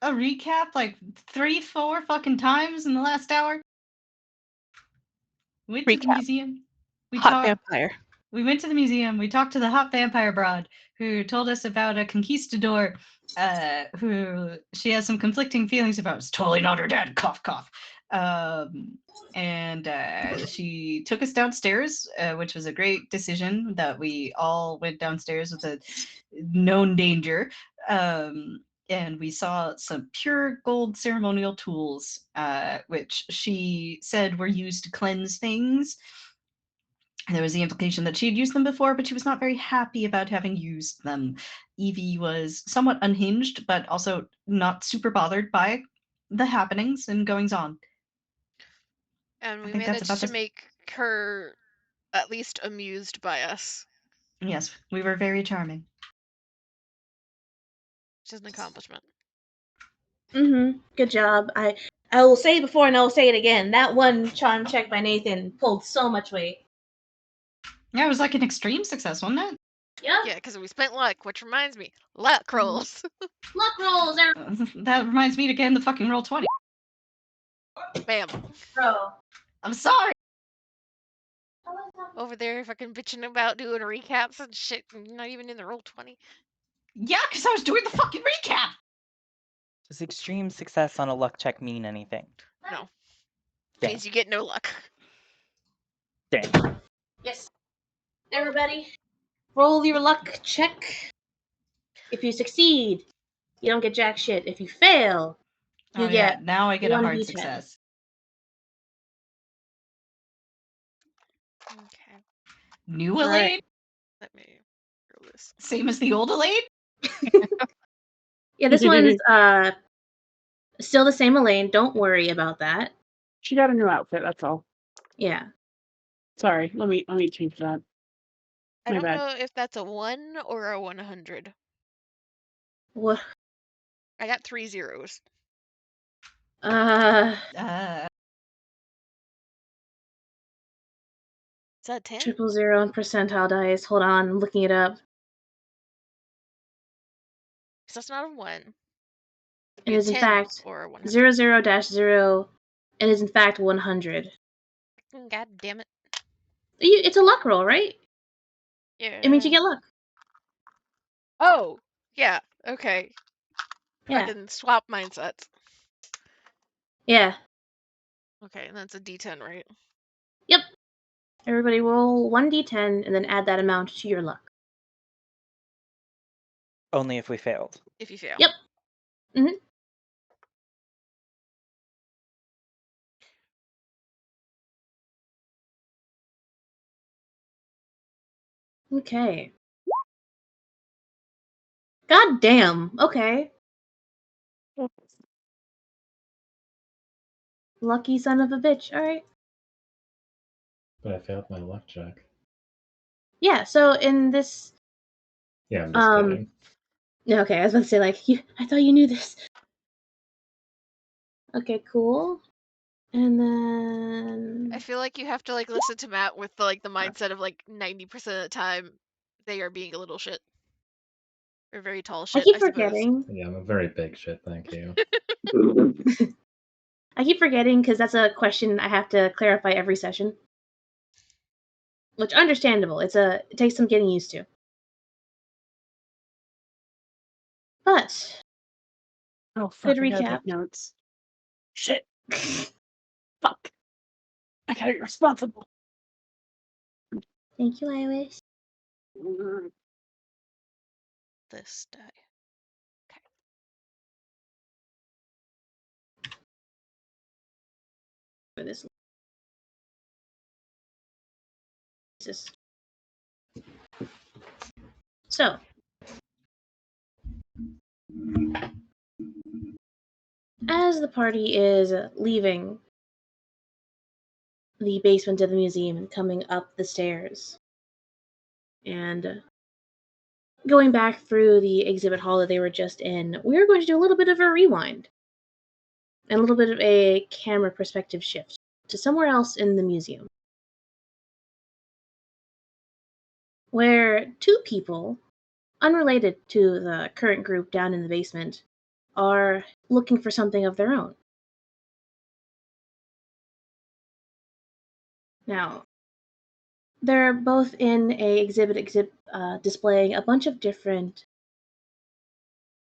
a recap like 3-4 fucking times in the last hour. Went to the Recap. museum. Hot vampire. We went to the museum. We talked to the hot vampire broad who told us about a conquistador who she has some conflicting feelings about. It's totally not her dad. Cough, cough. And she took us downstairs, which was a great decision that we all went downstairs with a known danger. And we saw some pure gold ceremonial tools, which she said were used to cleanse things. There was the implication that she had used them before, but she was not very happy about having used them. Evie was somewhat unhinged, but also not super bothered by the happenings and goings on. And I we think that's managed about to this. make her at least amused by us, Yes, we were very charming. which is an accomplishment. Good job. I will say it before and I will say it again. That one charm check by Nathan pulled so much weight. Yeah, it was like an extreme success, wasn't it? Yep. Yeah, because we spent luck, which reminds me, luck rolls. Luck rolls, That reminds me to get in the fucking roll 20. Bam. bro. I'm sorry. Over there fucking bitching about doing recaps and shit, and you're not even in the roll 20. Yeah, because I was doing the fucking recap. Does extreme success on a luck check mean anything? No. Dang. Means you get no luck. Dang. Yes. Everybody, roll your luck check. If you succeed, you don't get jack shit. If you fail, you get now I get a hard 1d10. success. Okay. New All right. Elaine? Let me roll this. Same as the old Elaine? Yeah, this one's still the same Elaine. Don't worry about that. She got a new outfit, that's all. Yeah. Sorry, let me change that. I My don't bad. know if that's a 1 or a 100. What? I got 3 zeros. Uh, Is that 10? 000 and percentile dice. Hold on, I'm looking it up. Because that's not a 1. It is in fact or a 100. 00-0 and is in fact 100. God damn it. It's a luck roll, right? Yeah. It means you get luck. Oh, yeah. Okay. Yeah. Fucking swap mindsets. Yeah. Okay, and that's a D10, right? Yep. Everybody roll 1d10 and then add that amount to your luck. Only if we failed. If you fail. Yep. Mm-hmm. Okay. God damn. Okay. Lucky son of a bitch. All right. But I failed my luck check. Yeah. So in this. Yeah, I'm just kidding. Okay, I was about to say I thought you knew this. Okay, cool. And then I feel like you have to listen to Matt with the mindset of 90% of the time they are being a little shit. Or very tall shit, I keep suppose. forgetting. Yeah, I'm a very big shit, thank you. I keep forgetting because that's a question I have to clarify every session. Which understandable. It takes some getting used to. But Oh, fuck, good I gotta recap. take notes. Shit. Fuck. I gotta be responsible. Thank you, Iris. This die. Okay. For this. So, as the party is leaving the basement of the museum and coming up the stairs, and going back through the exhibit hall that they were just in, we're going to do a little bit of a rewind and a little bit of a camera perspective shift to somewhere else in the museum, where two people, unrelated to the current group down in the basement, are looking for something of their own. Now, they're both in a exhibit displaying a bunch of different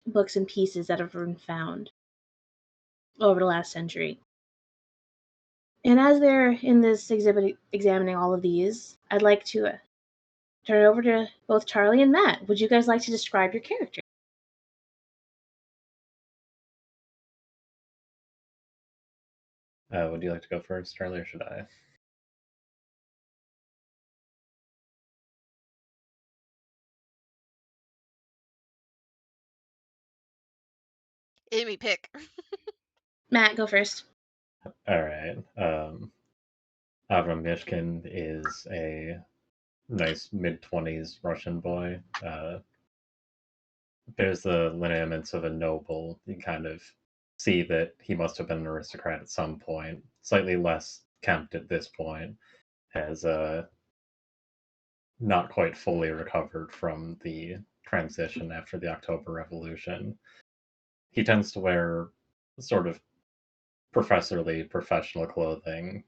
books and pieces that have been found over the last century. And as they're in this exhibit examining all of these, I'd like to turn it over to both Charlie and Matt. Would you guys like to describe your character? Would you like to go first, Charlie, or should I? Amy, pick. Matt, go first. All right. Avram Mishkin is a nice mid-20s Russian boy. Bears the lineaments of a noble. You kind of see that he must have been an aristocrat at some point. Slightly less kempt at this point, has not quite fully recovered from the transition after the October Revolution. He tends to wear sort of professorly professional clothing,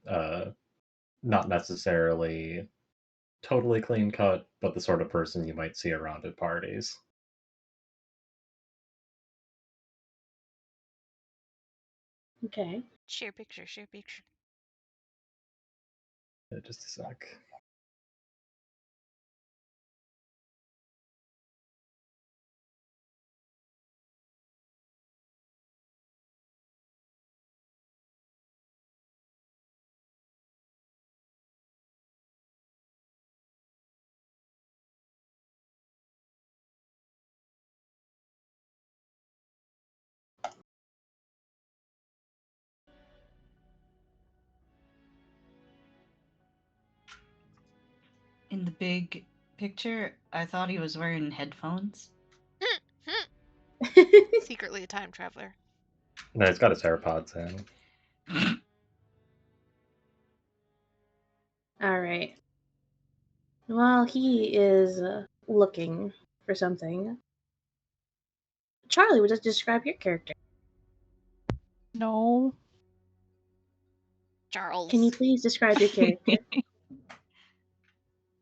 not necessarily totally clean cut, but the sort of person you might see around at parties. Okay. Share picture, share picture. Just a sec. In the big picture, I thought he was wearing headphones. Secretly a time traveler. No, he's got his AirPods in. All right. While he is looking for something, Charlie, would you describe your character? No. Charles. Can you please describe your character?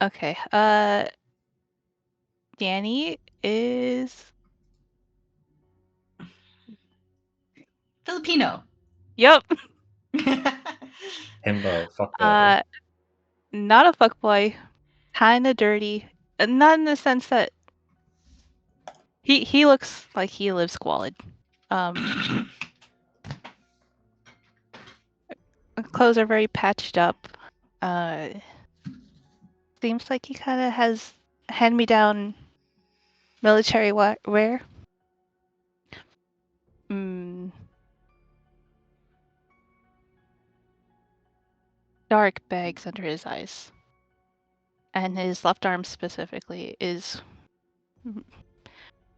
Okay. Danny is. Filipino. Yep. Himbo, fuckboy. Not a fuckboy. Kinda dirty. Not in the sense that he looks like he lives squalid. Clothes are very patched up. Seems like he kind of has hand-me-down military wear. Dark bags under his eyes. And his left arm specifically is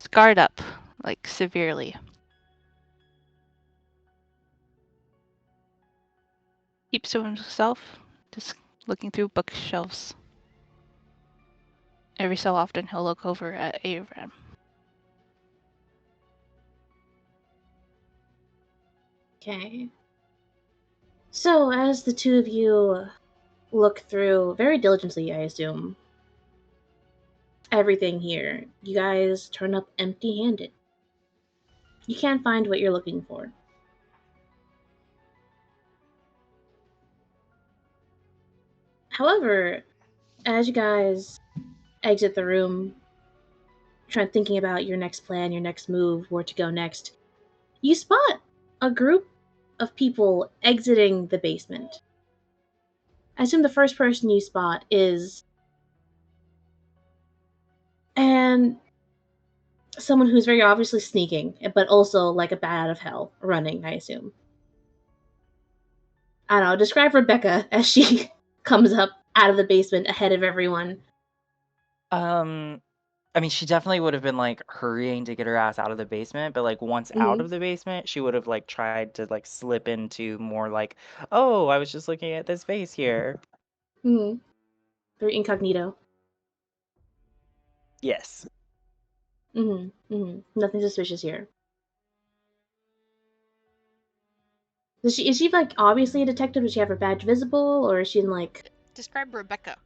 scarred up, like severely. Keeps to himself, just looking through bookshelves. Every so often he'll look over at Avram. Okay. So, as the two of you look through very diligently, I assume, everything here, you guys turn up empty handed. You can't find what you're looking for. However, as you guys exit the room, thinking about your next plan, your next move, where to go next, you spot a group of people exiting the basement. I assume the first person you spot is and someone who's very obviously sneaking, but also like a bat out of hell, running, I assume. I don't know, describe Rebecca as she comes up out of the basement ahead of everyone. I mean, she definitely would have been like hurrying to get her ass out of the basement, but like once out of the basement, she would have like tried to like slip into more like, oh, I was just looking at this vase here. Mm-hmm. Very incognito. Yes. Mm-hmm. Mm-hmm. Nothing suspicious here. Is she like obviously a detective? Does she have her badge visible, or is she in like? Describe Rebecca.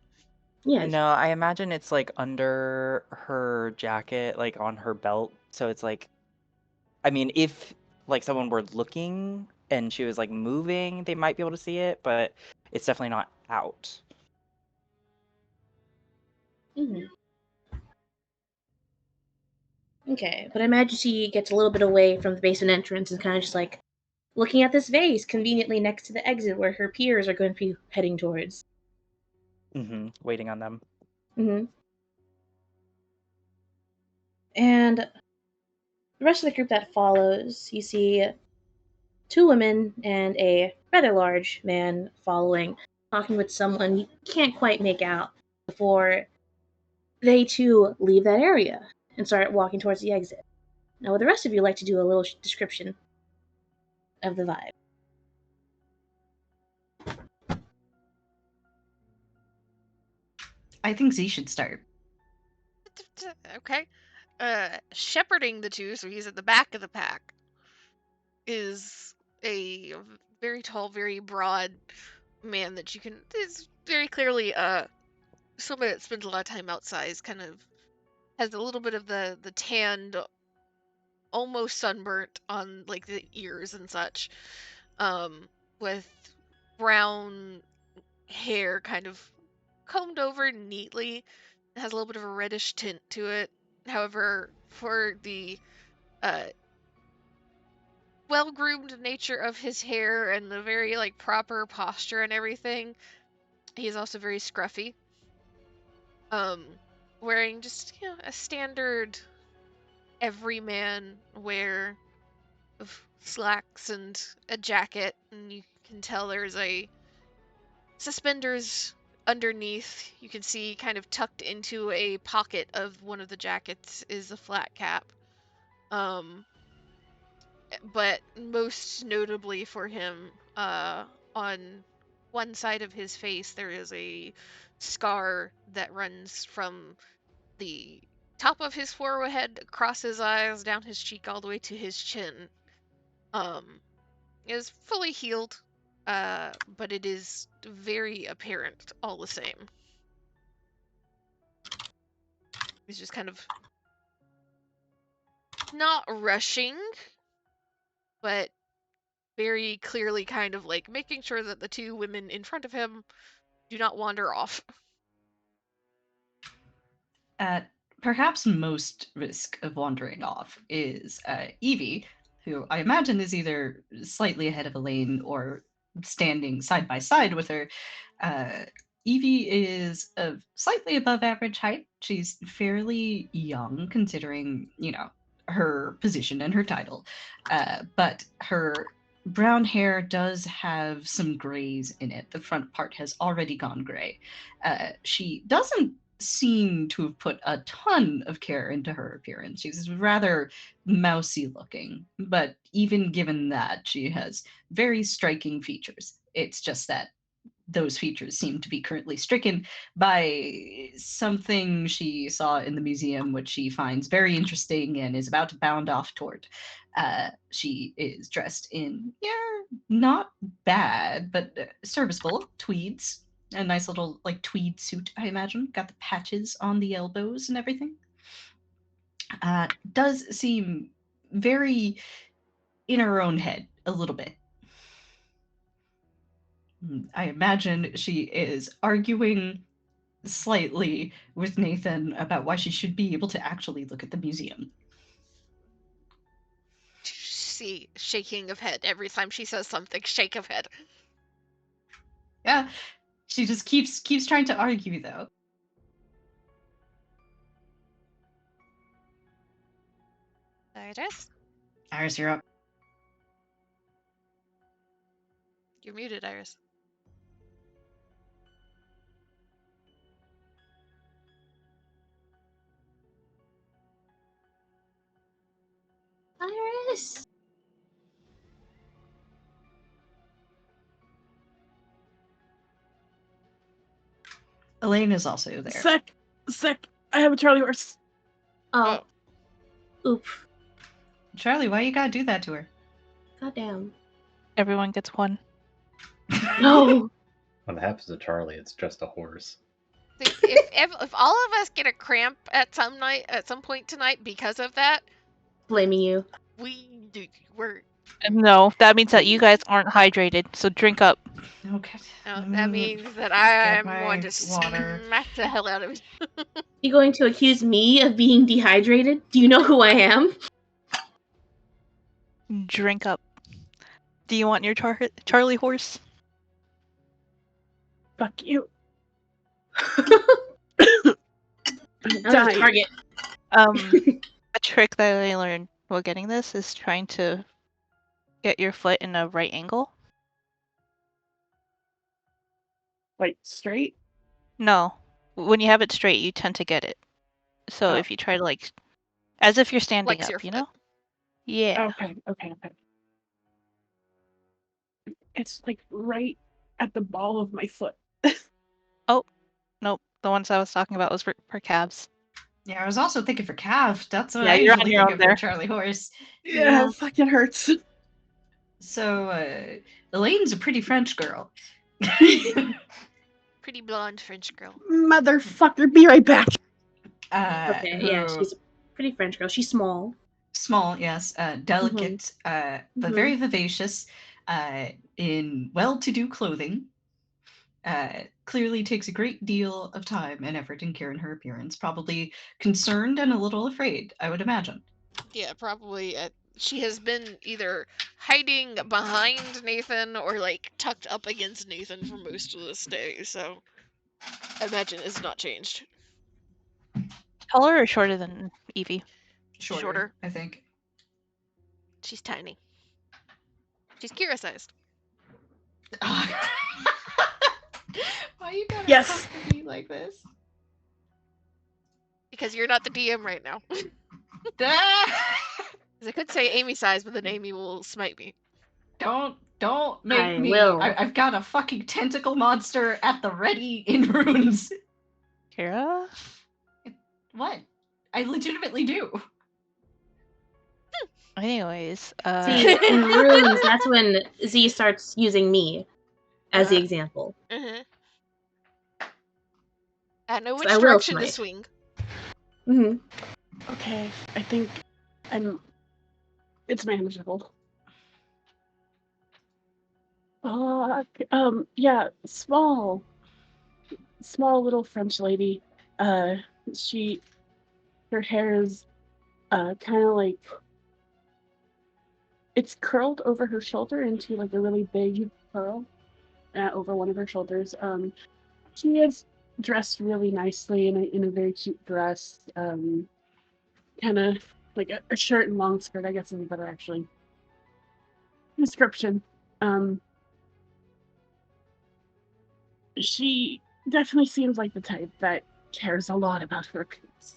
Yeah. No, I imagine it's like under her jacket, like on her belt. So it's like, I mean, if like someone were looking and she was like moving, they might be able to see it, but it's definitely not out. Mhm. Okay, but I imagine she gets a little bit away from the basement entrance and kind of just like looking at this vase conveniently next to the exit where her peers are going to be heading towards. Waiting on them. Hmm. And the rest of the group that follows, you see two women and a rather large man following, talking with someone you can't quite make out before they too leave that area and start walking towards the exit. Now, would the rest of you like to do a little description of the vibe? I think Z should start. Okay. Shepherding the two, so he's at the back of the pack, is a very tall, very broad man that you can is very clearly someone that spends a lot of time outside, kind of has a little bit of the tanned, almost sunburnt on like the ears and such, with brown hair kind of combed over neatly. It has a little bit of a reddish tint to it. However, for the uh, well-groomed nature of his hair and the very like proper posture and everything, he is also very scruffy. Wearing just a standard everyman wear of slacks and a jacket, and you can tell there's a suspenders underneath. You can see kind of tucked into a pocket of one of the jackets is a flat cap. But most notably for him, on one side of his face there is a scar that runs from the top of his forehead across his eyes down his cheek all the way to his chin. Is fully healed, but it is very apparent all the same. He's just kind of not rushing, but very clearly kind of like making sure that the two women in front of him do not wander off. At perhaps most risk of wandering off is Evie, who I imagine is either slightly ahead of Elaine or standing side by side with her. Uh, Evie is of slightly above average height. She's fairly young considering, her position and her title. But her brown hair does have some grays in it. The front part has already gone gray. She doesn't seem to have put a ton of care into her appearance. She's rather mousy looking, but even given that, she has very striking features. It's just that those features seem to be currently stricken by something she saw in the museum, which she finds very interesting and is about to bound off toward. She is dressed in, not bad, but serviceable tweeds. A nice little like tweed suit, I imagine. Got the patches on the elbows and everything. Does seem very in her own head a little bit. I imagine she is arguing slightly with Nathan about why she should be able to actually look at the museum. See, shaking of head every time she says something. Shake of head. Yeah, she just keeps trying to argue though. Iris, Iris, you're up. you're muted, Iris. Iris! Elaine is also there. Sec. I have a Charlie horse. Oh. Oop. Charlie, why you gotta do that to her? Goddamn. Everyone gets one. No. When it happens to Charlie, it's just a horse. If all of us get a cramp at some point tonight because of that, Blaming you. we're No, that means that you guys aren't hydrated, so drink up. Okay. that means that I am my going to water. smack the hell out of you. You going to accuse me of being dehydrated? Do you know who I am? Drink up. Do you want your Charlie horse? Fuck you. That was a target. A trick that I learned while getting this is trying to get your foot in a right angle. Like straight? No. When you have it straight, you tend to get it. So Oh. if you try to as if you're standing Flex your up, you foot. know? Yeah. Okay. It's like right at the ball of my foot. Nope. The ones I was talking about was for calves. Yeah, I was also thinking for calf. That's what Yeah, I you're on usually your think own of there. for Charlie horse. Yeah, it fucking hurts. So, Elaine's a pretty French girl. Pretty blonde French girl. Motherfucker, be right back. Okay, yeah, who- she's a pretty French girl. She's small. small, yes, delicate, but Mhm. very vivacious, in well-to-do clothing. Clearly takes a great deal of time and effort and care in her appearance. Probably concerned and a little afraid, I would imagine. Yeah, probably. She has been either hiding behind Nathan or tucked up against Nathan for most of this day. So I imagine it's not changed. Taller or shorter than Evie? Shorter. I think. She's tiny. She's Kira sized. Why you gotta Yes. talk to me like this? Because you're not the DM right now. Ah! 'Cause I could say Amy size, but then Amy will smite me. Don't make I me. will. I've got a fucking tentacle monster at the ready in runes. Kira? What? I legitimately do. Anyways, See, in runes, that's when Z starts using me as the example. I know which I will direction to smite. swing. Mm-hmm. Okay, I think it's manageable. Yeah, small little French lady. Her hair is kind of like it's curled over her shoulder into like a really big curl over one of her shoulders. She is dressed really nicely in a very cute dress. Kind of like a shirt and long skirt, I guess is a better actually description. She definitely seems like the type that cares a lot about her appearance.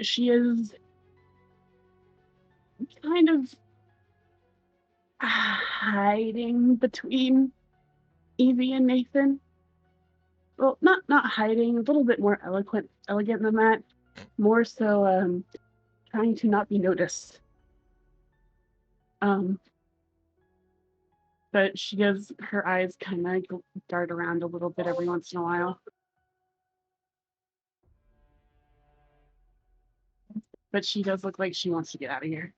She is kind of hiding between Evie and Nathan. Well, not hiding, a little bit more elegant than that. More so, trying to not be noticed. But she does, her eyes kind of dart around a little bit every once in a while. But she does look like she wants to get out of here.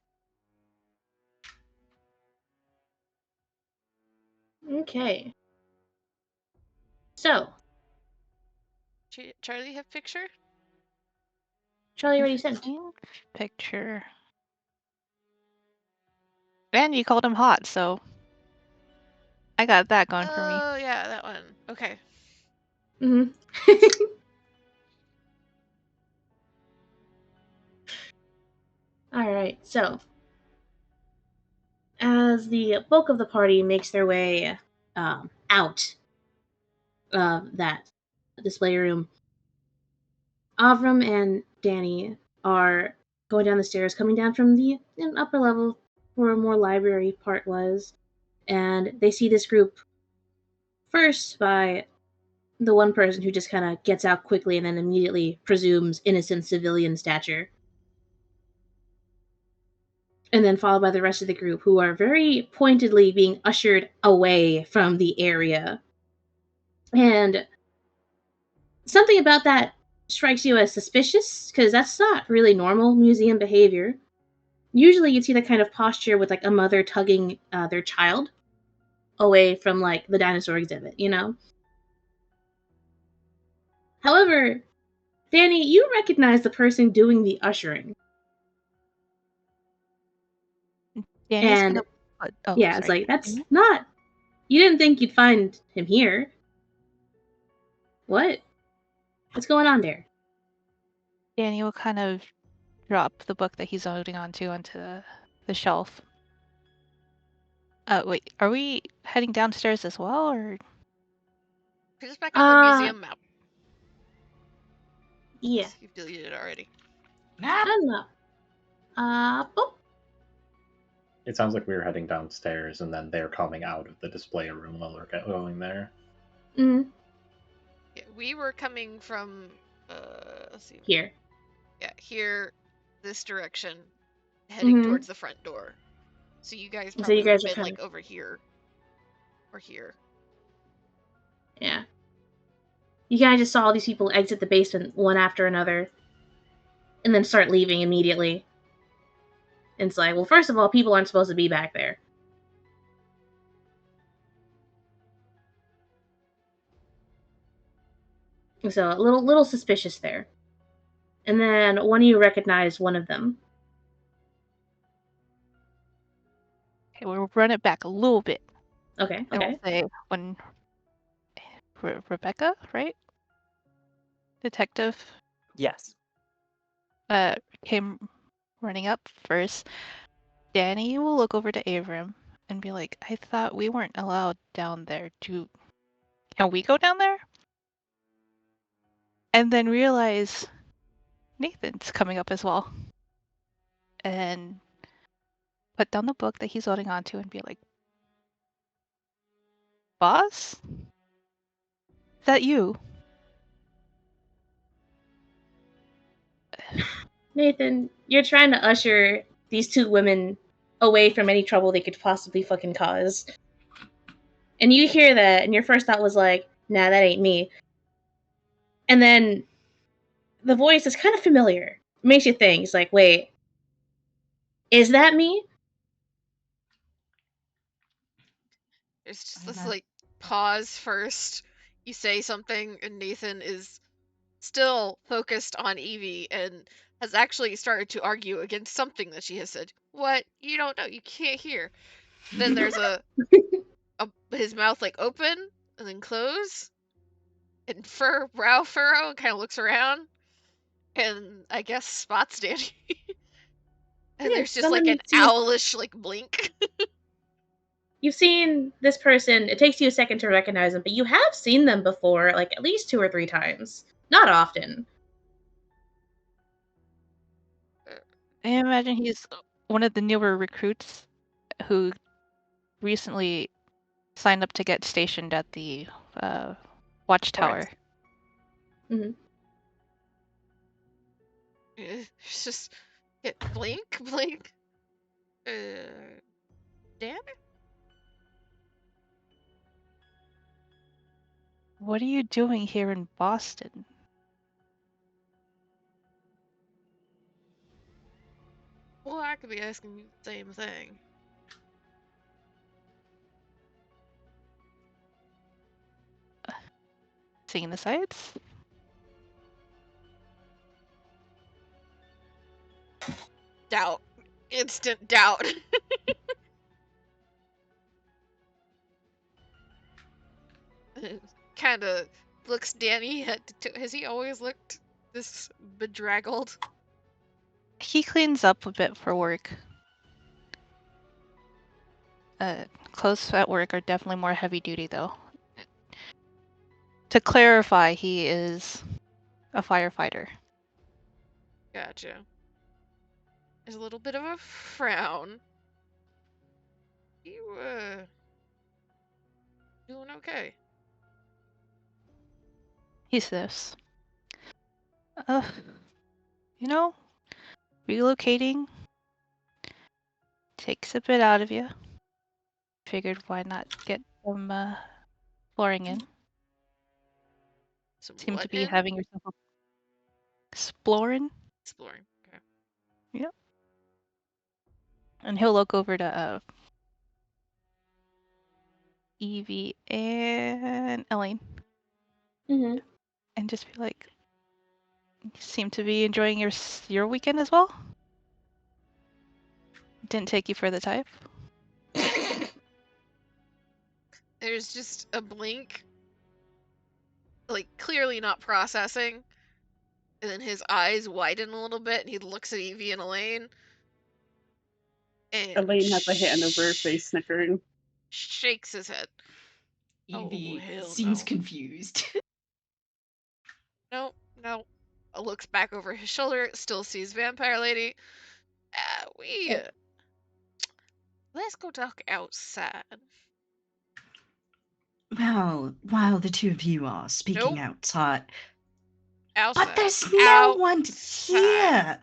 Okay. So, Charlie have picture? Charlie already sent. Picture. And you called him hot, so I got that going for me. Oh yeah, that one. Okay. Mm-hmm. All right, so as the bulk of the party makes their way out of that display room, Avram and Danny are going down the stairs, coming down from the upper level where a more library part was, and they see this group first by the one person who just kind of gets out quickly and then immediately presumes innocent civilian stature. and then followed by the rest of the group, who are very pointedly being ushered away from the area. And something about that strikes you as suspicious, because that's not really normal museum behavior. Usually you'd see that kind of posture with like a mother tugging their child away from like the dinosaur exhibit, you know? However, Danny, you recognize the person doing the ushering. Danny's And gonna put. Oh, yeah, it's sorry. like, that's not. You didn't think you'd find him here. What? What's going on there? Danny will kind of drop the book that he's holding onto the shelf. Wait, are we heading downstairs as well, or? Who's back on the museum map? Yeah. You've deleted it already. Map. I don't know. Oh. It sounds like we were heading downstairs, and then they're coming out of the display room while we're going there. Mm. Yeah, we were coming from, let's see. Here. Yeah, here, this direction, heading Mhm. towards the front door. So you guys So probably you guys would are have been kind like over here. Or here. Yeah. You guys just saw all these people exit the basement one after another, and then start leaving immediately. And it's like, well, first of all, people aren't supposed to be back there. So a little suspicious there. And then one of you recognized one of them. Okay, we'll run it back a little bit. Okay. And Okay. we'll say when Rebecca, right? Detective, Yes. came running up first. Danny will look over to Avram and be like, I thought we weren't allowed down there. Can we go down there? And then realize Nathan's coming up as well. And put down the book that he's holding on to and be like, Boss? Is that you? Nathan, you're trying to usher these two women away from any trouble they could possibly fucking cause. And you hear that, and your first thought was like, nah, that ain't me. And then the voice is kind of familiar. It makes you think. It's like, wait, is that me? It's just I this know. like pause first. You say something, and Nathan is still focused on Evie and has actually started to argue against something that she has said. What? You don't know. You can't hear. Then there's his mouth like open and then close, and brow furrow, and kind of looks around, and I guess spots Danny. And Yeah, there's just like someone an sees. owlish like blink. You've seen this person. It takes you a second to recognize them, but you have seen them before, like at least 2 or 3 times. Not often. I imagine he's one of the newer recruits who recently signed up to get stationed at the watchtower. Mm-hmm. It's just blink, blink. Dan? What are you doing here in Boston? Well, I could be asking you the same thing. Seeing the sights? Doubt. Instant doubt. Kind of looks Danny. Has he always looked this bedraggled? He cleans up a bit for work. Clothes at work are definitely more heavy duty, though. To clarify, he is a firefighter. Gotcha. There's a little bit of a frown. You, doing okay? He sniffs. You know, relocating takes a bit out of you. Figured why not get some exploring in. Some Seem what to be in? having yourself exploring. Exploring. Okay. Yep. And he'll look over to Evie and Elaine Mm-hmm. and just be like, "You seem to be enjoying your weekend as well. Didn't take you for the type." There's just a blink, like clearly not processing, and then his eyes widen a little bit, and he looks at Evie and Elaine, and Elaine has a hand over her face, snickering. shakes his head. Evie hell seems no. confused. No. Looks back over his shoulder, still sees Vampire Lady. Let's go talk outside. Well, while the two of you are speaking Nope. outside. Outside. But there's no one Outside. here!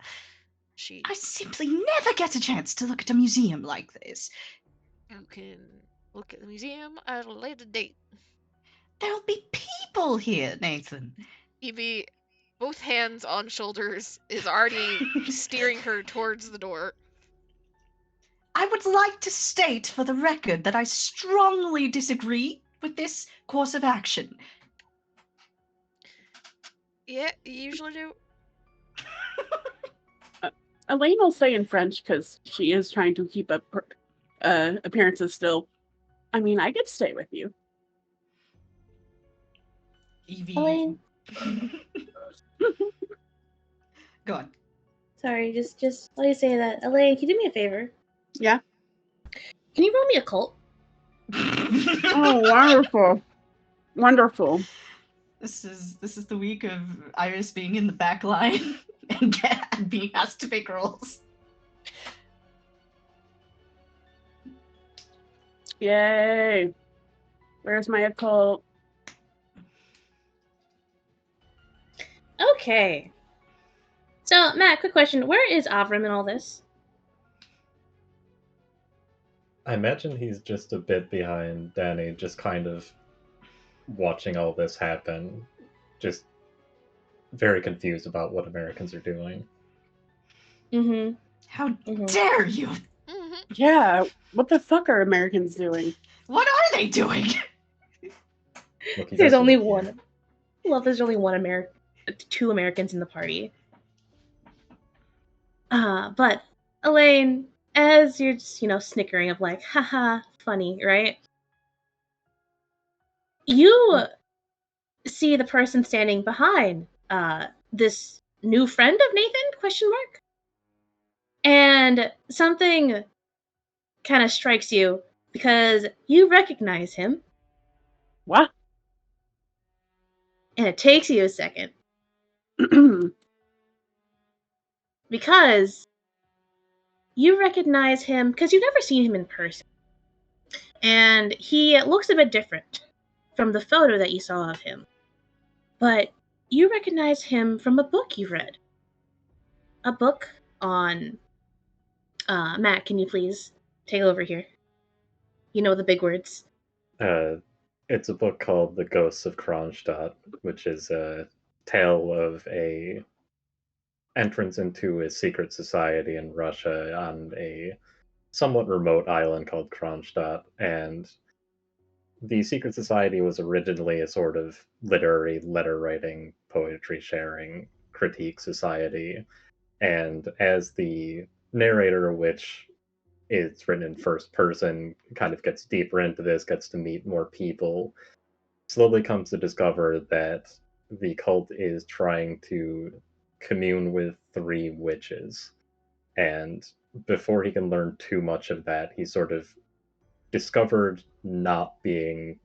She. I simply never get a chance to look at a museum like this. You can look at the museum at a later date. There'll be people here, Nathan. Evie, both hands on shoulders, is already steering her towards the door. I would like to state for the record that I strongly disagree with this course of action. Yeah, you usually do. Elaine will say in French because she is trying to keep up appearances still. I mean, I could stay with you. Evie. Elaine. Go on. Sorry, just let me say that. Elaine, can you do me a favor? Yeah. Can you roll me a cult? Oh, wonderful. Wonderful. This is the week of Iris being in the back line and being asked to make rolls. Yay. Where's my occult? Okay. So, Matt, quick question. Where is Avram in all this? I imagine he's just a bit behind Danny, just kind of watching all this happen, just very confused about what Americans are doing. Mm-hmm. How dare you? Mm-hmm. Yeah, what the fuck are Americans doing? What are they doing? Look, you There's guys only live here. one. Well, there's only two Americans in the party. But Elaine, as you're just, snickering of like, haha, funny, right? You see the person standing behind this new friend of Nathan, ? And something kind of strikes you because you recognize him. What? And it takes you a second. Because you recognize him because you've never seen him in person. And he looks a bit different from the photo that you saw of him. But you recognize him from a book you read. A book on... Matt, can you please take over here? You know the big words. It's a book called The Ghosts of Kronstadt, which is a tale of a entrance into a secret society in Russia on a somewhat remote island called Kronstadt. And the secret society was originally a sort of literary, letter writing, poetry sharing, critique society. And as the narrator, which is written in first person, kind of gets deeper into this, gets to meet more people, slowly comes to discover that the cult is trying to commune with 3 witches. And before he can learn too much of that, he sort of discovered not being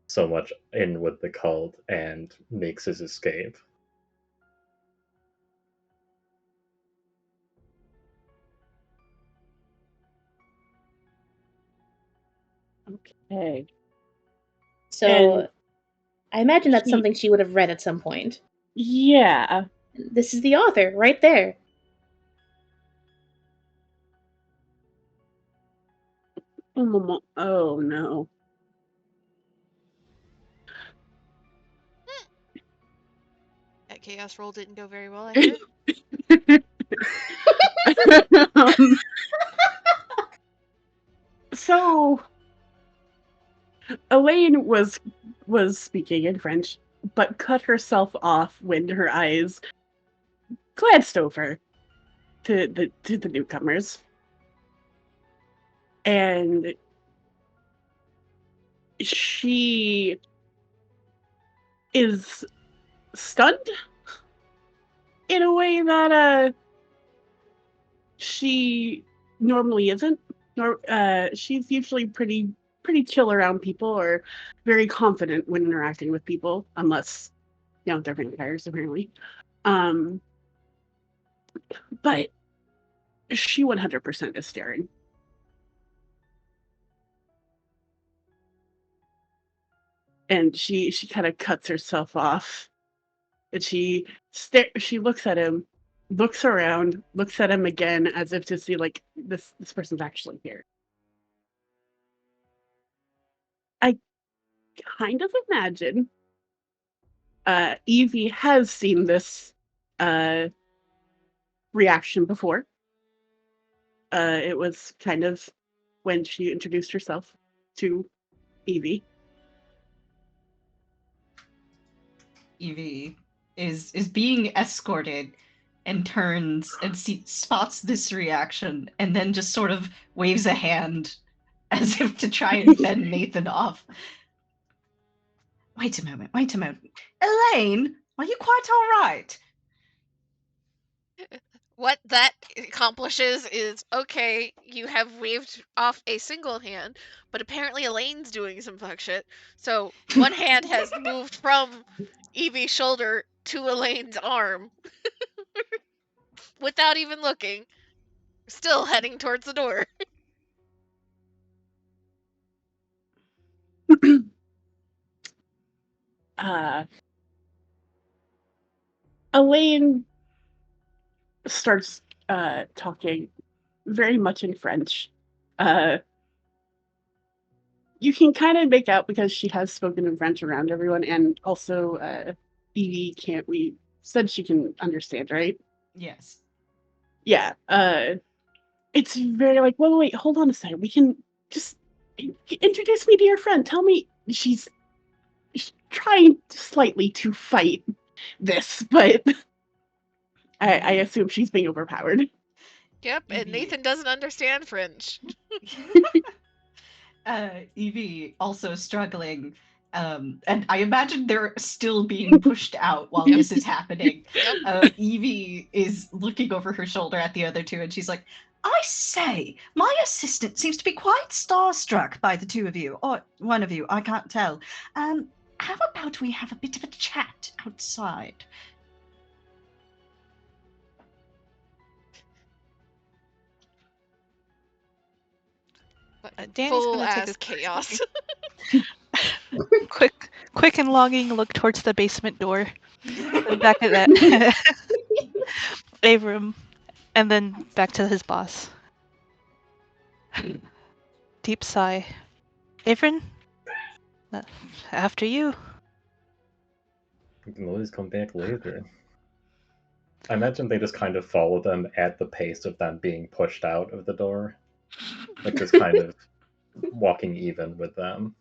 so much in with the cult and makes his escape. Okay. So And I imagine that's he- something she would have read at some point. Yeah. This is the author right there. Oh no. That chaos roll didn't go very well, I hear. So Elaine was speaking in French, but cut herself off when her eyes glanced over to the newcomers. And she is stunned in a way that she normally isn't. She's usually pretty chill around people or very confident when interacting with people, unless they're vampires apparently. But she 100% is staring. And she kind of cuts herself off. And she looks at him, looks around, looks at him again as if to see like this person's actually here. I kind of imagine Evie has seen this reaction before. It was kind of when she introduced herself to Evie. Evie is being escorted and turns and spots this reaction and then just sort of waves a hand as if to try and fend Nathan off. Wait a moment. Elaine, are you quite all right? What that accomplishes is, okay, you have waved off a single hand, but apparently Elaine's doing some fuck shit. So one hand has moved from Evie's shoulder to Elaine's arm without even looking, still heading towards the door. Elaine starts talking very much in French. You can kind of make out because she has spoken in French around everyone, and also Evie we said she can understand, right? Yes. Yeah. It's very like, wait, hold on a second. We can just introduce me to your friend. Tell me she's trying slightly to fight this, but I assume she's being overpowered. Yep, and Evie. Nathan doesn't understand French. Evie also struggling. And I imagine they're still being pushed out while this is happening. Yep. Evie is looking over her shoulder at the other two, and she's like, I say, my assistant seems to be quite starstruck by the two of you, or one of you, I can't tell. How about we have a bit of a chat outside? Danny's Full gonna take ass a chaos. quick and longing look towards the basement door, then back at that Abram, and then back to his boss. Deep sigh. Avron, after you. You can always come back later. I imagine they just kind of follow them at the pace of them being pushed out of the door. Like just kind of walking even with them.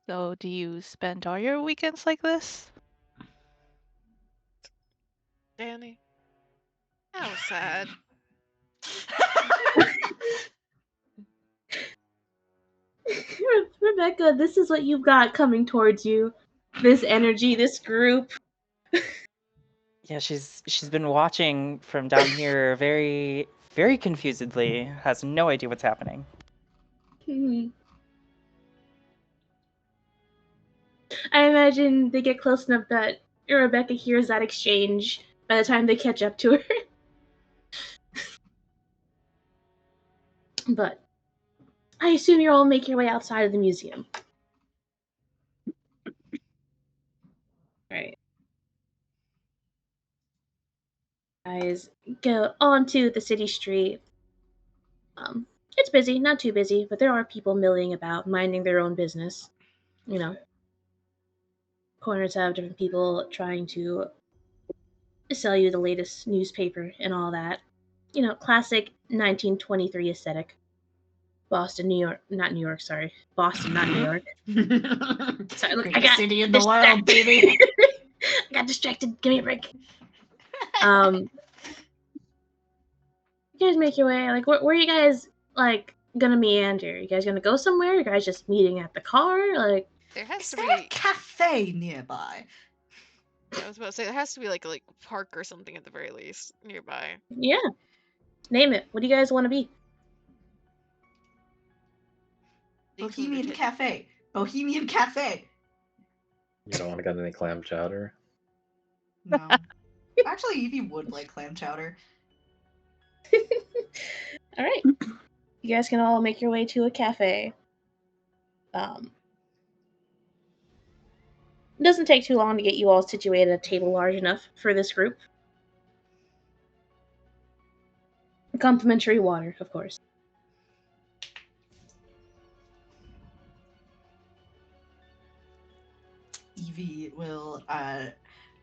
So, do you spend all your weekends like this? Danny. How sad. Rebecca, this is what you've got coming towards you. This energy, this group. Yeah, she's been watching from down here very confusedly, has no idea what's happening. I imagine they get close enough that Rebecca hears that exchange by the time they catch up to her. But I assume you'll all make your way outside of the museum. Right. guys go onto the city street. It's busy, not too busy, but there are people milling about, minding their own business. You know, corners have different people trying to sell you the latest newspaper and all that. You know, classic 1923 aesthetic. Boston, New York, not New York, sorry. Boston, not New York. Sorry, look, I Greatest got city in the world, baby. I got distracted. Give me a break. You guys make your way. Like, where are you guys, like, gonna meander? You guys gonna go somewhere? You guys just meeting at the car? Like, There has Is to there a be. cafe nearby? I was about to say there has to be like a park or something at the very least nearby. yeah. Name it. What do you guys want to be? Bohemian Cafe. Bohemian Cafe. You don't want to get any clam chowder? No. Actually, Evie would like clam chowder. All right. You guys can all make your way to a cafe. It doesn't take too long to get you all situated at a table large enough for this group. Complimentary water, of course. Evie will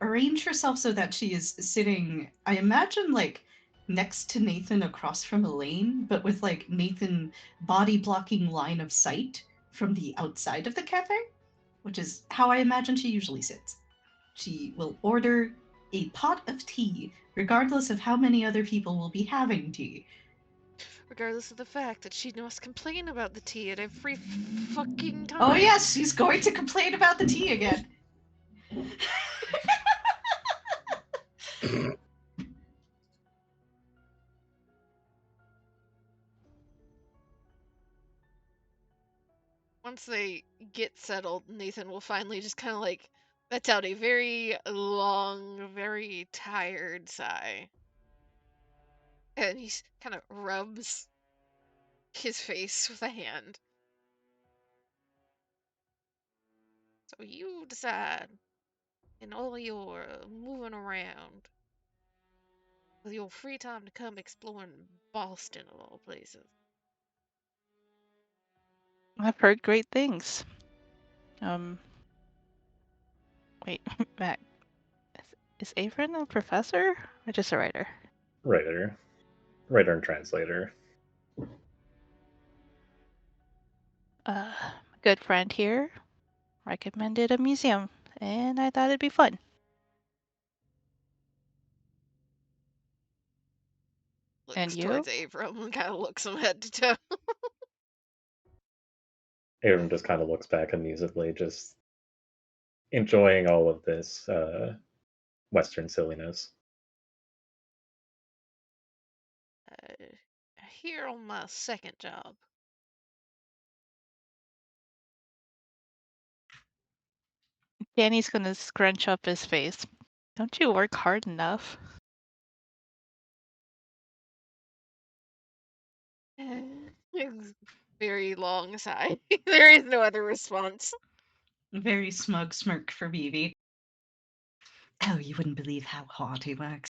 arrange herself so that she is sitting, I imagine, like next to Nathan across from Elaine, but with like Nathan body blocking line of sight from the outside of the cafe, which is how I imagine she usually sits. She will order a pot of tea, regardless of how many other people will be having tea. Regardless of the fact that she must complain about the tea at every fucking time. Oh yes, she's going to complain about the tea again. Once they get settled, Nathan will finally just kind of like let out a very long, very tired sigh. And he kind of rubs his face with a hand. So you decide, in all your moving around, with your free time to come exploring Boston of all places. I've heard great things. Wait, Matt, is Avron a professor or just a writer? Writer. Writer and translator. A good friend here recommended a museum, and I thought it'd be fun. And Looks you? towards Abram and kind of looks him head to toe. Aaron just kind of looks back amusedly, just enjoying all of this Western silliness. Here on my second job. Danny's gonna scrunch up his face. Don't you work hard enough? It's very long sigh. There is no other response. Very smug smirk for Evie. Oh, you wouldn't believe how hard he works.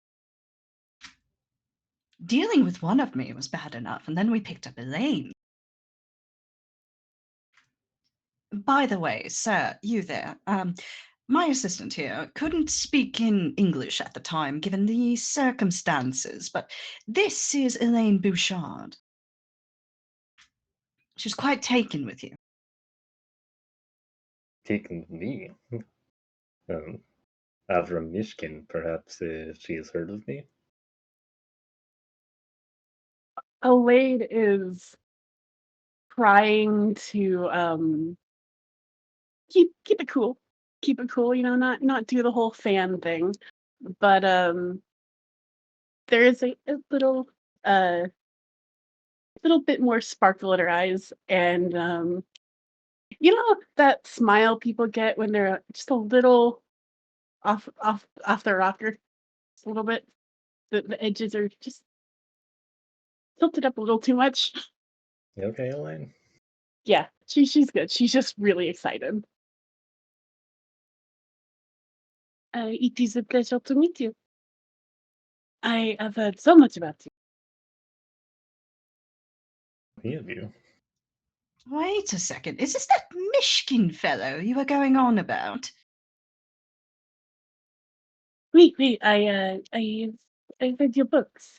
Dealing with one of me was bad enough, and then we picked up Elaine. By the way, sir, you there, my assistant here couldn't speak in English at the time, given the circumstances, but this is Elaine Bouchard. She was quite taken with you. Taken me. Avram Mishkin, perhaps she has heard of me. Elaine is trying to keep it cool. Keep it cool, you know, not do the whole fan thing. But there is a little bit more sparkle in her eyes, and you know that smile people get when they're just a little off their rocker, just a little bit. The edges are just tilted up a little too much. You okay, Elaine? Yeah, she's good. She's just really excited. It is a pleasure to meet you. I have heard so much about you. Any of you? Wait a second. Is this that Mishkin fellow you were going on about? Wait, I read your books.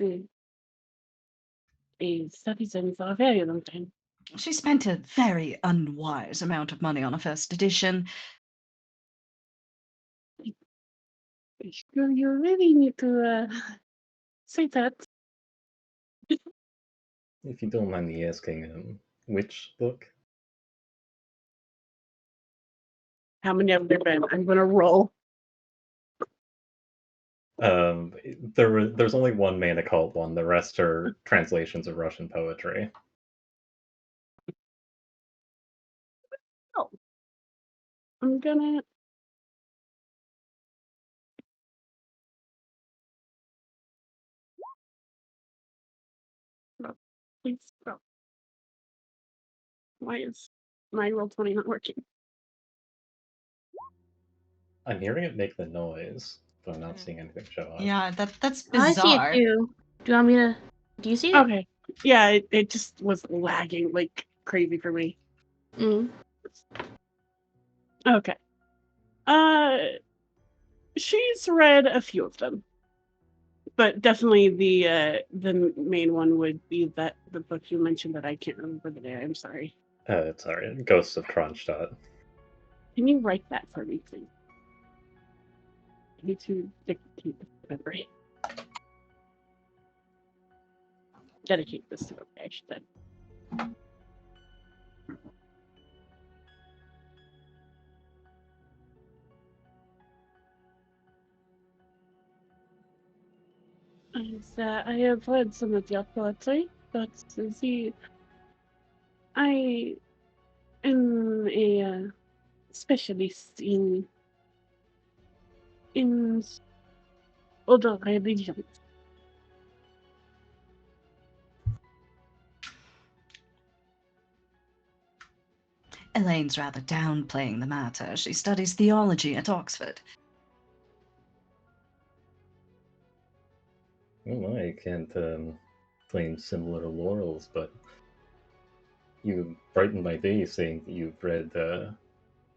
I studied them for a very long time. She spent a very unwise amount of money on a first edition. You really need to say that. If you don't mind me asking, which book? How many have there been? I'm gonna roll. There's only one main occult one. The rest are translations of Russian poetry. Oh. I'm gonna. No, please stop. Why is my roll 20 not working? I'm hearing it make the noise, but I'm not seeing anything show up. Yeah, that's I see it bizarre. too. Do you want me to? Do you see it? Okay. Yeah, it just was lagging like crazy for me. Mm. Okay. She's read a few of them, but definitely the main one would be the book you mentioned that I can't remember the name. I'm sorry. It's alright. Ghosts of Kronstadt. Can you write that for me, please? I need to dictate this memory. Dedicate this to a page then. I have read some of your poetry, but I am a specialist in other religions. Elaine's rather downplaying the matter. She studies theology at Oxford. Well, I can't claim similar laurels, but you brightened my day saying that you've read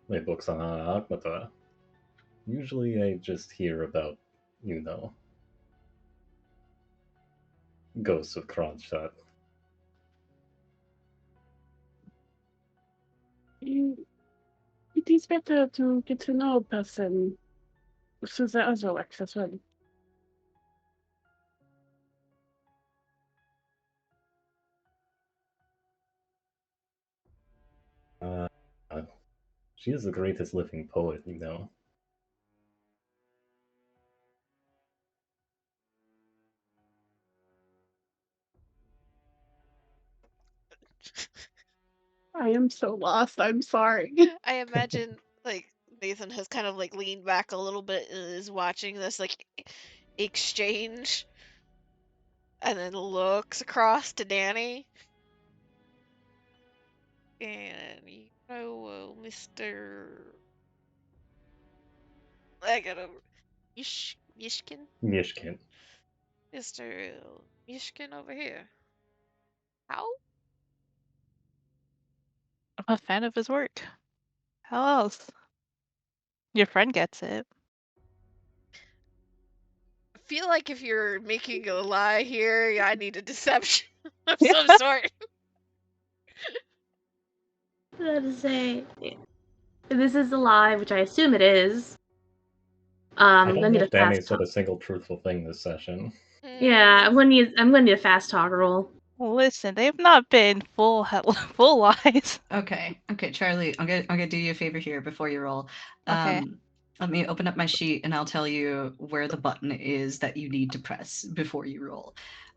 my books on Akmata. Usually I just hear about, Ghosts of Kronstadt. It is better to get to know a person through the other works as well. Uh, she is the greatest living poet, I am so lost. I'm sorry. I imagine like Nathan has kind of like leaned back a little bit and is watching this like exchange and then looks across to Danny. And Mr. I gotta Mishkin? Mishkin. Mr. Mishkin over here. How? I'm a fan of his work. How else? Your friend gets it. I feel like if you're making a lie here, I need a deception of some sort. I was to say, if this is a lie, which I assume it is. I I'm don't gonna know need a if Danny fast said talk. a single truthful thing this session. Yeah, I'm gonna need a fast talk roll. Listen, they've not been full full lies. Okay, Charlie, I'm gonna do you a favor here before you roll. Okay. Let me open up my sheet and I'll tell you where the button is that you need to press before you roll.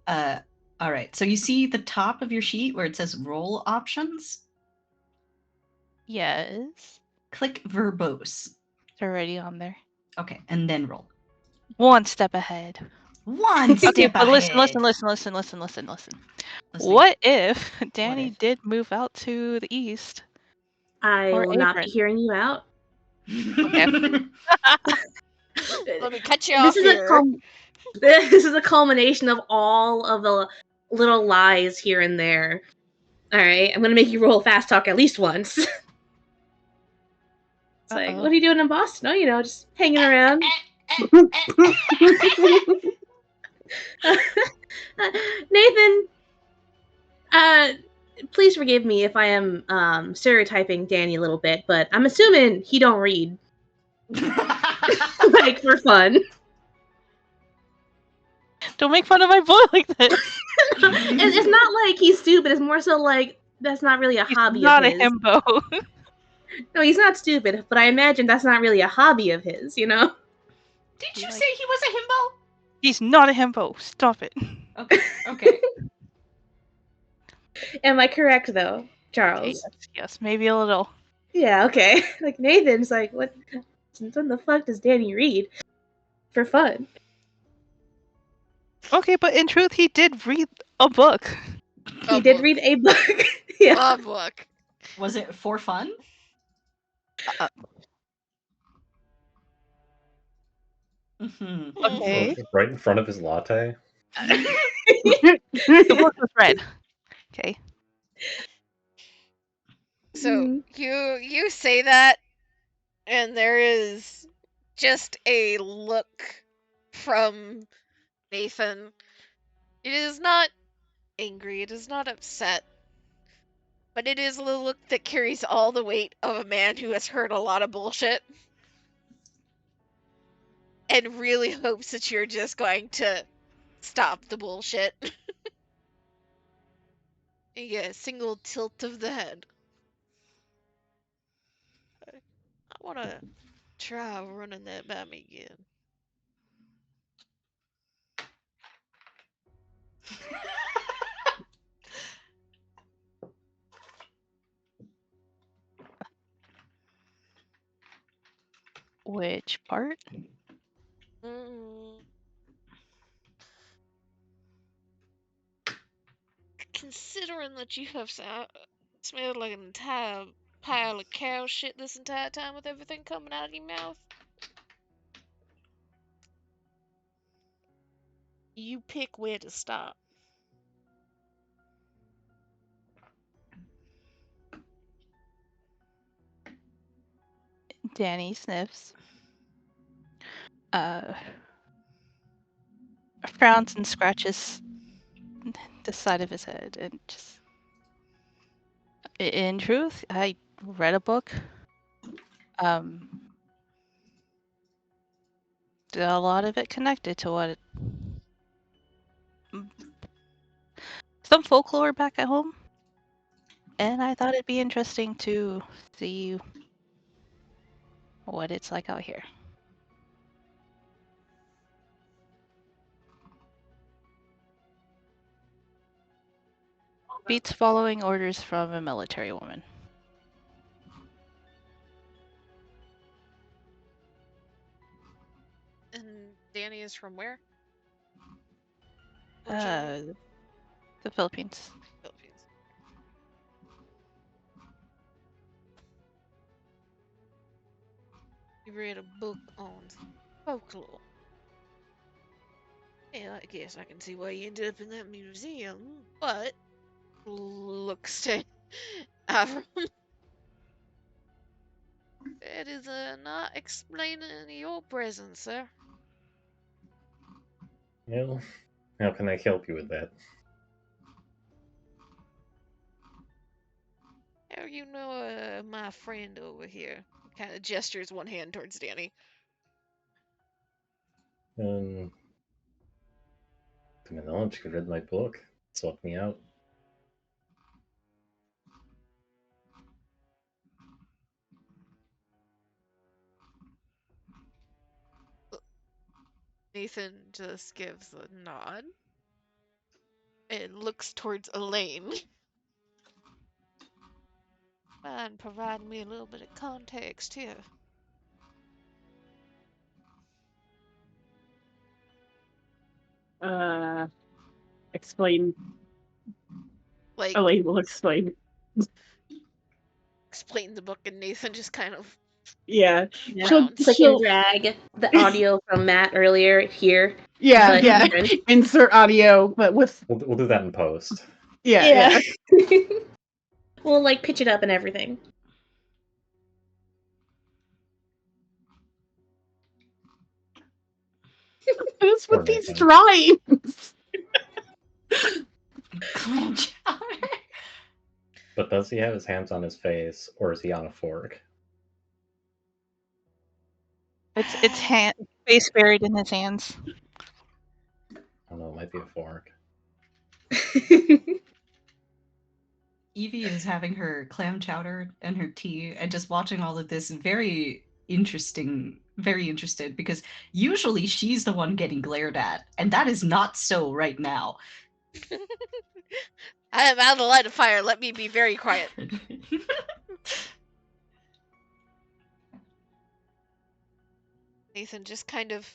All right, so you see the top of your sheet where it says roll options? Yes. Click verbose. It's already on there. Okay, and then roll. One step ahead. One step Okay, but ahead. listen. Listening. What if Danny if? did move out to the east? I Or will not be Adrian. hearing you out. Okay. Let me cut you This off is a here. This is a culmination of all of the little lies here and there. Alright, I'm gonna make you roll fast talk at least once. It's like, what are you doing in Boston? Oh, just hanging around. Nathan, please forgive me if I am stereotyping Danny a little bit, but I'm assuming he don't read. Like, for fun. Don't make fun of my boy like this. It's not like he's stupid, it's more so like, that's not really a hobby Not of a his. himbo. No, he's not stupid, but I imagine that's not really a hobby of his, Did you Like- say he was a himbo? He's not a himbo. Stop it. Okay. Am I correct, though, Charles? Yes, maybe a little. Yeah, okay. Like, Nathan's like, what the fuck does Danny read? For fun. Okay, but in truth, he did read a book. He did read a book. Yeah. A book. Was it for fun? Mhm. Okay. Right in front of his latte. The book was read. Okay. So you say that, and there is just a look from Nathan. It is not angry, it is not upset, but it is a look that carries all the weight of a man who has heard a lot of bullshit and really hopes that you're just going to stop the bullshit. You get a single tilt of the head. I want to try running that by me again. Which part? Considering that you have smelled like an entire pile of cow shit this entire time with everything coming out of your mouth, you pick where to stop. Danny sniffs. Frowns and scratches the side of his head and just. In truth, I read a book. A lot of it connected to what some folklore back at home, and I thought it'd be interesting to see what it's like out here. Beats following orders from a military woman. And Danny is from where? Originally? The Philippines. Philippines. You read a book on folklore. Yeah, I guess I can see why you ended up in that museum, but looks to Avram. That is not explaining your presence, sir. Well, how can I help you with that? How you know my friend over here? Kind of gestures one hand towards Danny. To my knowledge, you read my book. Sought me out. Nathan just gives a nod and looks towards Elaine. Mind providing me a little bit of context here? Explain. Like, Elaine will explain. explain the book, and Nathan just kind of Yeah. Yeah. She'll, Rounds. Click she'll and drag the audio from Matt earlier here. yeah, but yeah. different. Insert audio, but with We'll do that in post. yeah. We'll like pitch it up and everything. Who's Or with these Nathan. drawings? Clam chowder. But does he have his hands on his face, or is he on a fork? It's hand face buried in his hands. I don't know, it might be a fork. Evie is having her clam chowder and her tea and just watching all of this very interested because usually she's the one getting glared at, and that is not so right now. I am out of the line of fire. Let me be very quiet. Nathan just kind of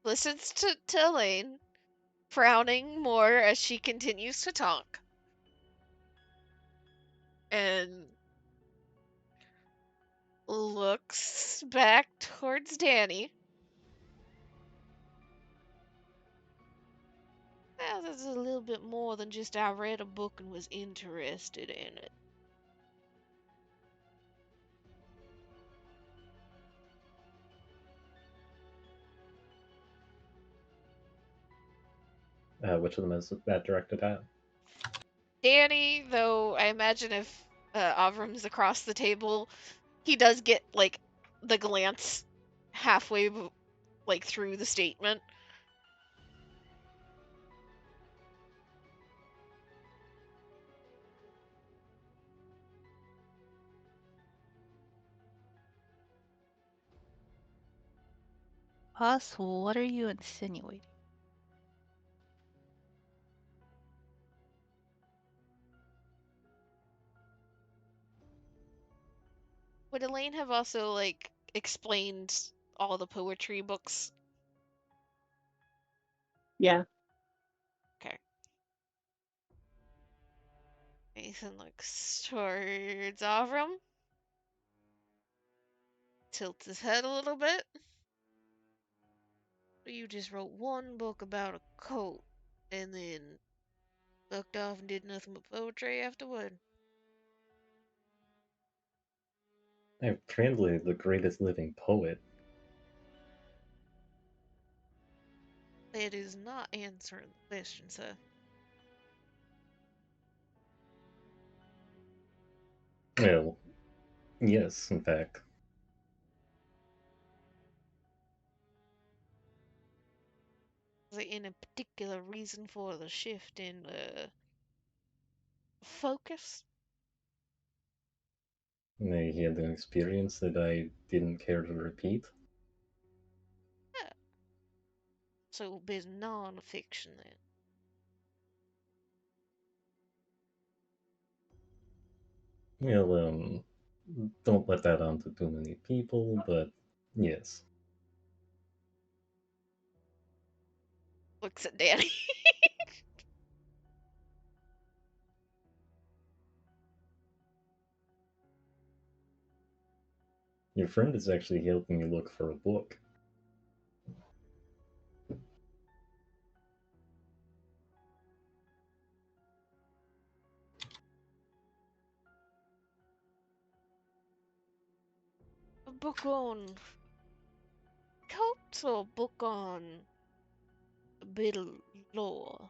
listens to Elaine, frowning more as she continues to talk. And looks back towards Danny. Well, there's a little bit more than just I read a book and was interested in it. Which of them is that directed at? Danny, though, I imagine if Avram's across the table, he does get like the glance halfway, like through the statement. Us, what are you insinuating? Would Elaine have also like explained all the poetry books? Yeah. Okay. Nathan looks towards Avram. Tilts his head a little bit. You just wrote one book about a coat and then fucked off and did nothing but poetry afterward. I've translated the greatest living poet. It is not answering the question, sir. Well, yes, in fact. Is there any particular reason for the shift in focus? He had an experience that I didn't care to repeat. Yeah. So it'll be non-fiction then. Well, don't let that on to too many people, but yes. Looks at Danny. Your friend is actually helping you look for a book. A book on cults or a book on a bit of lore?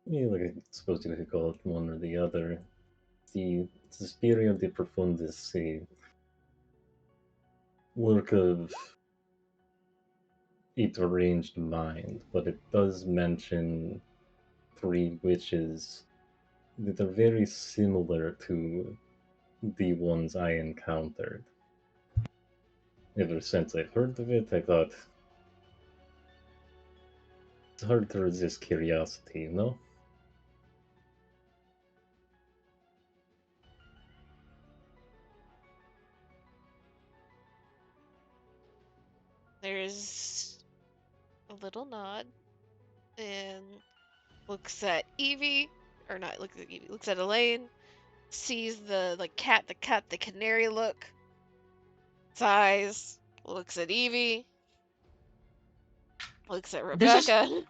Yeah, like I suppose you could call it one or the other. The Suspiria de Profundis, a work of a deranged mind, but it does mention three witches that are very similar to the ones I encountered. Ever since I heard of it, I thought it's hard to resist curiosity, you know? There's a little nod and looks at Evie, or not looks at Evie, looks at Elaine, sees the cat, the canary look. Sighs, looks at Evie, looks at This is Rebecca.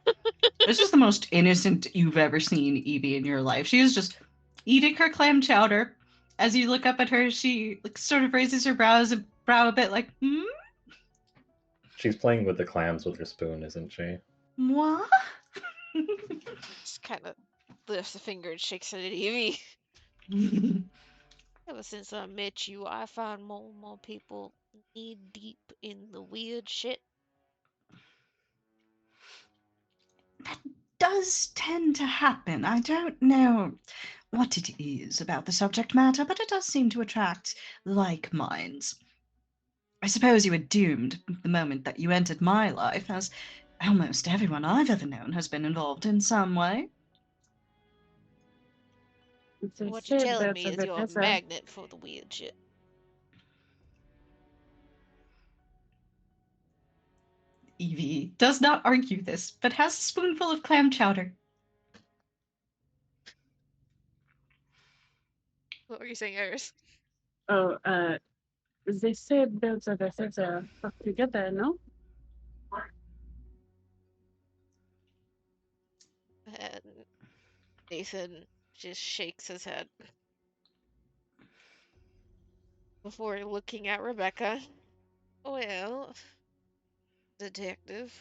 this is the most innocent you've ever seen Evie in your life. She is just eating her clam chowder. As you look up at her, she like, sort of raises her brow a bit, like, hmm, She's playing with the clams with her spoon, isn't she? moi? Just kind of lifts a finger and shakes it at Evie. Ever since I met you, I find more and more people knee deep in the weird shit. That does tend to happen. I don't know what it is about the subject matter, but it does seem to attract like minds. I suppose you were doomed the moment that you entered my life, as almost everyone I've ever known has been involved in some way. What you're telling me is you're a magnet for the weird shit. Evie does not argue this, but has a spoonful of clam chowder. What were you saying, Iris? Oh, they say birds of a feather flock together, no? And Nathan just shakes his head before looking at Rebecca. Well, detective,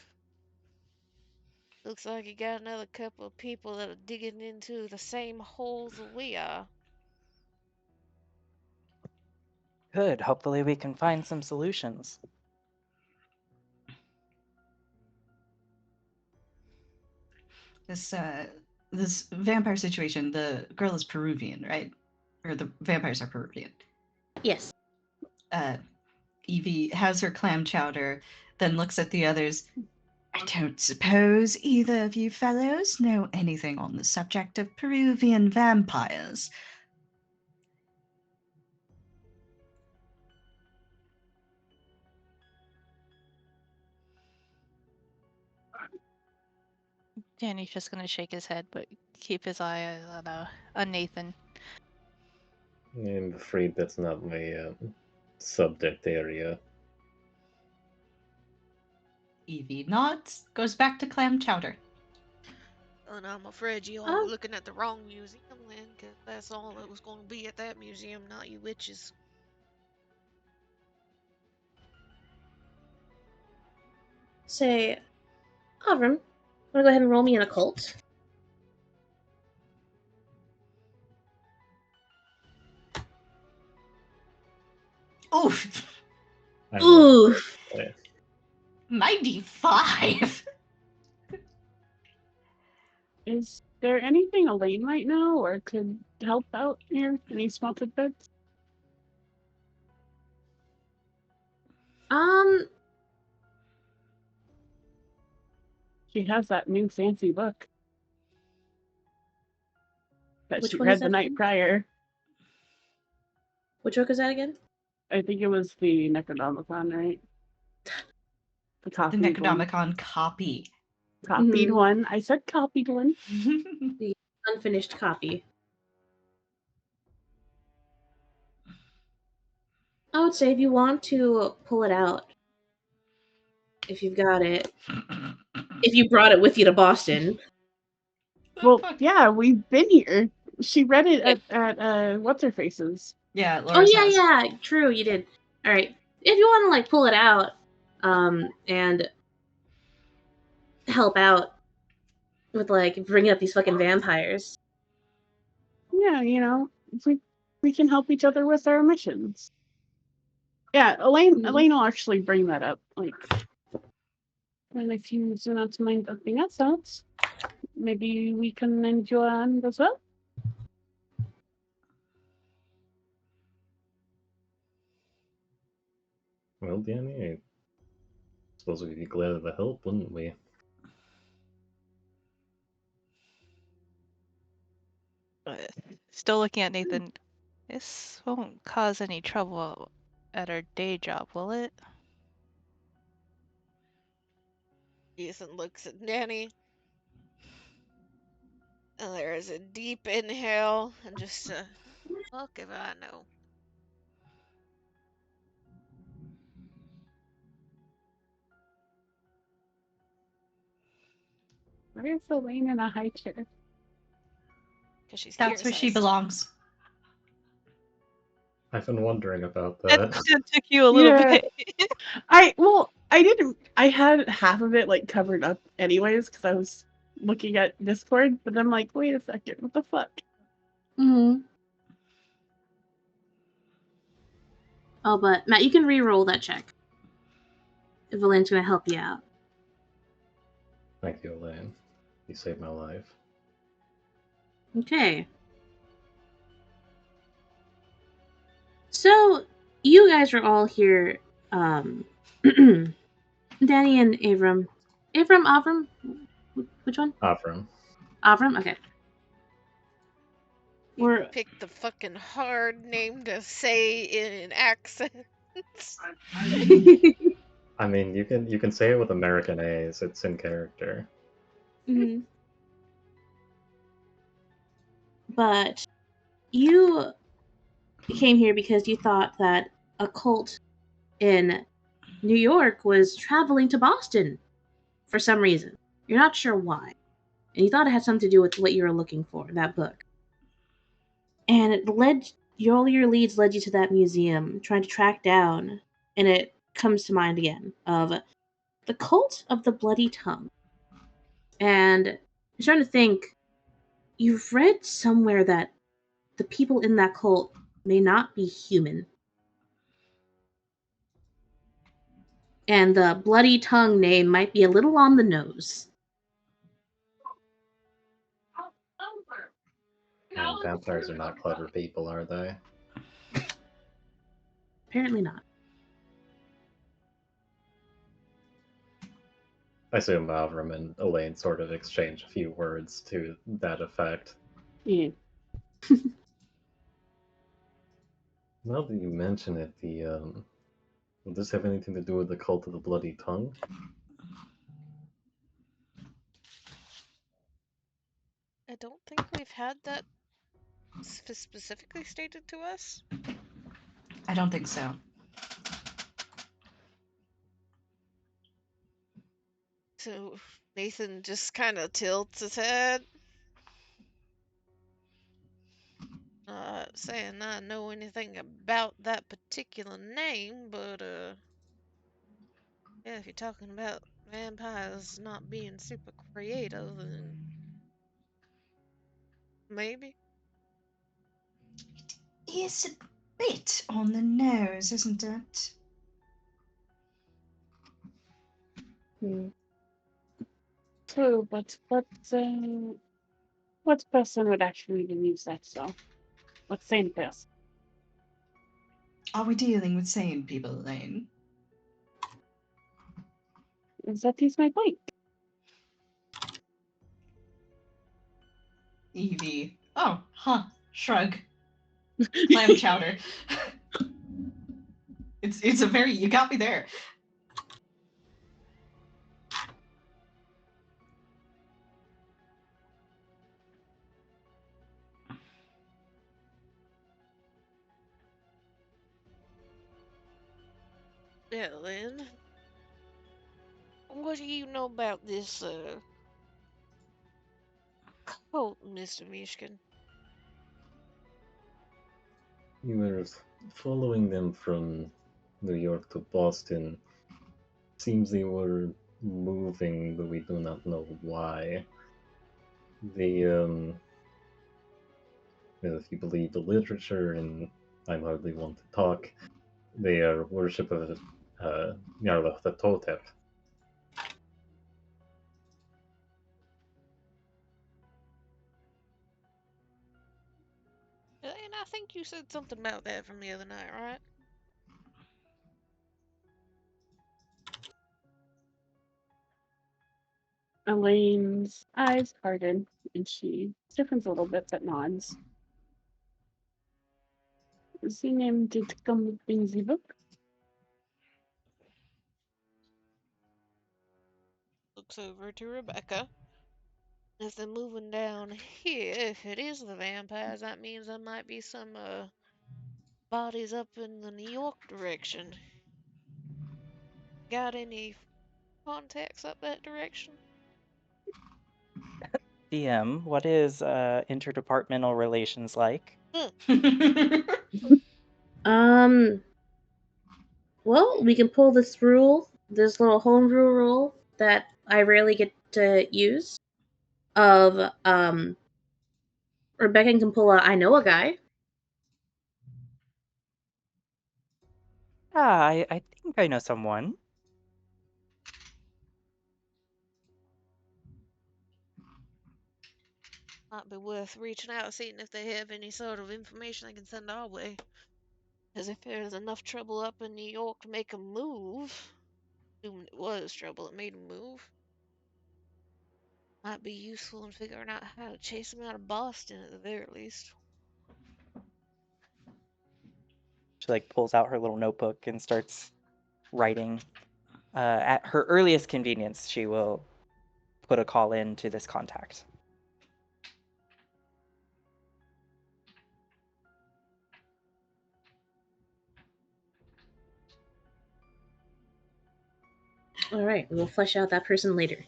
looks like you got another couple of people that are digging into the same holes that we are. Good. Hopefully we can find some solutions. This vampire situation, the girl is Peruvian, right? Or the vampires are Peruvian. Yes. Evie has her clam chowder, then looks at the others. I don't suppose either of you fellows know anything on the subject of Peruvian vampires. Danny's just gonna shake his head, but keep his eye on Nathan. I'm afraid that's not my subject area. Evie nods, goes back to clam chowder. And I'm afraid you all were looking at the wrong museum then, because that's all that was going to be at that museum, not you witches. Say, Avram, wanna go ahead and roll me an occult? Oof! Ooh. 95! Is there anything Elaine might know or could help out here? Any small tidbits? She has that new fancy book that Which she one is read the that night again? prior. Which book is that again? I think it was the Necronomicon, right? The The copied one. Necronomicon copy. Copied one. I said copied one. The unfinished copy. I would say if you want to pull it out, if you've got it, if you brought it with you to Boston. Well, yeah, we've been here. She read it at what's her face's. Yeah, Oh Laura's yeah, house. yeah, true, you did. All right, if you want to like pull it out, and help out with like bringing up these fucking vampires. Yeah, you know, we can help each other with our missions. Yeah, Elaine will actually bring that up. Like, and if you do not mind helping us out, maybe we can lend you a hand as well. Well, Danny, I suppose we'd be glad of the help, wouldn't we? Still looking at Nathan. This won't cause any trouble at our day job, will it? Ethan looks at Danny. And there is a deep inhale and just a Fuck if I know. Why is Elaine in a high chair? Because she's That's where she Kira-sized. belongs. I've been wondering about That that. took you a little Yeah. bit. I had half of it like covered up anyways because I was looking at Discord, but I'm like, wait a second, what the fuck? Mm-hmm. Oh, but Matt, you can re-roll that check if Elaine's gonna help you out. Thank you, Elaine. You saved my life. Okay. So you guys are all here. Danny and Avram. Avram? Which one? Avram. Avram? Okay. You We're picked the fucking hard name to say in an accent. I mean, you can say it with American A's. It's in character. Mhm. But you came here because you thought that a cult in New York was traveling to Boston for some reason. You're not sure why. And you thought it had something to do with what you were looking for, that book. And it led all your leads led you to that museum, trying to track down, and it comes to mind again of the cult of the bloody tongue. And you're trying to think, you've read somewhere that the people in that cult may not be human. And the bloody tongue name might be a little on the nose. And vampires are not clever people, are they? Apparently not. I assume Avram and Elaine sort of exchange a few words to that effect. Yeah. Now that you mention it, will this have anything to do with the cult of the bloody tongue? I don't think we've had that specifically stated to us. I don't think so. So Nathan just kind of tilts his head. Not saying I know anything about that particular name, but yeah, if you're talking about vampires not being super creative, then maybe. It's a bit on the nose, isn't it? True, but what person would actually believe that so? What sane person? Are we dealing with sane people, Elaine? That is my point. Evie. Oh, huh. Shrug. Clam chowder. It's a very, you got me there. Yeah, Lynn. What do you know about this cult, Mr. Mishkin? You were following them from New York to Boston. Seems they were moving, but we do not know why. They, if you believe the literature, and I'm hardly one to talk, they are worship of Yarlath the Totep. And I think you said something about that from the other night, right? Elaine's eyes harden and she stiffens a little bit but nods. The name did come up in the book. Looks over to Rebecca. If they're moving down here, if it is the vampires, that means there might be some bodies up in the New York direction. Got any contacts up that direction? DM, what is interdepartmental relations like? Um, well, we can pull this rule, this little homebrew rule that I rarely get to use. Of Rebecca can pull a I know a guy. Ah, I think I know someone. Might be worth reaching out, seeing if they have any sort of information they can send our way. Because if there's enough trouble up in New York to make a move, assuming it was trouble that made a move, might be useful in figuring out how to chase them out of Boston at the very least. She like pulls out her little notebook and starts writing. At her earliest convenience, she will put a call in to this contact. All right, we will flesh out that person later.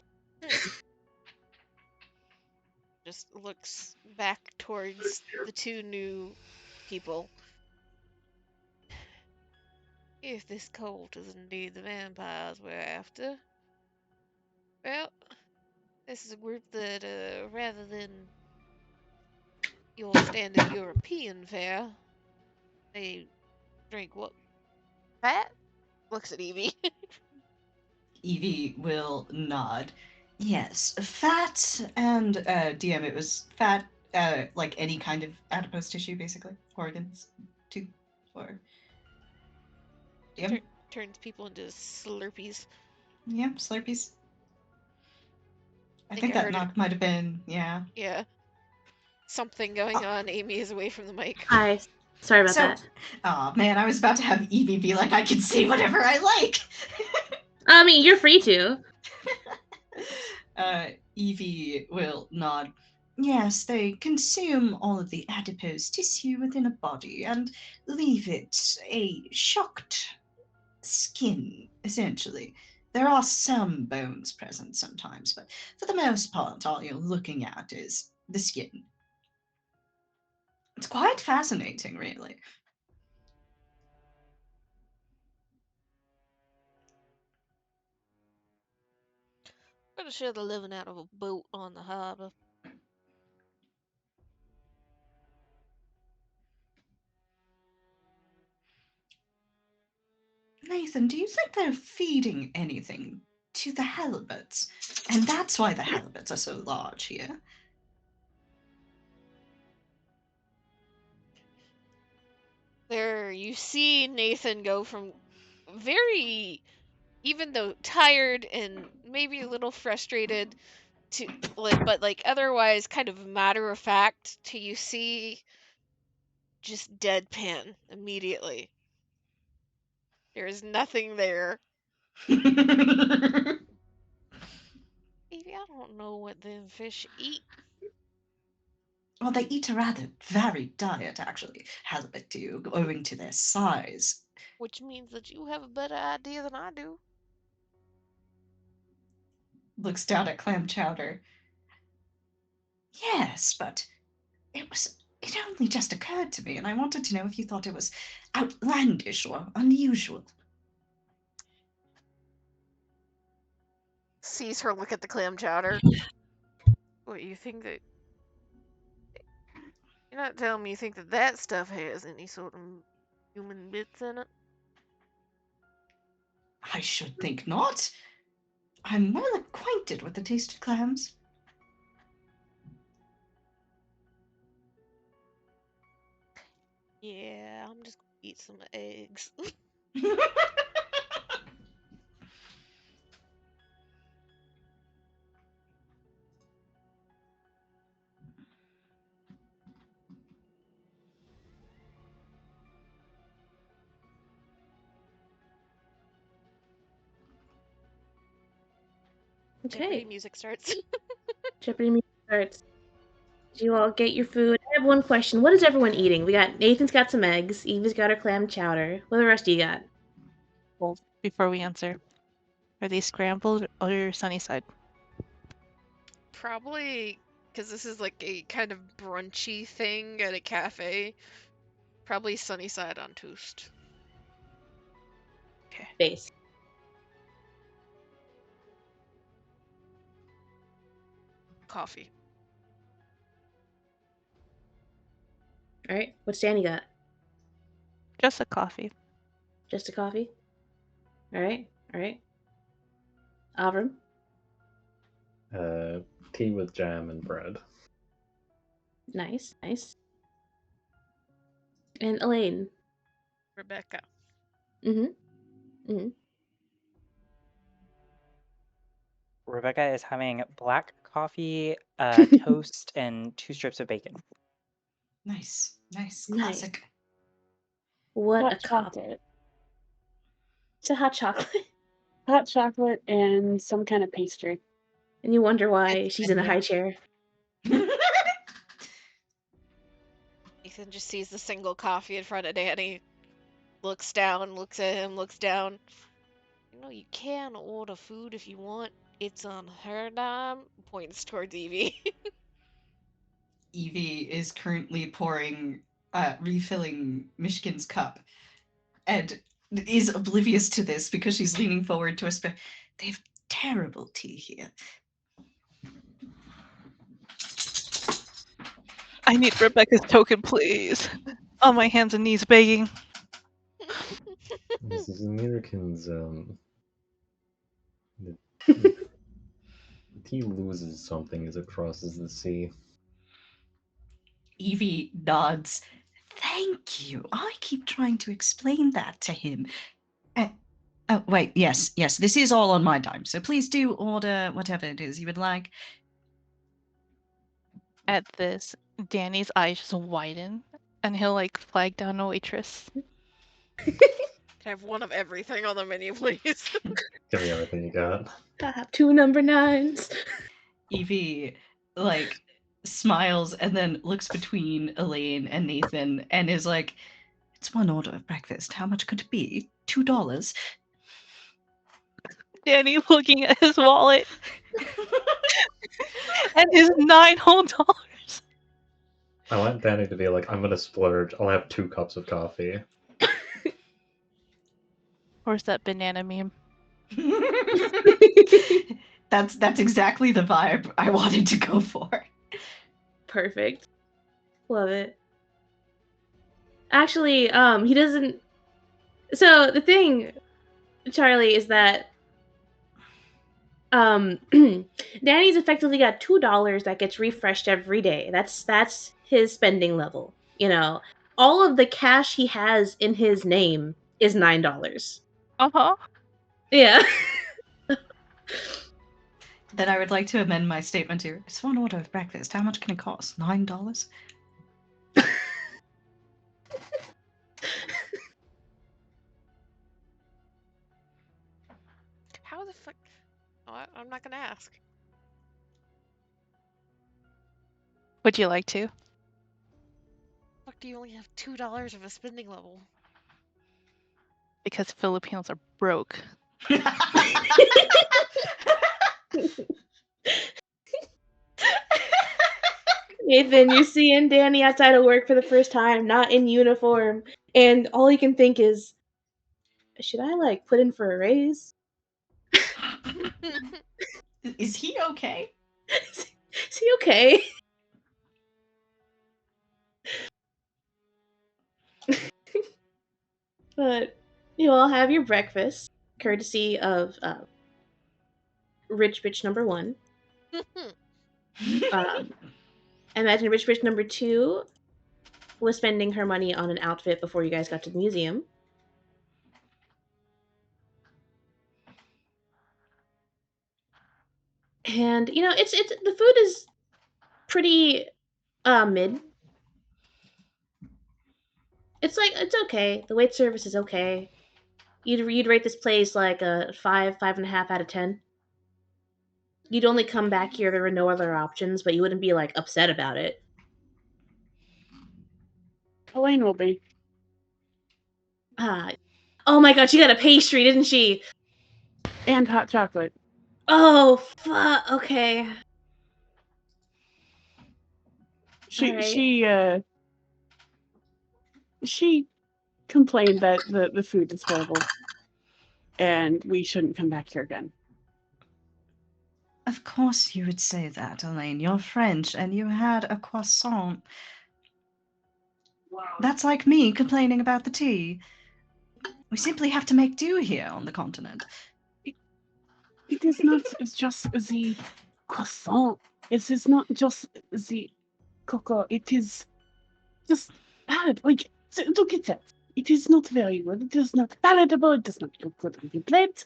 Just looks back towards the two new people. If this cult is indeed the vampires we're after, well, this is a group that, rather than your standard European fare, they drink what? Fat? Looks at Evie. Evie will nod. Yes, fat and DM. It was fat, like any kind of adipose tissue, basically organs, too, or DM. Turns people into Slurpees. Yeah, Slurpees. I Think think I that heard it. knock might have been, yeah. Yeah. Something going on. Amy is away from the mic. Hi, sorry about that. Oh man, I was about to have Evie be like, I can say whatever I like. I mean, you're free to. Evie will nod. Yes, they consume all of the adipose tissue within a body and leave it a shocked skin, essentially. There are some bones present sometimes, but for the most part, all you're looking at is the skin. It's quite fascinating, really. Pretty sure they're living out of a boat on the harbor. Nathan, do you think they're feeding anything to the halibuts? And that's why the halibuts are so large here. There, you see Nathan go from very, even though tired and maybe a little frustrated, to but like otherwise kind of matter of fact, to you see just deadpan immediately. There is nothing there. Maybe I don't know what them fish eat. Well, they eat a rather varied diet, actually, halibut do, owing to their size. Which means that you have a better idea than I do. Looks down at clam chowder. Yes, but it only just occurred to me, and I wanted to know if you thought it was outlandish or unusual. Sees her look at the clam chowder. What, you think that... You're not telling me you think that that stuff has any sort of human bits in it? I should think not. I'm well acquainted with the taste of clams. Yeah, I'm just gonna eat some eggs. Okay. Jeopardy music starts. Jeopardy music Alright. Did you all get your food? I have one question. What is everyone eating? We got Nathan's got some eggs. Eva's got her clam chowder. What the rest do you got? Well, before we answer, are they scrambled or sunny side? Probably because this is like a kind of brunchy thing at a cafe. Probably sunny side on toast. Okay. Base. Coffee. Alright. What's Danny got? Just a coffee. Just a coffee? Alright. Alright. Avram? Tea with jam and bread. Nice. Nice. And Elaine? Rebecca. Mm-hmm. Rebecca is having black coffee, toast, and 2 strips of bacon. Nice. Nice. Classic. What Hot a cup. chocolate. It's a hot chocolate. Hot chocolate and some kind of pastry. And you wonder why It's she's in a menu. high chair. Ethan just sees the single coffee in front of Danny, looks down, looks at him, looks down. You know, you can order food if you want. It's on her dime. Points towards Evie. Evie is currently refilling Michigan's cup, and is oblivious to this because she's leaning forward to us. They have terrible tea here. I need Rebecca's token, please. On my hands and knees begging. This is Americans. The tea loses something as it crosses the sea. Evie nods. Thank you. I keep trying to explain that to him. Oh, wait, yes, this is all on my dime, so please do order whatever it is you would like. At this, Danny's eyes just widen, and he'll like flag down a waitress. Can I have one of everything on the menu, please? Give me everything you got. I have 2 number 9s. Evie, like, smiles and then looks between Elaine and Nathan and is like, it's one order of breakfast. How much could it be? $2? Danny looking at his wallet and his $9 whole. I want Danny to be like, I'm gonna splurge. I'll have 2 cups of coffee. Where's that banana meme? That's exactly the vibe I wanted to go for. Perfect. Love it. Actually, he doesn't. So the thing, Charlie, is that Danny's effectively got $2 that gets refreshed every day. That's his spending level. You know, all of the cash he has in his name is $9. Uh-huh. Yeah. Then I would like to amend my statement here. It's one order of breakfast. How much can it cost? $9? How the fuck? Oh, I'm not gonna ask. Would you like to? Fuck, do you only have $2 of a spending level? Because Filipinos are broke. Nathan, you're seeing Danny outside of work for the first time, not in uniform, and all he can think is, should I like put in for a raise? Is he okay? Is he okay? But you all have your breakfast, courtesy of Rich Bitch number 1. I imagine Rich Bitch number 2 was spending her money on an outfit before you guys got to the museum. And you know, it's the food is pretty mid. It's okay. The wait service is okay. You'd rate this place like a 5.5 out of 10. you'd only come back here. There were no other options, but you wouldn't be like upset about it. Elaine will be. Oh my god, she got a pastry, didn't she? And hot chocolate. Oh fuck. Okay. She complained that the food is horrible, and we shouldn't come back here again. Of course you would say that, Elaine. You're French, and you had a croissant. That's like me complaining about the tea. We simply have to make do here on the continent. It is not just the croissant. It is not just the cocoa. It is just bad. Like, look at that. It is not very good. It is not palatable. It does not look good on the plate.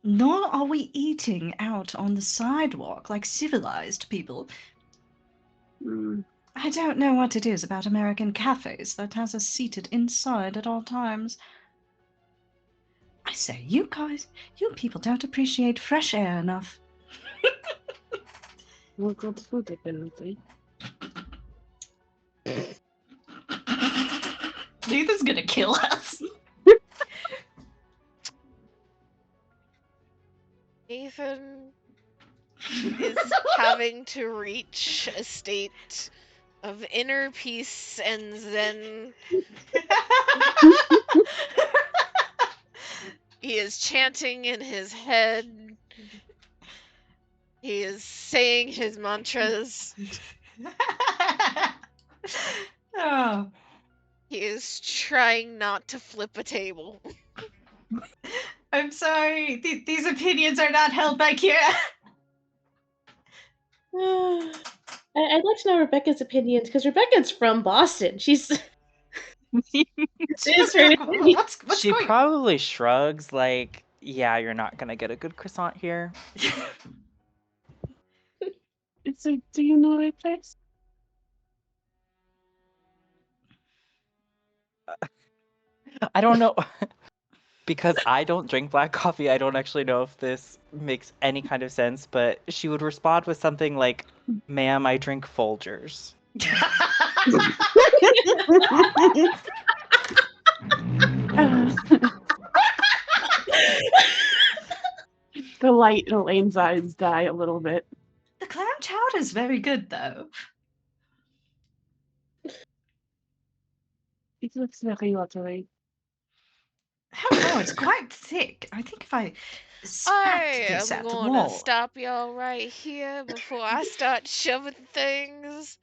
Nor are we eating out on the sidewalk like civilized people. I don't know what it is about American cafes that has us seated inside at all times. I say, you guys, you people don't appreciate fresh air enough. More good food, apparently. Nathan's gonna kill us. Nathan is having to reach a state of inner peace and zen. He is chanting in his head. He is saying his mantras. Oh. He is trying not to flip a table. I'm sorry. These opinions are not held by Kira. I'd like to know Rebecca's opinions because Rebecca's from Boston. She's What's She going? probably shrugs like, yeah, you're not gonna get a good croissant here. So, do you know a place? I don't know. Because I don't drink black coffee, I don't actually know if this makes any kind of sense, but she would respond with something like, ma'am, I drink Folgers. The light in Elaine's eyes die a little bit. The clam chowder is very good, though. It looks very watery. I don't know, it's quite thick. I think if I spat this I'm at the gonna wall. stop y'all right here before I start shoving things.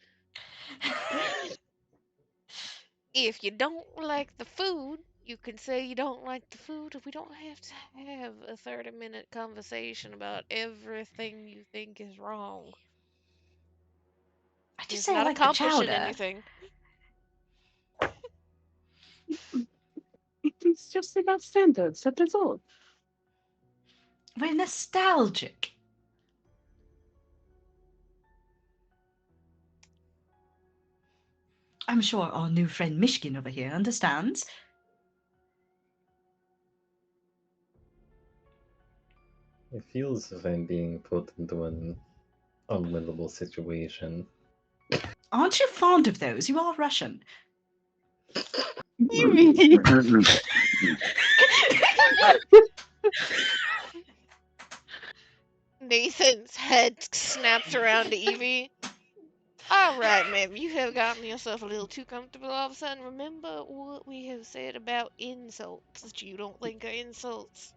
If you don't like the food, you can say you don't like the food. We don't have to have a 30-minute conversation about everything you think is wrong. I just It's say I not like the accomplishing chowder. anything. It is just about standards, that is all. We're nostalgic. I'm sure our new friend Mishkin over here understands. It feels as if I'm being put into an unwinnable situation. Aren't you fond of those? You are Russian. Nathan's head snaps around to Evie. Alright, ma'am, you have gotten yourself a little too comfortable all of a sudden. Remember what we have said about insults that you don't think are insults.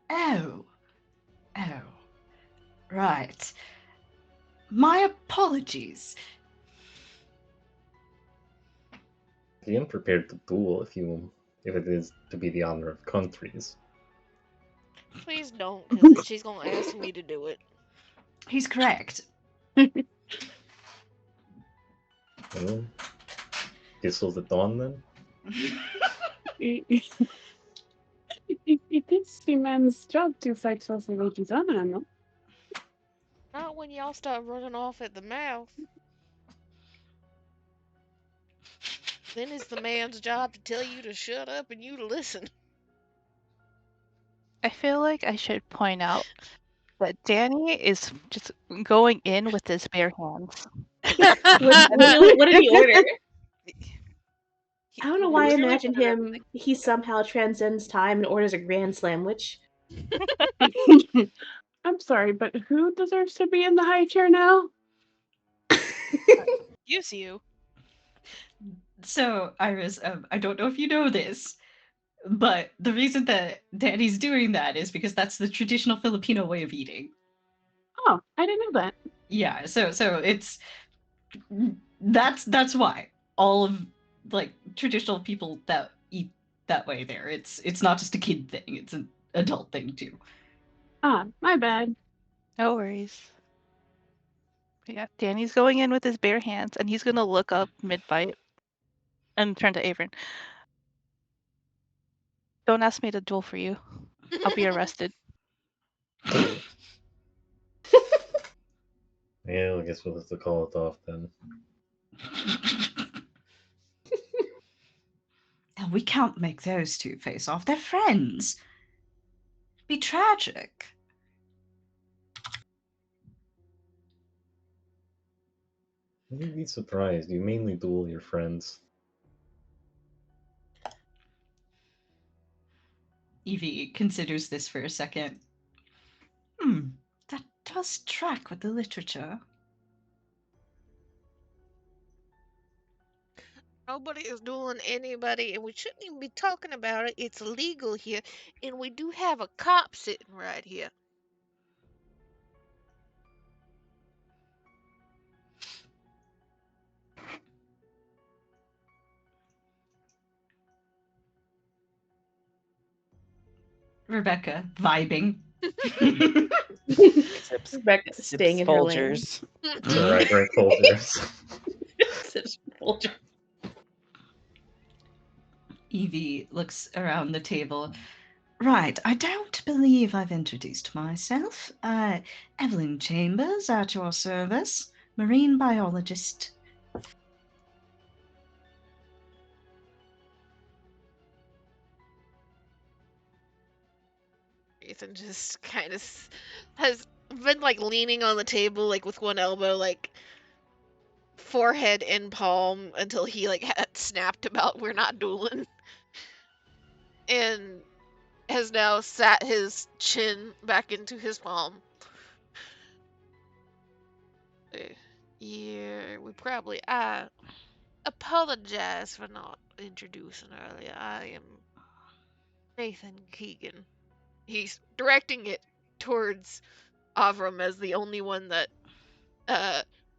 Oh. Oh. Right. My apologies. I am prepared to duel if it is to be the honor of countries. Please don't, because then she's gonna ask me to do it. He's correct. Well, this'll the dawn then? It is the man's job to fight for the lady's honor, no? Not when y'all start running off at the mouth. Then it's the man's job to tell you to shut up and you to listen. I feel like I should point out that Danny is just going in with his bare hands. What did he order? He I don't know he why I really imagine ordered him. everything. He somehow transcends time and orders a grand sandwich. I'm sorry, but who deserves to be in the high chair now? Use you. So, Iris, I don't know if you know this, but the reason that Danny's doing that is because that's the traditional Filipino way of eating. Oh, I didn't know that. Yeah, so it's that's why all of like traditional people that eat that way there. It's not just a kid thing; it's an adult thing too. Ah, my bad. No worries. Yeah, Danny's going in with his bare hands, and he's gonna look up mid-bite and turn to Avon. Don't ask me to duel for you. I'll be arrested. Yeah, I guess we'll have to call it off then. And we can't make those two face off. They're friends. Be tragic. You'd be surprised. You mainly duel your friends. Evie considers this for a second. That does track with the literature. Nobody is dueling anybody, and we shouldn't even be talking about it. It's illegal here, and we do have a cop sitting right here. Rebecca, vibing. Sips, Rebecca sips staying in her lane. Folgers. So I drink Folgers. Sips Folgers. Evie looks around the table. Right, I don't believe I've introduced myself. Evelyn Chambers, at your service, marine biologist. Ethan just kind of has been like leaning on the table, like with one elbow, like forehead in palm, until he like had snapped about we're not dueling, and has now sat his chin back into his palm. Yeah, we probably. I apologize for not introducing earlier. I am Nathan Keegan. He's directing it towards Avram as the only one that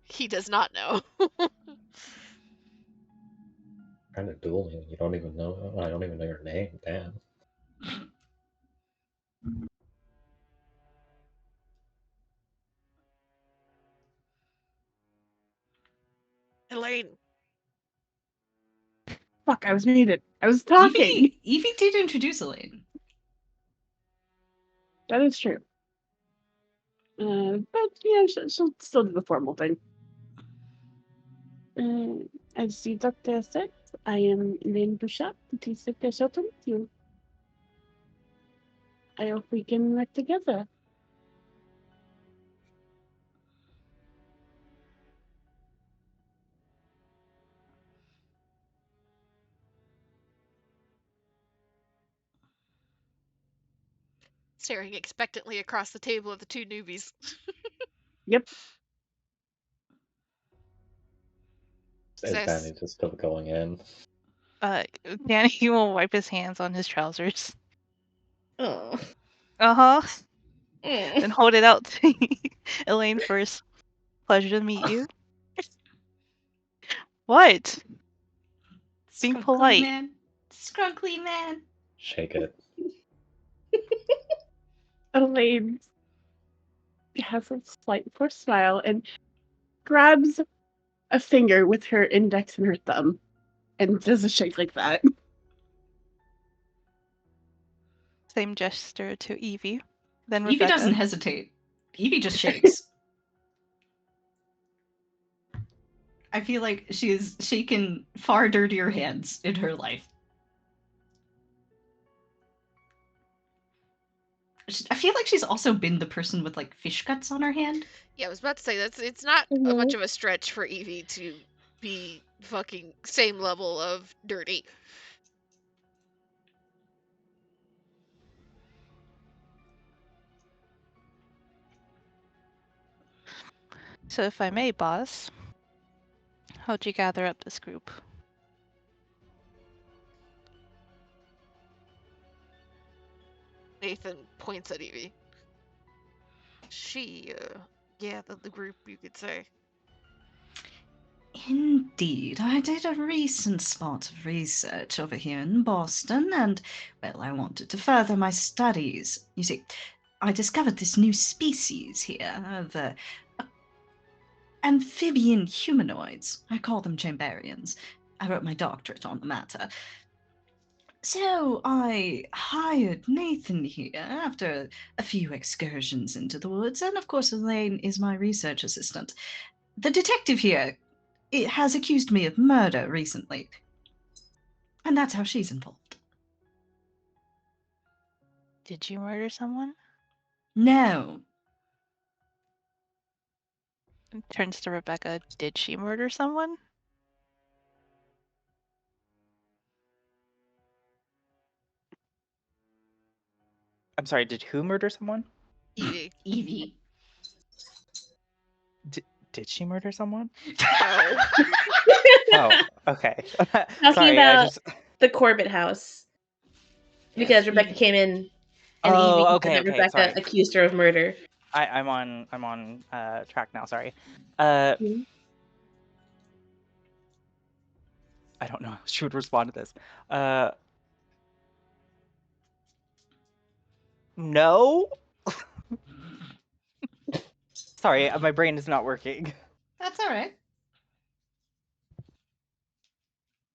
he does not know. Kind of dueling. You don't even know. I don't even know your name. Damn. Elaine. Fuck, I was muted. I was talking. Evie did introduce Elaine. That is true. But yeah, she'll still do the formal thing. As the doctor said, I am Elaine Bouchard. It is a pleasure to meet you. I hope we can work together. Staring expectantly across the table at the two newbies. Yep. Is Says, Danny just still going in? Danny will wipe his hands on his trousers. Oh. Uh-huh. Mm. Then hold it out to Elaine first. Pleasure to meet you. What? Being Scrunkly polite. man. Scrunkly man. Shake it. Elaine has a slight forced smile and grabs a finger with her index and her thumb and does a shake like that. Same gesture to Evie. Then Evie Rebecca. doesn't hesitate. Evie just shakes. I feel like she's shaken far dirtier hands in her life. I feel like she's also been the person with like fish guts on her hand. Yeah, I was about to say it's not Mhm. much of a stretch for Evie to be fucking same level of dirty. So if I may, boss, how'd you gather up this group? Nathan points at Evie. She gathered the group, you could say. Indeed, I did a recent spot of research over here in Boston, and, well, I wanted to further my studies. You see, I discovered this new species here, the amphibian humanoids. I call them Chamberians. I wrote my doctorate on the matter. So I hired Nathan here after a few excursions into the woods, and of course Elaine is my research assistant. The detective here has accused me of murder recently, and that's how she's involved. Did you murder someone? No, Turns to Rebecca. Did she murder someone? I'm sorry, did who murder someone? Evie. Evie. Did she murder someone? No. Oh, okay. Talking Sorry, about the Corbett house. Because Yes, Rebecca Evie. came in and Oh, Evie said okay, that okay, Rebecca sorry. accused her of murder. I'm on track now, sorry. Mhm. I don't know how she would respond to this. No? Sorry, my brain is not working. That's all right.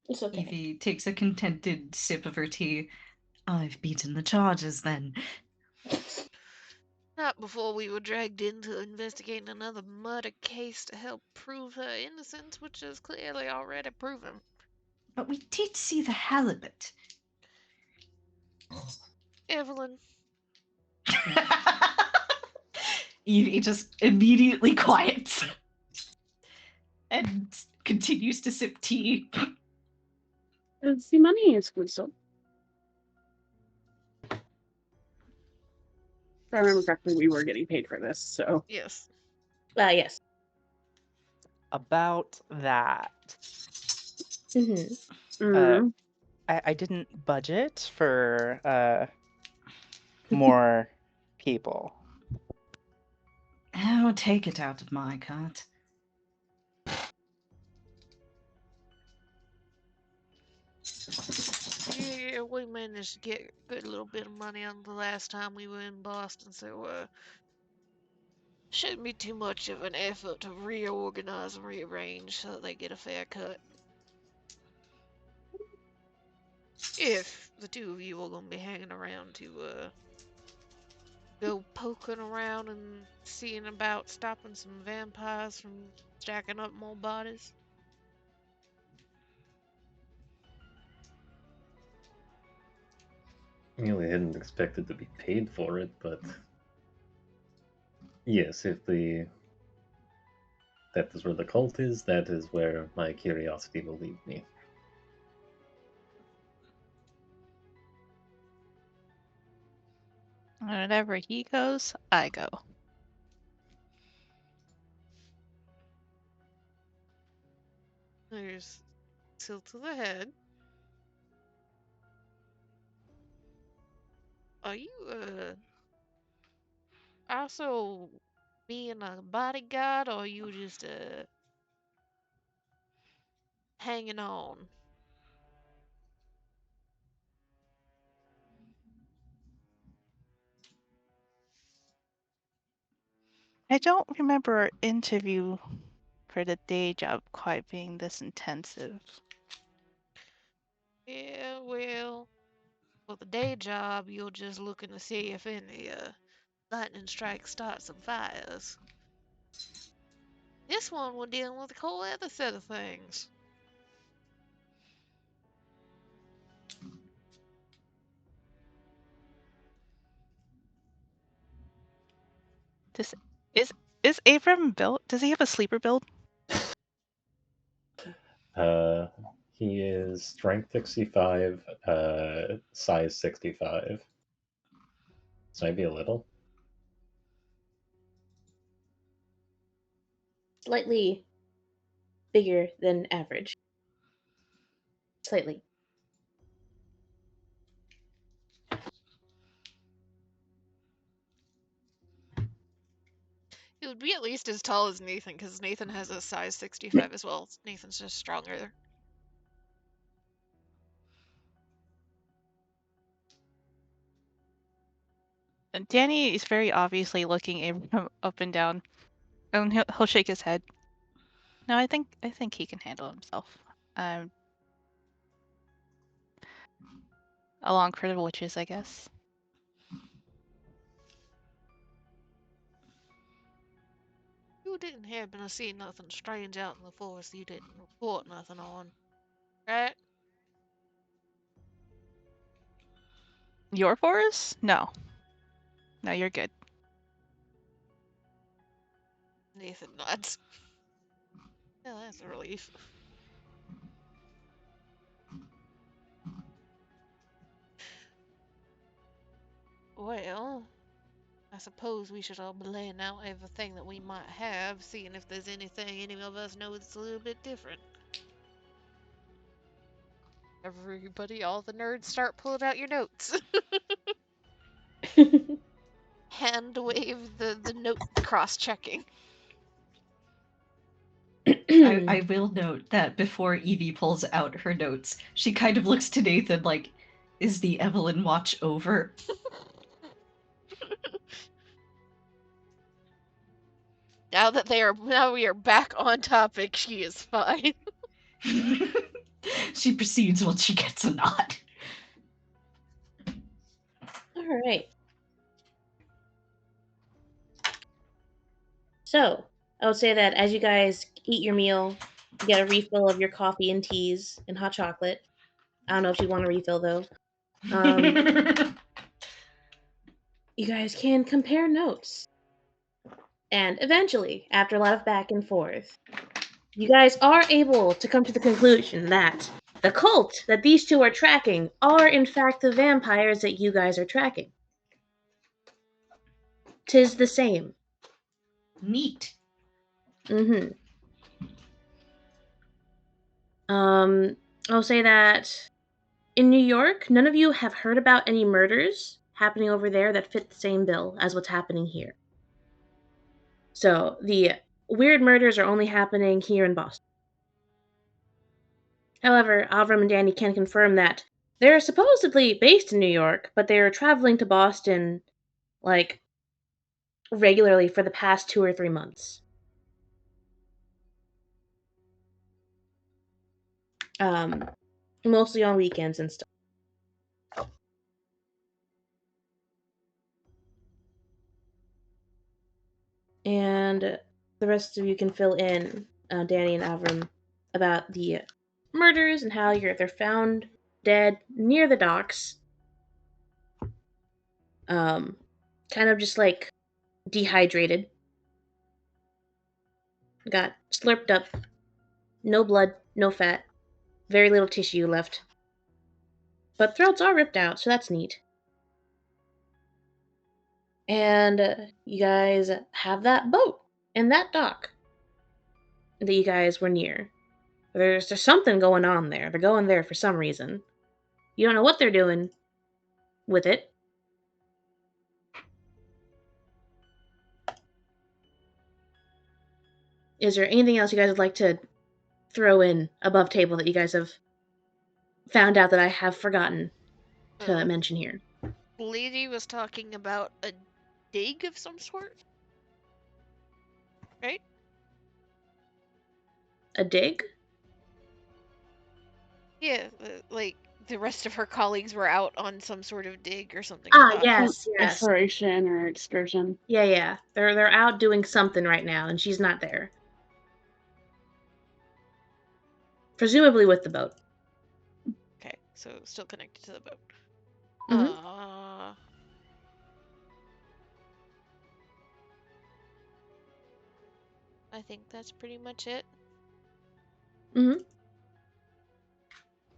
It's okay. Evie takes a contented sip of her tea. I've beaten the charges then. Not before we were dragged into investigating another murder case to help prove her innocence, which is clearly already proven. But we did see the halibut. Evelyn, Evie just immediately quiets and continues to sip tea. It's the money is good, so. If I remember correctly, we were getting paid for this, so. yes. Yes. About that. Mm-hmm. Mm. I didn't budget for more people. Oh, take it out of my cut. Yeah, we managed to get a good little bit of money on the last time we were in Boston, so shouldn't be too much of an effort to reorganize and rearrange so that they get a fair cut. If the two of you are gonna be hanging around to go poking around and seeing about stopping some vampires from stacking up more bodies. We hadn't expected to be paid for it, but yes, if that is where the cult is, that is where my curiosity will lead me. Whenever he goes, I go. There's tilt of the head. Are you also being a bodyguard, or are you just hanging on? I don't remember our interview for the day job quite being this intensive. Yeah, well, for the day job, you're just looking to see if any lightning strikes start some fires. This one we're dealing with a whole other set of things. Is Abram built? Does he have a sleeper build? He is strength 65, size 65. So maybe a little. Slightly bigger than average. Slightly. He would be at least as tall as Nathan, because Nathan has a size 65 as well. Nathan's just stronger. And Danny is very obviously looking Abram up and down, and he'll shake his head. No, I think he can handle himself. Along critical witches, I guess. You didn't happen to see nothing strange out in the forest you didn't report nothing on, right? Your forest? No. No, you're good. Nathan nods. Well, that's a relief. Well, I suppose we should all be laying out everything that we might have, seeing if there's anything any of us know that's a little bit different. Everybody, all the nerds, start pulling out your notes. Hand wave the note cross-checking. I will note that before Evie pulls out her notes, she kind of looks to Nathan like, is the Evelyn watch over? Now we are back on topic, she is fine. She proceeds once she gets a nod. All right. So, I would say that as you guys eat your meal, you get a refill of your coffee and teas and hot chocolate. I don't know if you want a refill though. You guys can compare notes. And eventually, after a lot of back and forth, you guys are able to come to the conclusion that the cult that these two are tracking are in fact the vampires that you guys are tracking. 'Tis the same. Neat. Mm-hmm. I'll say that in New York, none of you have heard about any murders happening over there that fit the same bill as what's happening here. So the weird murders are only happening here in Boston. However, Avram and Danny can confirm that they're supposedly based in New York, but they are traveling to Boston like regularly for the past 2 or 3 months. Mostly on weekends and stuff. And the rest of you can fill in, Danny and Avram, about the murders and how they're found dead near the docks. Kind of just like dehydrated. Got slurped up. No blood, no fat. Very little tissue left. But throats are ripped out, so that's neat. And you guys have that boat and that dock that you guys were near. There's something going on there. They're going there for some reason. You don't know what they're doing with it. Is there anything else you guys would like to throw in above table that you guys have found out that I have forgotten to mention here? Lady was talking about a dig of some sort, right? A dig? Yeah, like the rest of her colleagues were out on some sort of dig or something. Yes. Exploration or excursion. Yeah. They're out doing something right now, and she's not there. Presumably with the boat. Okay, so still connected to the boat. Mm-hmm. I think that's pretty much it. Mm-hmm.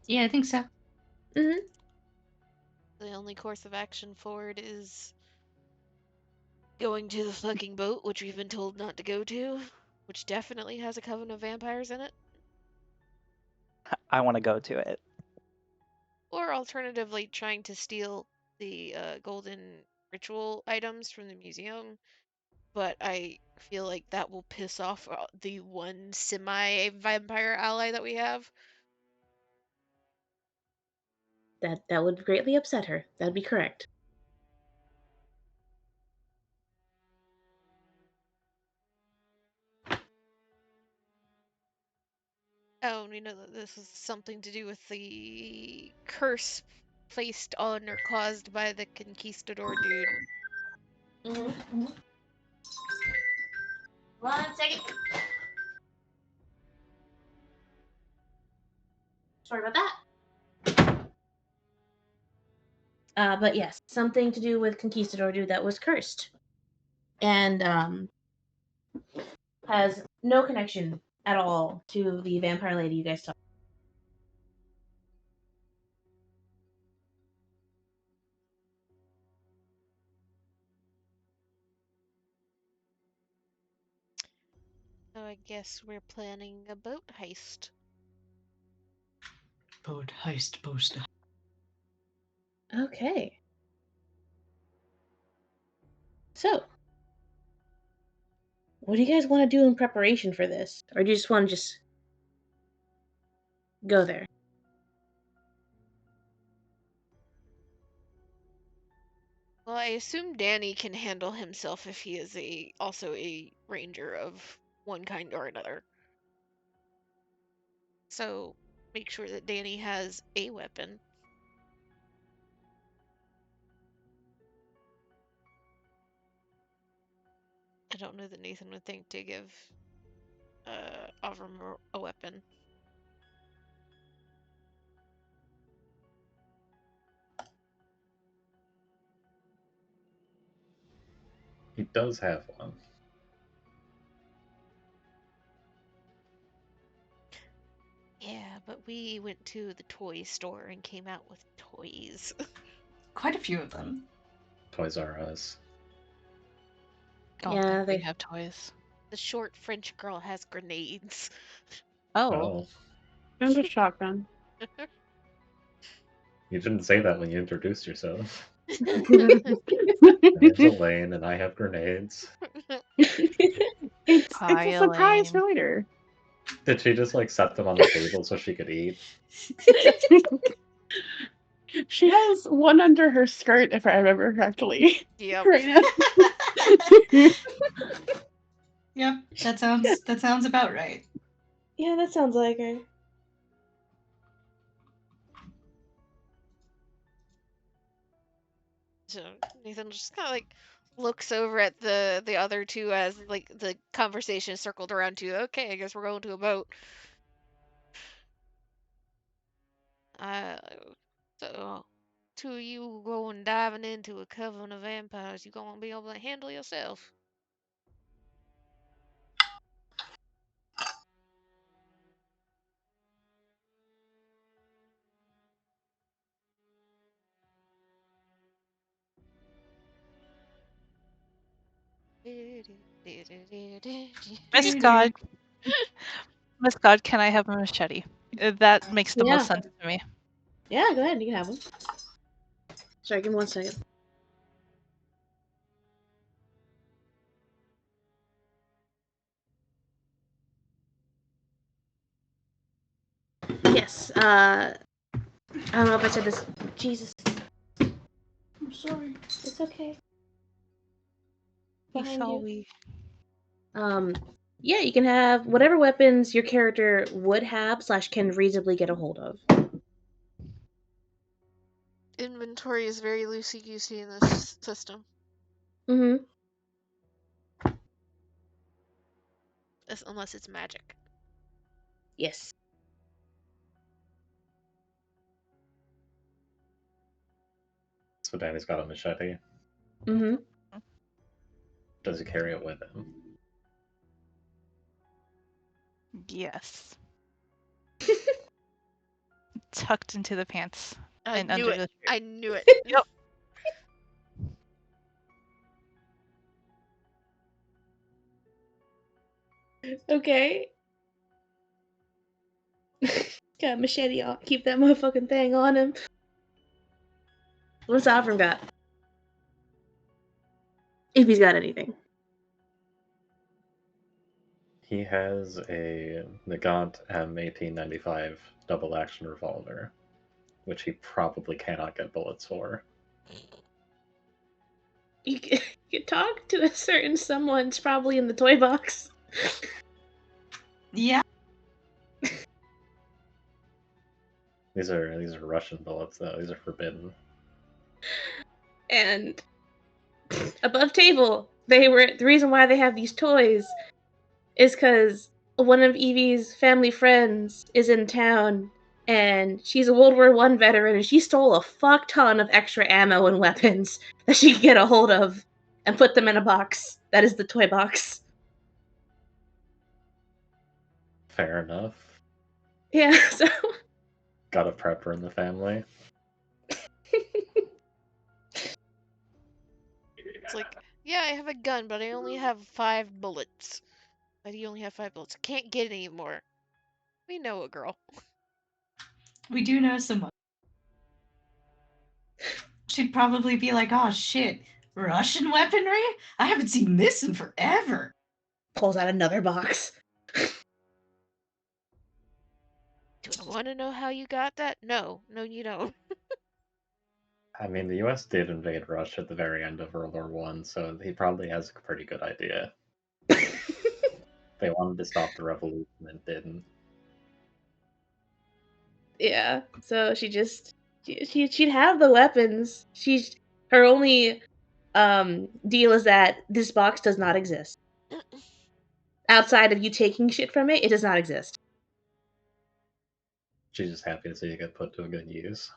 Yeah, I think so. Mm-hmm. The only course of action forward is going to the fucking boat, which we've been told not to go to, which definitely has a coven of vampires in it. I want to go to it. Or alternatively, trying to steal the golden ritual items from the museum. But I feel like that will piss off the one semi-vampire ally that we have. That would greatly upset her. That'd be correct. Oh, and we know that this is something to do with the curse placed on or caused by the conquistador dude. Mm-hmm. One second. Sorry about that. But yes, something to do with Conquistador dude that was cursed. And has no connection at all to the vampire lady you guys saw. So I guess we're planning a boat heist. Boat heist poster. Okay. So, what do you guys want to do in preparation for this? Or do you just want to just go there? Well, I assume Danny can handle himself if he is also a ranger of one kind or another. So make sure that Danny has a weapon. I don't know that Nathan would think to give Avram a weapon. He does have one. Yeah, but we went to the toy store and came out with toys. Quite a few of them. Toys R Us. Don't Yeah, think we they. have toys. The short French girl has grenades. Oh, Oh, And a shotgun. you didn't say that when you introduced yourself. it's Name's Elaine, and I have grenades. it's a surprise Elaine. for later. Did she just like set them on the table so she could eat? She has one under her skirt, if I remember correctly. Yep. Right now. Yep, that sounds about right. Yeah, that sounds like her. So Nathan just kind of like looks over at the other two as like the conversation is circled around to, okay, I guess we're going to a boat. Uh, so two of you going diving into a coven of vampires, you gonna be able to handle yourself? Miss God. Miss God, can I have a machete? That makes the Yeah. most sense to me. Yeah, go ahead. You can have one. Sorry, give me 1 second. Yes. I don't know if I said this. Jesus. I'm sorry. It's okay. He Behind saw you. we. Yeah, you can have whatever weapons your character would have / can reasonably get a hold of. Inventory is very loosey-goosey in this system, Mm-hmm. unless it's magic. Yes. So Danny's got a machete. Mm-hmm. Does he carry it with him? Yes. Tucked into the pants I and knew under it. the shirt. I knew it. Yep. Okay. Got a machete on. Keep that motherfucking thing on him. What's Avram got? If he's got anything. He has a Nagant M1895 double action revolver, which he probably cannot get bullets for. You can talk to a certain someone's probably in the toy box. Yeah. These are Russian bullets though. These are forbidden. And above table, the reason why they have these toys is because one of Evie's family friends is in town, and she's a World War I veteran, and she stole a fuck ton of extra ammo and weapons that she could get a hold of, and put them in a box. That is the toy box. Fair enough. Yeah, so Got a prepper in the family. It's like, yeah, I have a gun, but I only have 5 bullets. Why do you only have 5 bullets? Can't get any more. We know a girl. We do know someone. She'd probably be like, oh shit, Russian weaponry? I haven't seen this in forever. pulls out another box. Do I want to know how you got that? No, you don't. I mean, the U.S. did invade Russia at the very end of World War One, so he probably has a pretty good idea. They wanted to stop the revolution and didn't. Yeah, so she'd have the weapons. Her only deal is that this box does not exist. Outside of you taking shit from it, it does not exist. She's just happy to see it get put to a good use.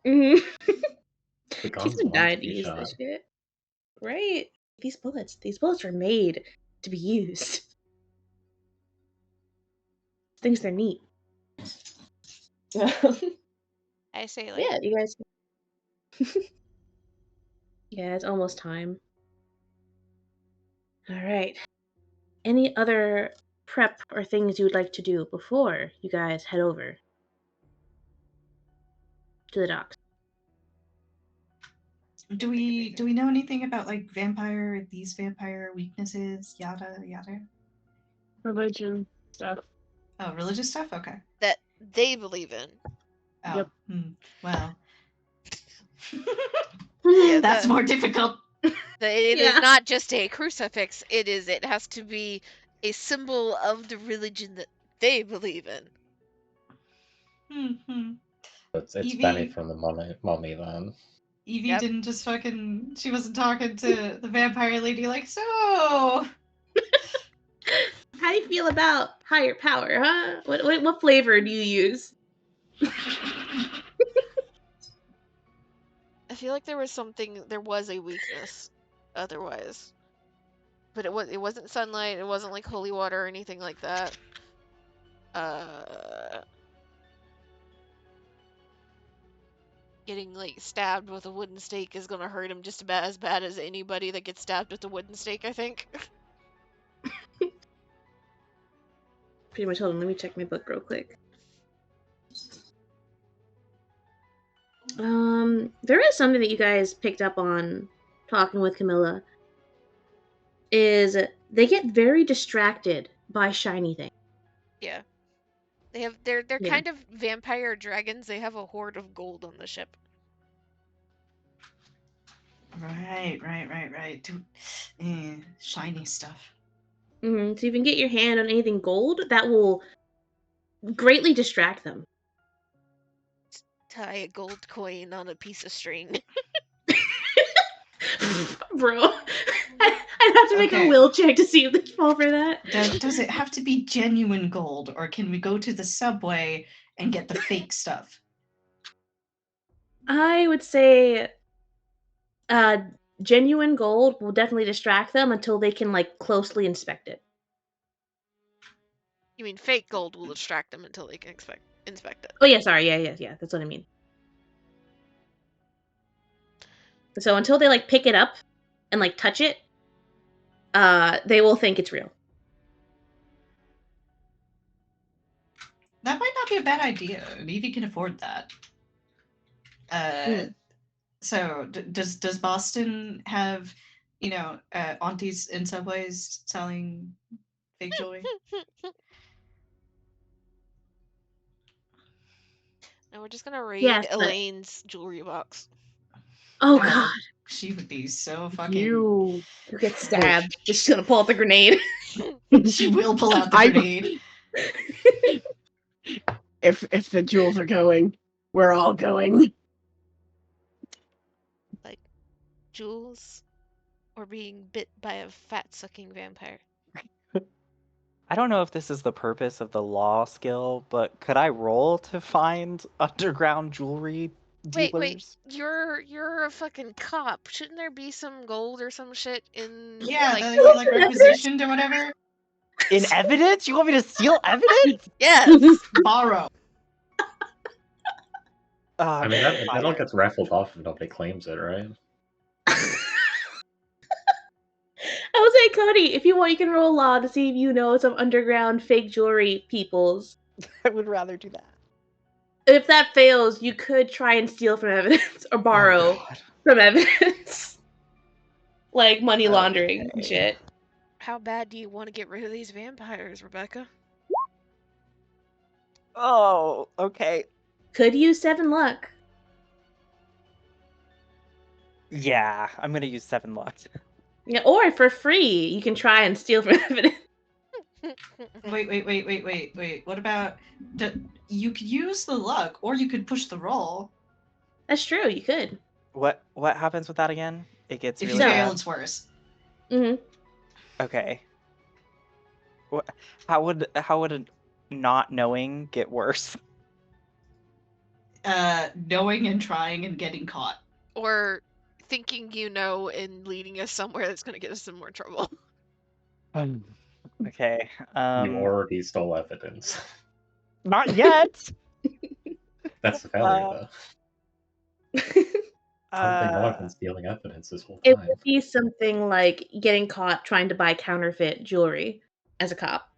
Mm-hmm. The She's guns been want to dying to be use shot. this shit. Right. These bullets are made to be used. Things they're neat. I say, like, Yeah, you guys. Yeah, it's almost time. All right. Any other prep or things you would like to do before you guys head over to the docks? Do we know anything about like these vampire weaknesses, yada yada? Religion stuff. Oh, religious stuff? Okay. that they believe in. Oh, Yep. Well. Yeah, That's more difficult. It Yeah. is not just a crucifix. It has to be a symbol of the religion that they believe in. Hmm. It's Evie- Benny from the mummy then. Evie Yep. didn't just she wasn't talking to the vampire lady like, so. How do you feel about higher power, huh? What flavor do you use? I feel like there was a weakness otherwise. But it wasn't sunlight, it wasn't like holy water or anything like that. Getting like stabbed with a wooden stake is gonna hurt him just about as bad as anybody that gets stabbed with a wooden stake, I think. Pretty much. Hold on, let me check my book real quick. There is something that you guys picked up on talking with Camilla. Is they get very distracted by shiny things. Yeah. They're Yeah. kind of vampire dragons. They have a hoard of gold on the ship. Right. Shiny stuff. So if you can get your hand on anything gold, that will greatly distract them. Tie a gold coin on a piece of string. Bro, I'd have to make a will check to see if they fall for that. Does it have to be genuine gold, or can we go to the subway and get the fake stuff? I would say genuine gold will definitely distract them until they can like closely inspect it. You mean fake gold will distract them until they can inspect it. Oh yeah, sorry, yeah. That's what I mean. So until they like pick it up and like touch it, they will think it's real. That might not be a bad idea. Maybe you can afford that. So does Boston have, aunties in subways selling fake jewelry? Now we're just gonna raid Yes, but Elaine's jewelry box. oh god, She would be so fucking. You. you get stabbed. Just gonna pull out the grenade. She will pull out the I- grenade. If the jewels are going, we're all going. Like Jules, or being bit by a fat-sucking vampire. I don't know if this is the purpose of the law skill, but could I roll to find underground jewelry dealers? Wait, you're a fucking cop. Shouldn't there be some gold or some shit in Yeah, like that you like requisitioned or whatever. In evidence? You want me to steal evidence? yes. Borrow. I mean, that fine. all gets raffled off if nobody claims it, right? I would say, Cody, if you want, you can roll law to see if you know some underground fake jewelry peoples. I would rather do that. If that fails, you could try and steal from evidence or borrow God. from evidence. Like money laundering and Okay. shit. How bad do you want to get rid of these vampires, Rebecca? Oh, okay. Could use 7 luck. Yeah, I'm gonna use 7 luck. Yeah, or for free, you can try and steal from evidence. Wait. What about you could use the luck, or you could push the roll. That's true, you could. What happens with that again? It gets If really you fail, bad. it's worse. Mm-hmm. Okay. How would a not knowing get worse? Knowing and trying and getting caught. Or thinking you know and leading us somewhere that's going to get us in more trouble. Okay. You already stole evidence. Not yet. That's the failure, though. How would they know I've been stealing evidence this whole It time? would be something like getting caught trying to buy counterfeit jewelry as a cop.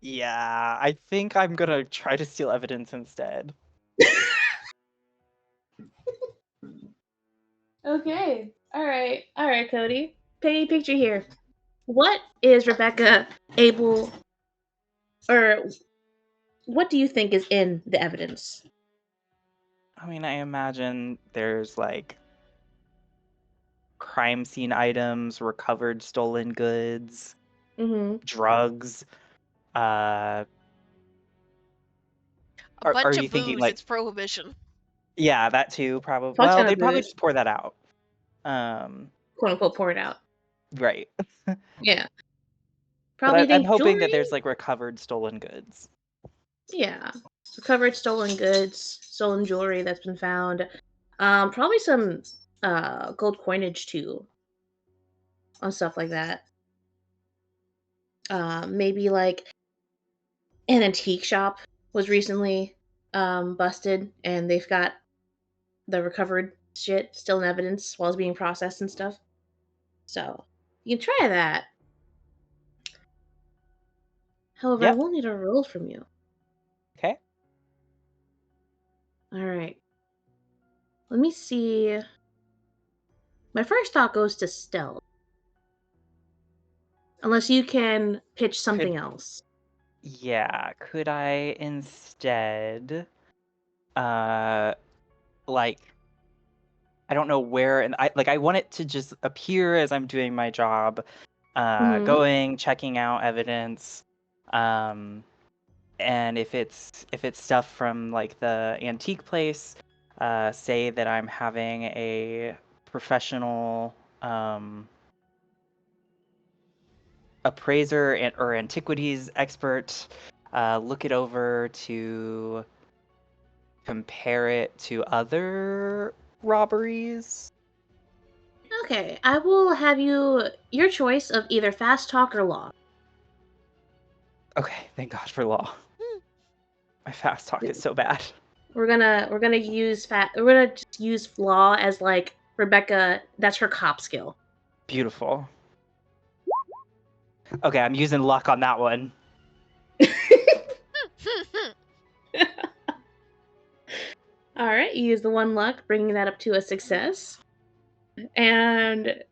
Yeah, I think I'm gonna try to steal evidence instead. Okay. All right, Cody. Paint me a picture here. What is Rebecca able, or what do you think is in the evidence? I mean, I imagine there's like crime scene items, recovered stolen goods, Mm-hmm. drugs. A Are bunch you of thinking booze, like? it's prohibition. Yeah, that too. Probably. Fuck Well, ton of they'd probably booze. just pour that out. Quote unquote, pour it out. Right. Yeah. But Probably I'm think hoping jewelry. that there's like recovered stolen goods. Yeah. Recovered stolen goods, stolen jewelry that's been found. Probably some gold coinage too. On stuff like that. Maybe like an antique shop was recently busted and they've got the recovered shit still in evidence while it's being processed and stuff. So you can try that. However, I Yep. will need a roll from you. Okay. Alright. Let me see. My first thought goes to stealth. Unless you can pitch something else. Yeah. Could I instead, like, I don't know where, and I want it to just appear as I'm doing my job, Mhm. going, checking out evidence, and if it's stuff from like the antique place, say that I'm having a professional appraiser or antiquities expert look it over to compare it to other robberies. Okay, I will have you your choice of either fast talk or law. Okay, thank God for law. My fast talk is so bad. We're gonna just use law as like Rebecca. That's her cop skill. Beautiful. Okay, I'm using luck on that one. All right, you use the one luck, bringing that up to a success, and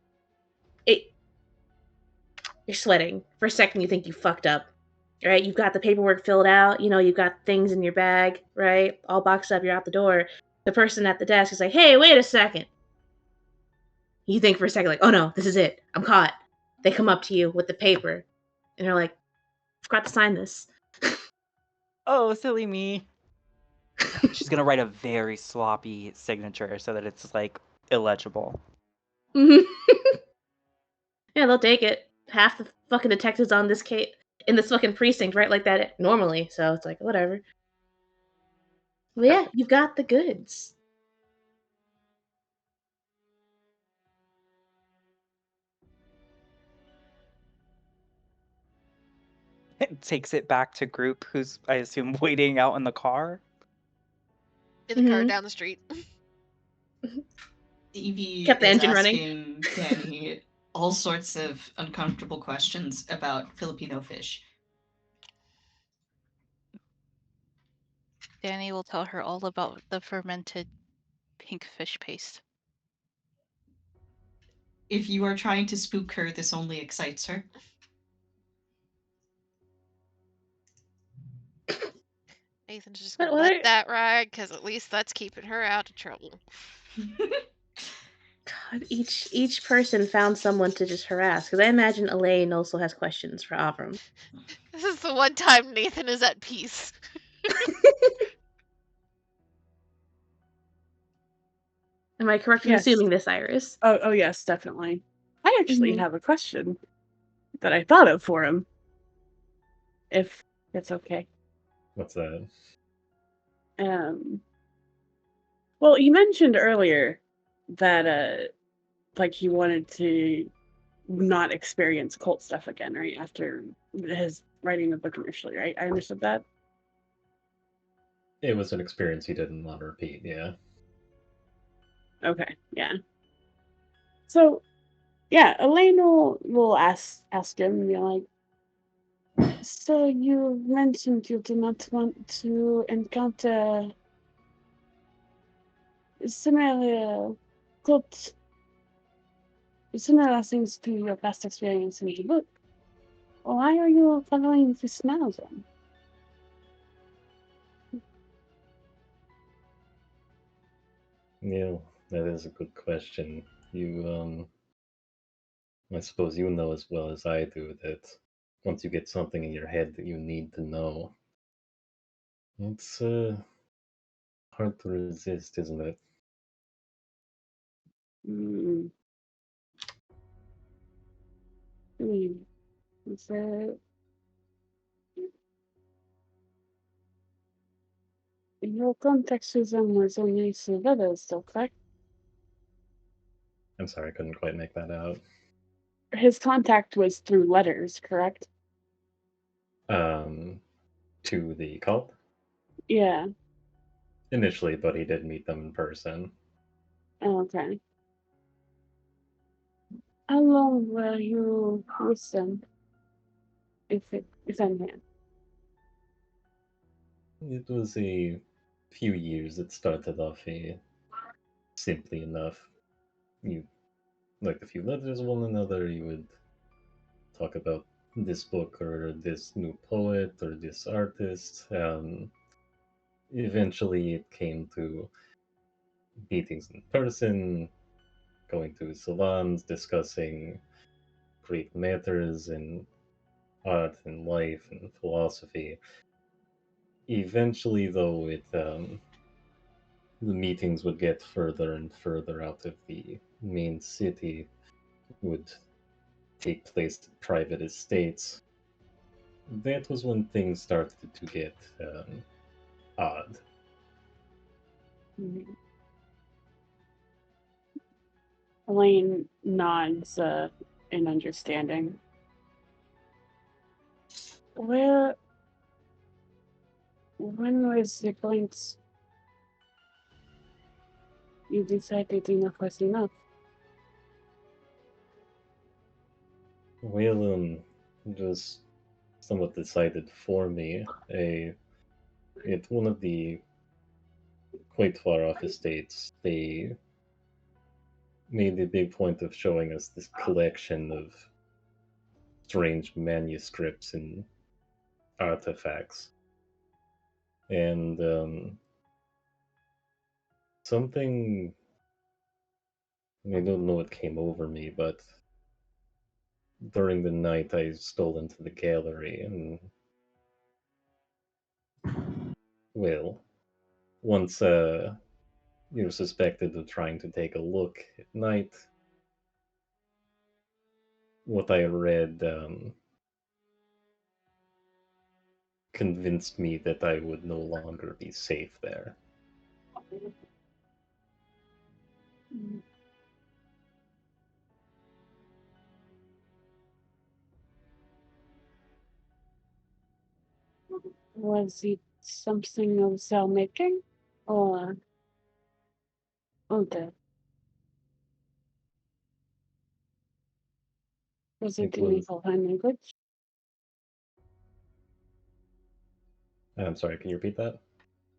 you're sweating. For a second, you think you fucked up. Right? You've got the paperwork filled out. You've got things in your bag, right? All boxed up. You're out the door. The person at the desk is like, "Hey, wait a second." You think for a second, like, "Oh no, this is it. I'm caught." They come up to you with the paper, and they're like, "Forgot to sign this." Oh, silly me. She's gonna write a very sloppy signature so that it's like illegible. Yeah, they'll take it. Half the fucking detectives on this case in this fucking precinct write like that normally, so it's like whatever. But yeah, you've got the goods. It takes it back to group who's, I assume, waiting out in the car. In the car Mhm. down the street. Evie Kept the is engine running. asking Danny all sorts of uncomfortable questions about Filipino fish. Danny will tell her all about the fermented pink fish paste. If you are trying to spook her, this only excites her. Nathan's just What- gonna what let are- that ride, because at least that's keeping her out of trouble. God, each person found someone to just harass. Because I imagine Elaine also has questions for Avram. This is the one time Nathan is at peace. Am I correct in Yes. assuming this, Iris? Oh yes, definitely. I actually Mhm. have a question that I thought of for him. If it's okay. What's that? Well, you mentioned earlier that like he wanted to not experience cult stuff again, right? After his writing the book initially, right? I understood that. It was an experience he didn't want to repeat, yeah. Okay, yeah. So, yeah, Elaine will ask him, like, so you mentioned you do not want to encounter similar cult, similar things to your past experience in the book. Why are you following this now, then? Yeah, that is a good question. I suppose you know as well as I do that once you get something in your head that you need to know, it's hard to resist, isn't it? Mm. So, your contact with them was only through letters, though, correct? I'm sorry, I couldn't quite make that out. His contact was through letters, correct? Um, to the cult Yeah. initially, but he did meet them in person. Okay. How long were you with them, if any? It was a few years. It started off simply enough. You like a few letters of one another. You would talk about this book or this new poet or this artist. Eventually, it came to meetings in person, going to salons, discussing great matters in art and life and philosophy. Eventually, though, the meetings would get further and further out of the main city, would take place at private estates. That was when things started to get odd. Mhm. Elaine nods in understanding. Where? When was the point you decided enough was enough? Well, it was somewhat decided for me. At one of the quite far off estates, they made a big point of showing us this collection of strange manuscripts and artifacts. And something, I don't know what came over me, but during the night I stole into the gallery and, well, once you're suspected of trying to take a look at night, what I read convinced me that I would no longer be safe there. Was it something of cell making? Or older? Was it It in was. a foreign language? I'm sorry, can you repeat that?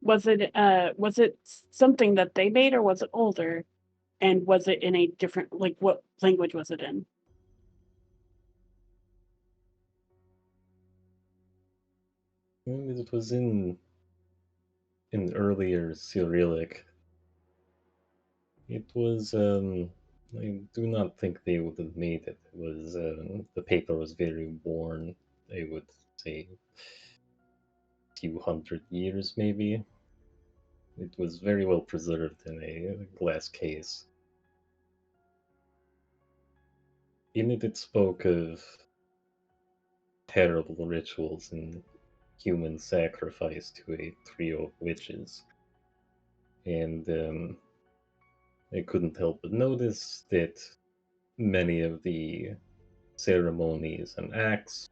Was it something that they made or was it older? And was it in a different, like, what language was it in? It was in earlier Cyrillic. It was. I do not think they would have made it. It was. The paper was very worn. I would say a few hundred years, maybe. It was very well preserved in a glass case. In it, it spoke of terrible rituals and human sacrifice to a trio of witches. And I couldn't help but notice that many of the ceremonies and acts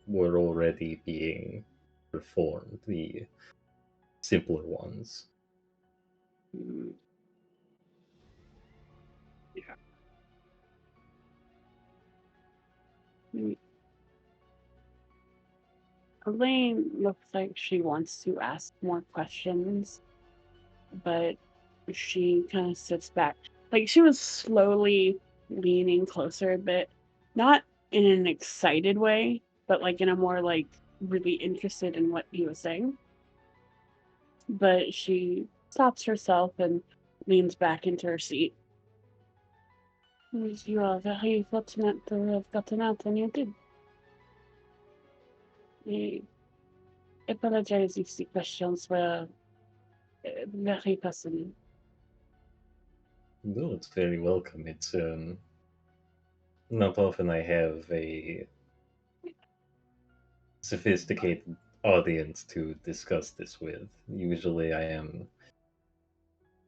were already being performed, the simpler ones. Mm, yeah. Mm. Elaine looks like she wants to ask more questions, but she kind of sits back. Like she was slowly leaning closer a bit, not in an excited way, but like in a more like really interested in what he was saying. But she stops herself and leans back into her seat. You are very fortunate to have gotten out when you did. I apologize if the questions were very personal. No, it's very welcome. It's not often I have a sophisticated audience to discuss this with. Usually I am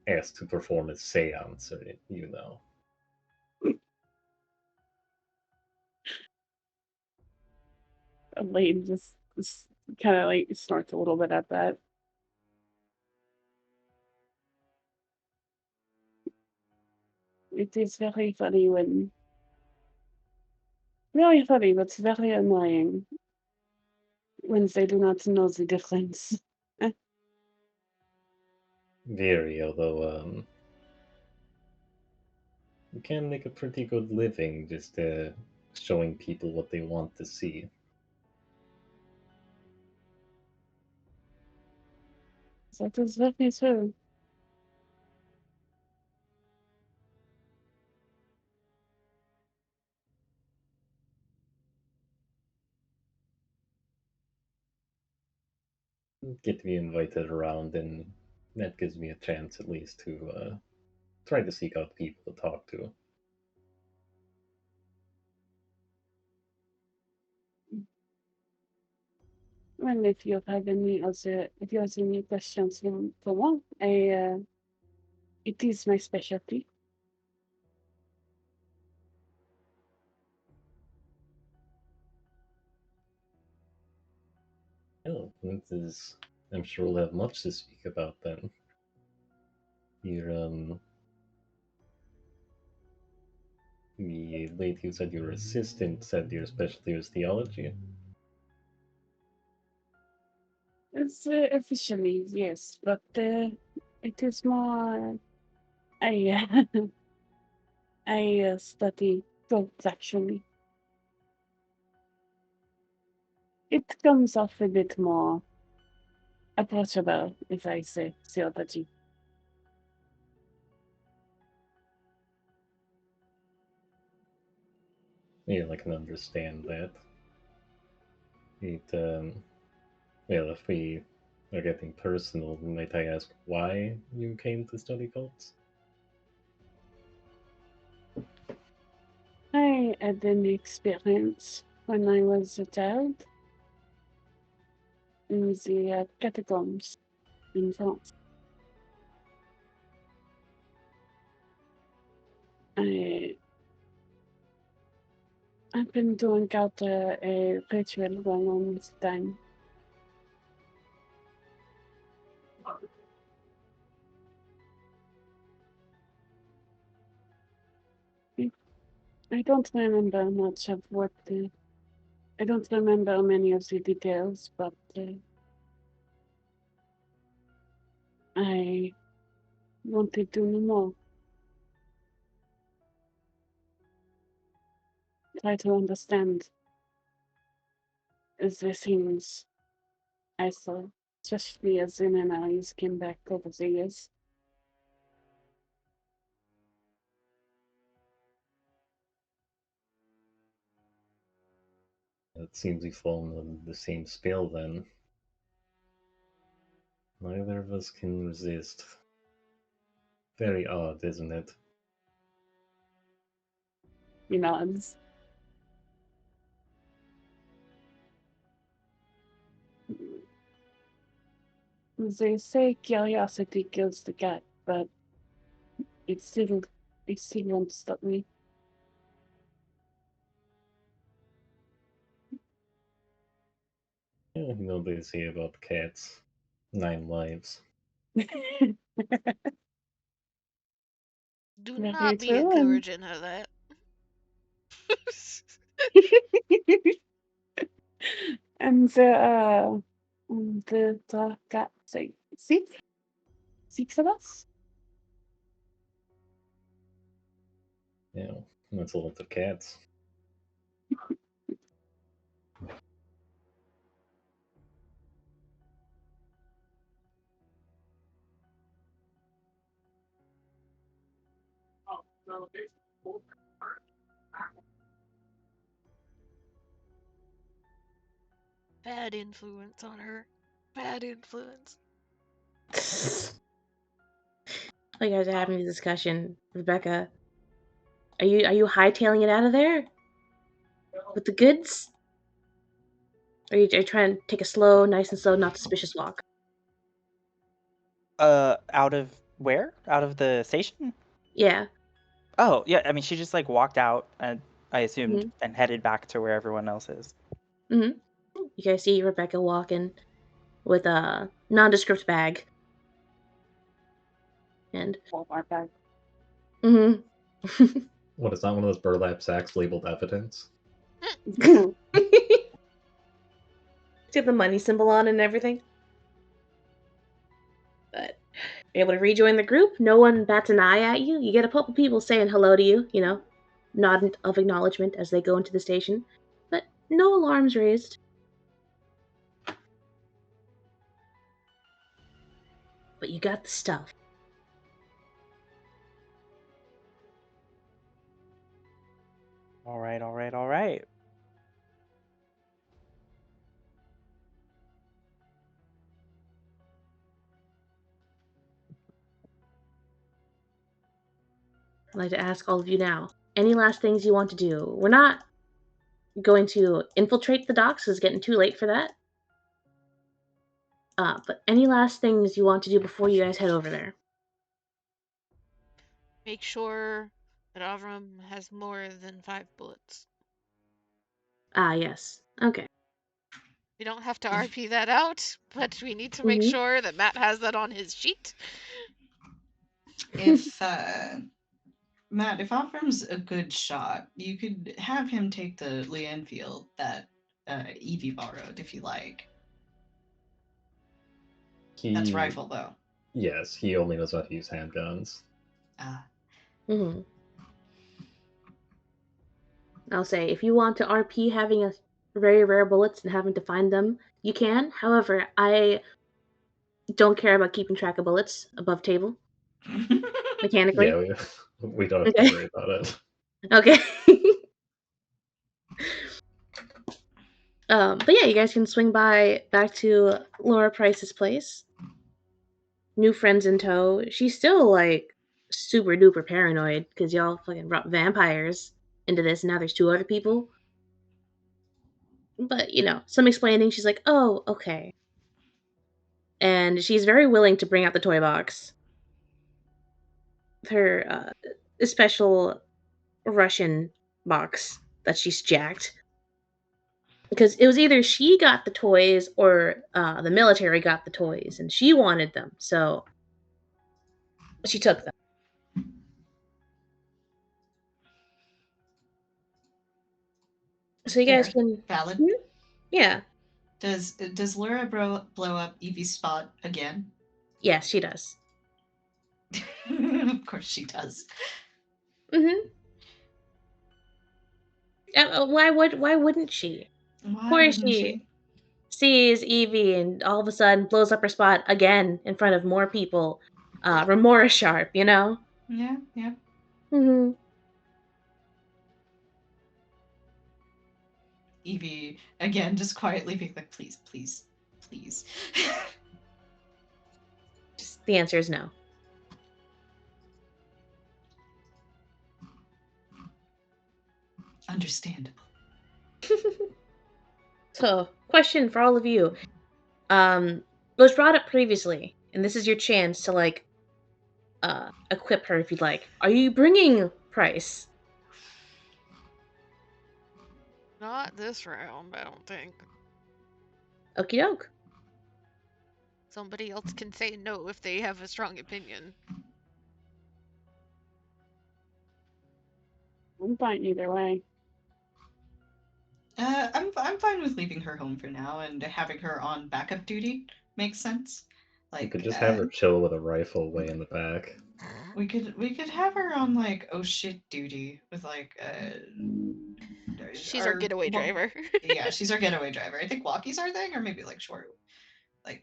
asked to perform a seance, or you know. Elaine just kind of like snorts a little bit at that. It is very funny when, very funny, but very annoying when they do not know the difference. Very, although you can make a pretty good living just showing people what they want to see. That is very true. Get me invited around, and that gives me a chance at least to try to seek out people to talk to. Well, if you have any other, if you have any questions for more, it is my specialty. Oh, I'm sure we'll have much to speak about then. Your, the lady who said your assistant said your specialty was theology. It's officially, yes, but it is more. I I study cults actually. It comes off a bit more approachable if I say theology. Yeah, I can understand that. It, well, if we are getting personal, might I ask why you came to study cults? I had an experience when I was a child in the catacombs in France. I happened to encounter a ritual going on at the time. I don't remember much of what I don't remember many of the details, but I wanted to know more. Try to understand the things I saw, especially as the memories came back over the years. It seems we've fallen under the same spell then. Neither of us can resist. Very odd, isn't it? He nods. They say curiosity kills the cat, but it still won't stop me. Yeah, you know they say about cats. 9 lives. Do Very not be true. And encouraging her that. and the cat say six of us. Yeah, that's a lot of cats. Bad influence on her. Bad influence. You guys are having a discussion, Rebecca. Are you hightailing it out of there with the goods? Are you trying to take a slow, nice and slow, not suspicious walk? Out of where? Out of the station? Yeah. Oh, yeah. I mean, she just like walked out, and I assumed, Mhm. and headed back to where everyone else is. You guys see Rebecca walking with a nondescript bag, and Walmart bag. mm-hmm. What, is that one of those burlap sacks labeled evidence? It's got the money symbol on and everything. But you're able to rejoin the group. No one bats an eye at you. You get a couple people saying hello to you, nod of acknowledgement as they go into the station. But no alarms raised. But you got the stuff. All right, all right, all right. I'd like to ask all of you now. Any last things you want to do? We're not going to infiltrate the docks, 'cause it's getting too late for that. But any last things you want to do before you guys head over there? Make sure that Avram has more than 5 bullets. Ah, yes. Okay. We don't have to RP that out, but we need to make Mhm. sure that Matt has that on his sheet. If Matt, if Opram's a good shot, you could have him take the Leanne field that Evie borrowed, if you like. That's He, rifle, though. yes, he only knows how to use handguns. Mhm. I'll say, if you want to RP having a very rare bullets and having to find them, you can. However, I don't care about keeping track of bullets above table mechanically. Yeah, we don't have to Okay. worry about it. Okay. But yeah, you guys can swing by back to Laura Price's place. New friends in tow. She's still like super duper paranoid because y'all fucking brought vampires into this. And now there's 2 other people. But some explaining. She's like, "Oh, okay." And she's very willing to bring out the toy box. Her special Russian box that she's jacked. Because it was either she got the toys or the military got the toys, and she wanted them, so she took them. So you guys Fair. can, Valid. yeah, Does Laura blow up Evie's spot again? yes, she does. Of course she does. Mm-hmm. Why wouldn't she? Of Why course wouldn't she she? sees Evie and all of a sudden blows up her spot again in front of more people. Yeah. Remora sharp, Yeah. Mm-hmm. Evie, again, just quietly being like, please, please, please. The answer is no. Understandable. So, question for all of you. Was brought up previously, and this is your chance to equip her if you'd like. Are you bringing Price? Not this round, I don't think. Okie doke. Somebody else can say no if they have a strong opinion. I'm fine either way. I'm fine with leaving her home for now and having her on backup duty. Makes sense. You Like could just have her chill with a rifle way in the back. we could have her on like oh shit duty with like She's our getaway driver. Yeah, she's our getaway driver. I think walkie's our thing, or maybe like short. Like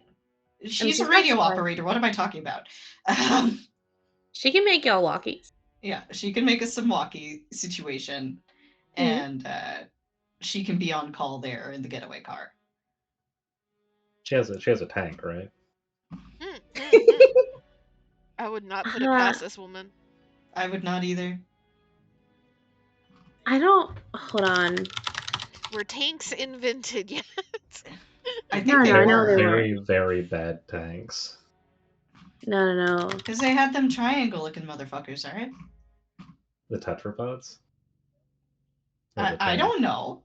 she's a not radio smart. operator. What am I talking about? She can make y'all walkies. Yeah, she can make us some walkie situation, and she can be on call there in the getaway car. She has a tank, right? I would not put it past this woman. I would not either. I don't. Hold on. Were tanks invented yet? I think they I know were they were. Very, very bad tanks. No. Because they had them triangle-looking motherfuckers, alright? The tetrapods? I don't know.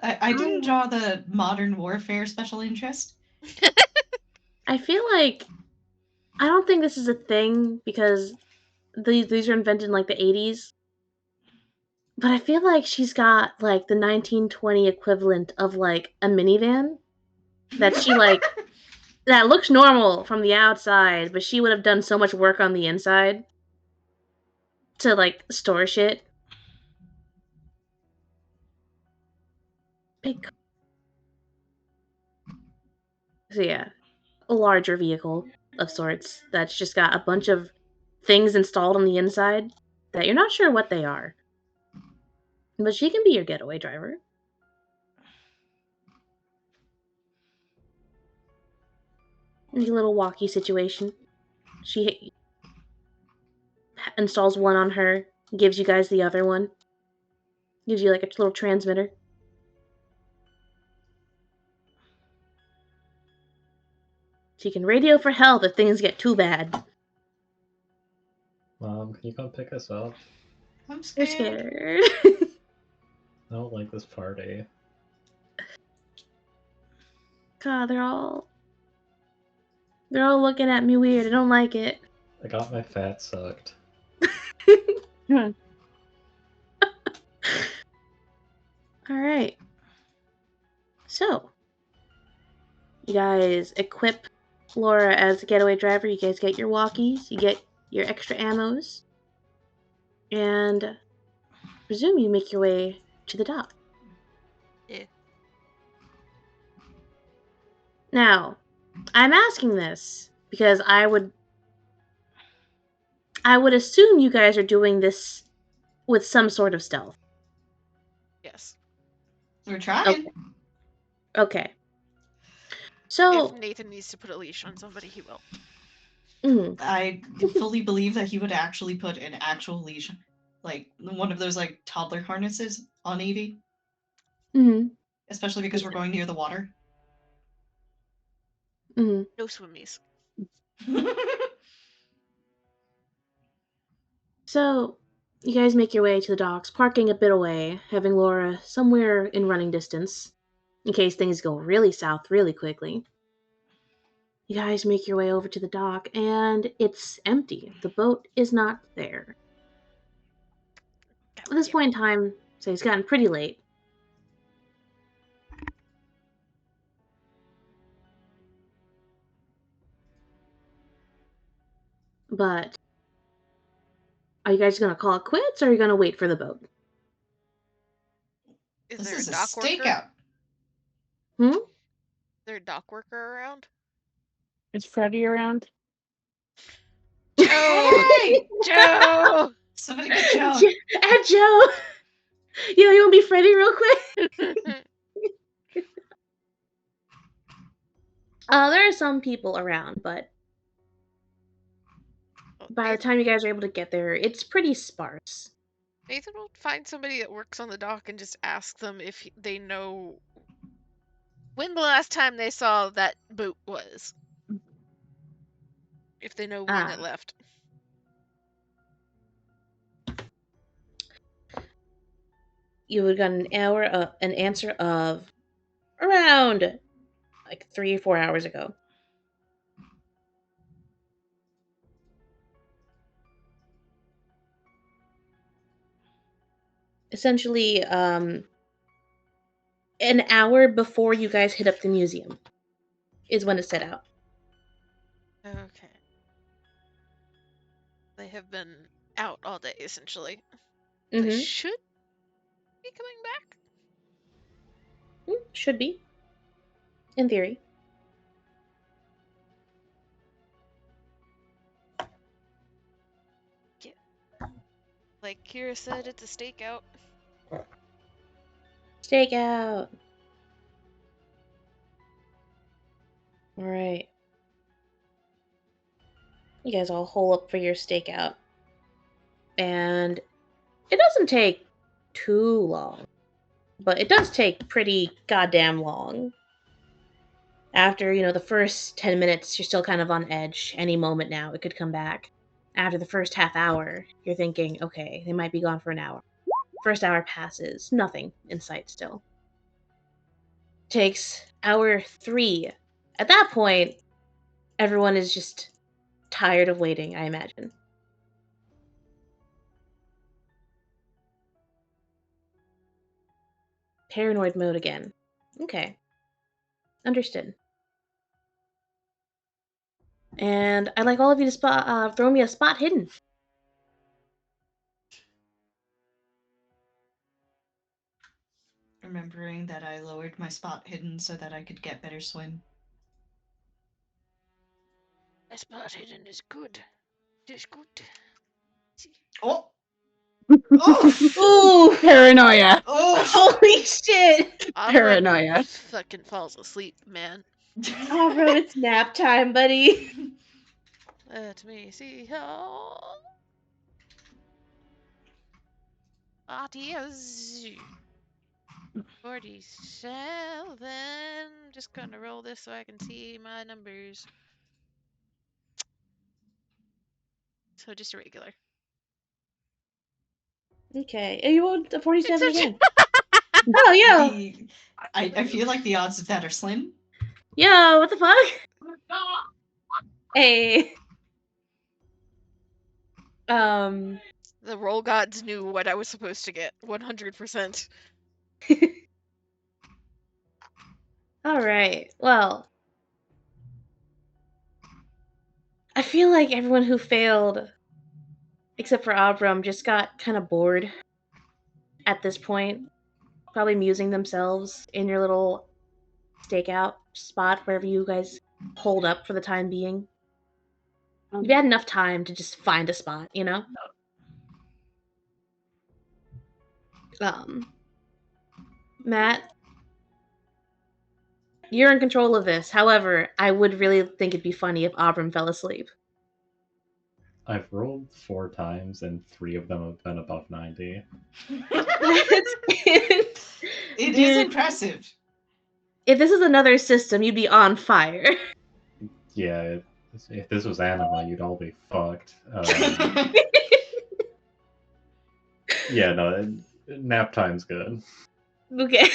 I didn't draw the modern warfare special interest. I feel like I don't think this is a thing because these were invented in like the 80s. But I feel like she's got like the 1920 equivalent of like a minivan that she like that looks normal from the outside, but she would have done so much work on the inside to like store shit. Big. So yeah, a larger vehicle of sorts that's just got a bunch of things installed on the inside that you're not sure what they are. But she can be your getaway driver. A little walkie situation. She installs one on her, gives you guys the other one. Gives you like a little transmitter. She can radio for help if things get too bad. Mom, can you come pick us up? I'm You're scared. scared. I don't like this party. God, they're all looking at me weird. I don't like it. I got my fat sucked. Hmm. All right. So, you guys equip Laura as a getaway driver. You guys get your walkies. You get your extra ammos. And I presume you make your way to the dock. Yeah. Now, I'm asking this because I would assume you guys are doing this with some sort of stealth. Yes. We're trying. Okay. If So, Nathan needs to put a leash on somebody, he will. I fully believe that he would actually put an actual leash, like one of those like toddler harnesses on Evie, especially because we're going near the water. No swimmies. So, you guys make your way to the docks, parking a bit away, having Laura somewhere in running distance, in case things go really south really quickly. You guys make your way over to the dock, and it's empty. The boat is not there. At this point in time, so it's gotten pretty late. But are you guys gonna call it quits, or are you gonna wait for the boat? Is This there is a a dock worker? stakeout. Is there a dock worker around? Is Freddy around? Joe! Hey! Joe! Somebody get Joe. Add Joe! You want to be Freddy real quick? There are some people around, but by the time you guys are able to get there, it's pretty sparse. Nathan will find somebody that works on the dock and just ask them if they know when the last time they saw that boat was. If they know when it left. You would have got an answer of around like 3 or 4 hours ago. Essentially, an hour before you guys hit up the museum is when it set out. Okay. They have been out all day, essentially. They should be coming back? Should be. In theory. Yeah. Like Kira said, it's a stakeout. Stakeout. Alright. You guys all hole up for your stakeout. And it doesn't take too long. But it does take pretty goddamn long. After, the first 10 minutes, you're still kind of on edge. Any moment now, it could come back. After the first half hour, you're thinking, okay, they might be gone for an hour. First hour passes, nothing in sight still. Takes hour 3. At that point, everyone is just tired of waiting, I imagine. Paranoid mode again. Okay. Understood. And I'd like all of you to throw me a spot hidden. Remembering that I lowered my spot hidden so that I could get better swim. A spot hidden is good. It is good. Oh! Oh! Ooh! Paranoia. Oh! Holy shit! Paranoia. Fucking falls asleep, man. Oh, bro, it's nap time, buddy. Let me see how. What is 47? Just gonna roll this so I can see my numbers. So just a regular. Okay, you rolled a 47 again. Oh, yeah. I feel like the odds of that are slim. Yo, what the fuck? Hey. The roll gods knew what I was supposed to get. 100%. All right. Well, I feel like everyone who failed, except for Abram, just got kind of bored at this point. Probably musing themselves in your little stakeout spot wherever you guys hold up for the time being. You've had enough time to just find a spot, you know? Matt, you're in control of this. However, I would really think it'd be funny if Abram fell asleep. I've rolled 4 times, and 3 of them have been above 90. It is Dude, impressive. if this is another system, you'd be on fire. Yeah, if this was anima, you'd all be fucked. Yeah, no, nap time's good. Okay.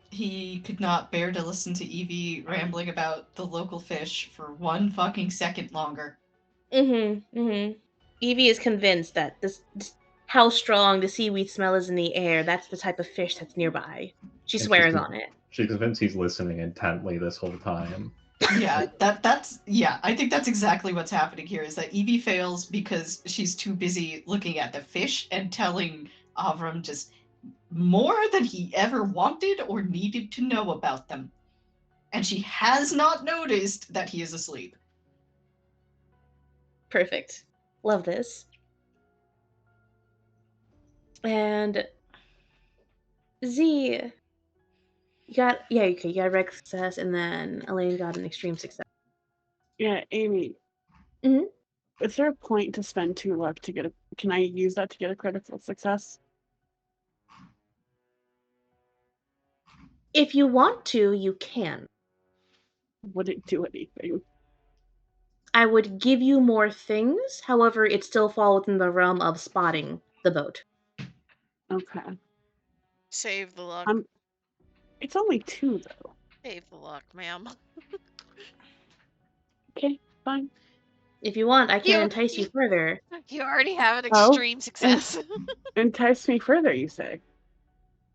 He could not bear to listen to Evie rambling about the local fish for 1 fucking second longer. Evie is convinced that this how strong the seaweed smell is in the air, that's the type of fish that's nearby. She And swears on it. She's convinced he's listening intently this whole time. Yeah, I think that's exactly what's happening here, is that Evie fails because she's too busy looking at the fish and telling Avram just more than he ever wanted or needed to know about them. And she has not noticed that he is asleep. Perfect. Love this. And Z, you got a reg success, and then Elaine got an extreme success. Yeah, Amy. Mhm. Is there a point to spend 2 luck to get a? Can I use that to get a critical success? If you want to, you can. Would it do anything? I would give you more things, however, it still falls within the realm of spotting the boat. Okay. Save the luck. It's only 2 though. Save the luck, ma'am. Okay, fine. If you want, I can entice you further. You already have an Oh, extreme success. Entice me further, you say?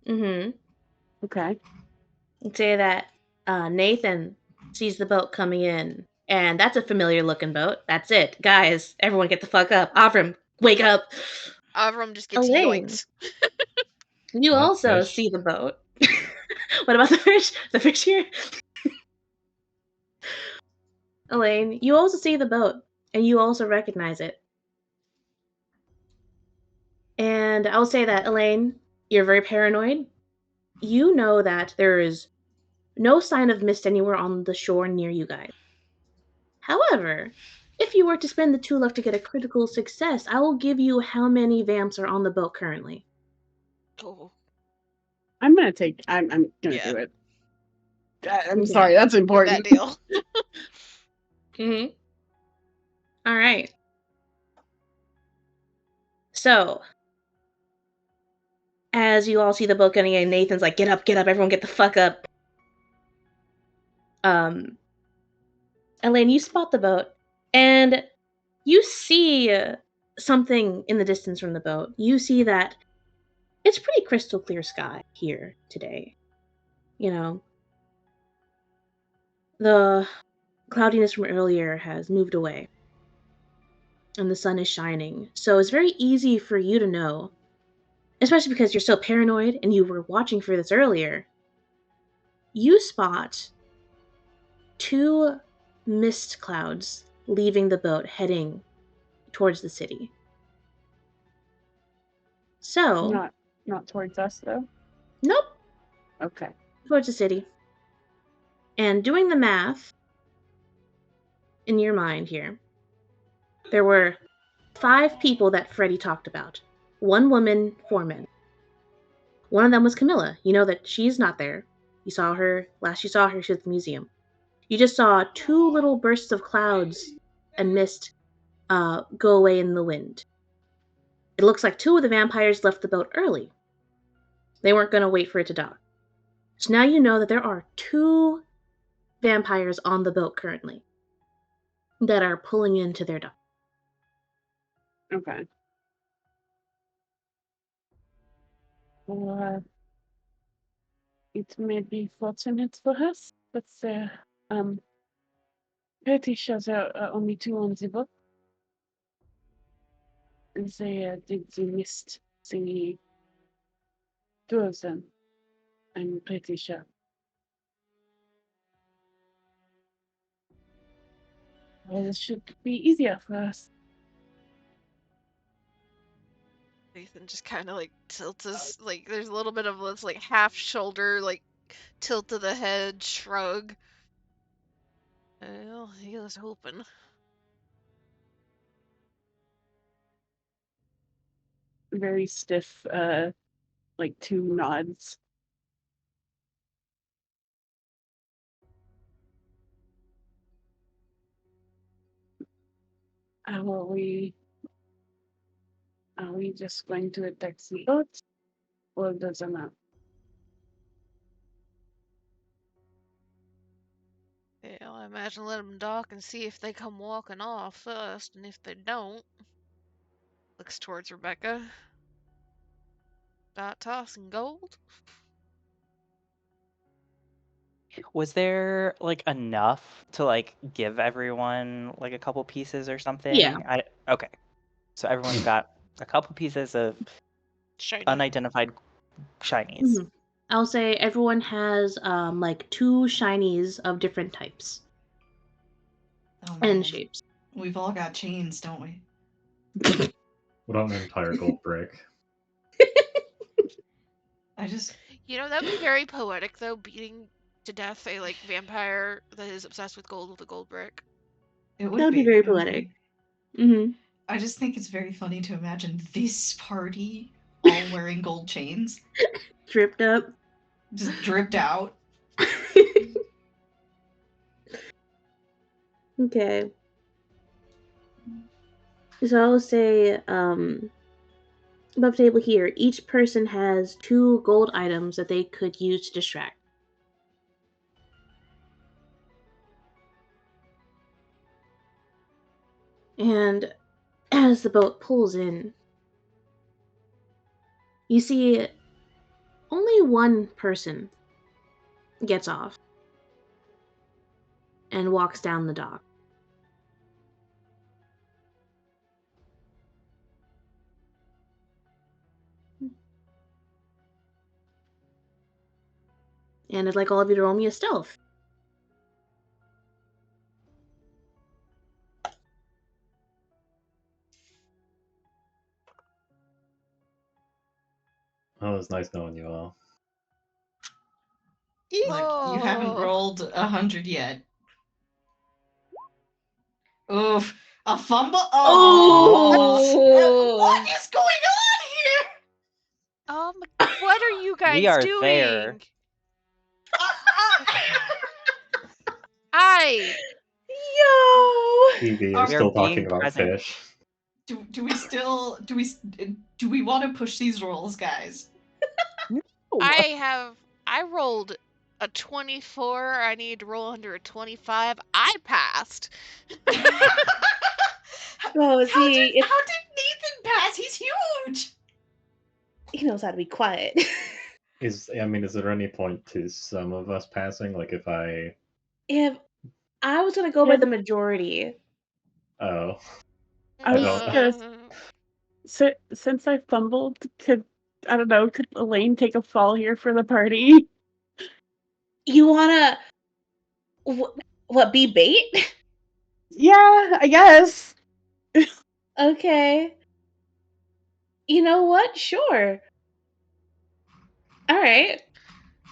Mm-hmm. Okay. I'd say that Nathan sees the boat coming in, and that's a familiar looking boat. That's it. Guys, everyone get the fuck up. Avram, wake up. Avram just gets Elaine, yoinked. you What also fish? see the boat. What about the fish? The fish here? Elaine, you also see the boat, and you also recognize it. And I'll say that, Elaine, you're very paranoid. You know that there is no sign of mist anywhere on the shore near you guys. However, if you were to spend the 2 luck to get a critical success, I will give you how many vamps are on the boat currently. Oh. I'm gonna do it. I'm sorry, that's important. That deal. Mm-hmm. All right. So, as you all see the boat getting in, Nathan's like, get up, everyone get the fuck up. Elaine, you spot the boat, and you see something in the distance from the boat. You see that it's pretty crystal clear sky here today. You know, the cloudiness from earlier has moved away, and the sun is shining. So it's very easy for you to know, especially because you're so paranoid and you were watching for this earlier. You spot 2 mist clouds leaving the boat, heading towards the city. So, Not towards us though. nope, Okay. towards the city. And doing the math in your mind here, there were 5 people that Freddie talked about. 1 woman, 4 men. One of them was Camilla. You know that she's not there. You saw her, last you saw her, she was at the museum. You just saw 2 little bursts of clouds and mist go away in the wind. It looks like 2 of the vampires left the boat early. They weren't going to wait for it to dock. So now you know that there are 2 vampires on the boat currently that are pulling into their dock. Okay. Well, it may be fortunate for us, but pretty sure there are only 2 on the boat. And they missed the 2 of them. I'm pretty sure. Well, this should be easier for us. Nathan just kind of like tilts his, like, there's a little bit of this like half shoulder, like tilt of the head, shrug. Well, he was hoping. Very stiff, like 2 nods. Are we just going to attack the boat, or does it not? Yeah, I imagine let them dock and see if they come walking off first, and if they don't, looks towards Rebecca. Start tossing gold. Was there like enough to like give everyone like a couple pieces or something? Yeah. Okay. So everyone's got a couple pieces of Shiny. unidentified shinies. Mhm. I'll say everyone has like 2 shinies of different types Oh man, and shapes. we've all got chains, don't we? What about an entire gold brick? I just You know, that'd be very poetic though, beating to death a like vampire that is obsessed with gold with a gold brick. it would That would be very poetic. Mm-hmm. I just think it's very funny to imagine this party all wearing gold chains, Dripped up. just dripped out. Okay. So I'll say, above the table here, each person has 2 gold items that they could use to distract. And as the boat pulls in, you see only one person gets off and walks down the dock. And I'd like all of you to roll me a stealth. Oh, it was nice knowing you all. Look, you haven't Oh. rolled 100 yet. Oof, a fumble. Oh, what is going on here? What are you guys We are doing? there. I Yo! Evie, Are you're we still being talking about present. fish. do we want to push these rolls, guys? I rolled a 24. I need to roll under a 25. I passed. Oh, see, How did Nathan pass? He's huge. he knows how to be quiet. Is there any point to some of us passing? Like if I If I was gonna go by the majority, oh I was gonna since I fumbled, could Elaine take a fall here for the party? you wanna what be bait? Yeah, I guess. Okay. You know what? Sure. All right.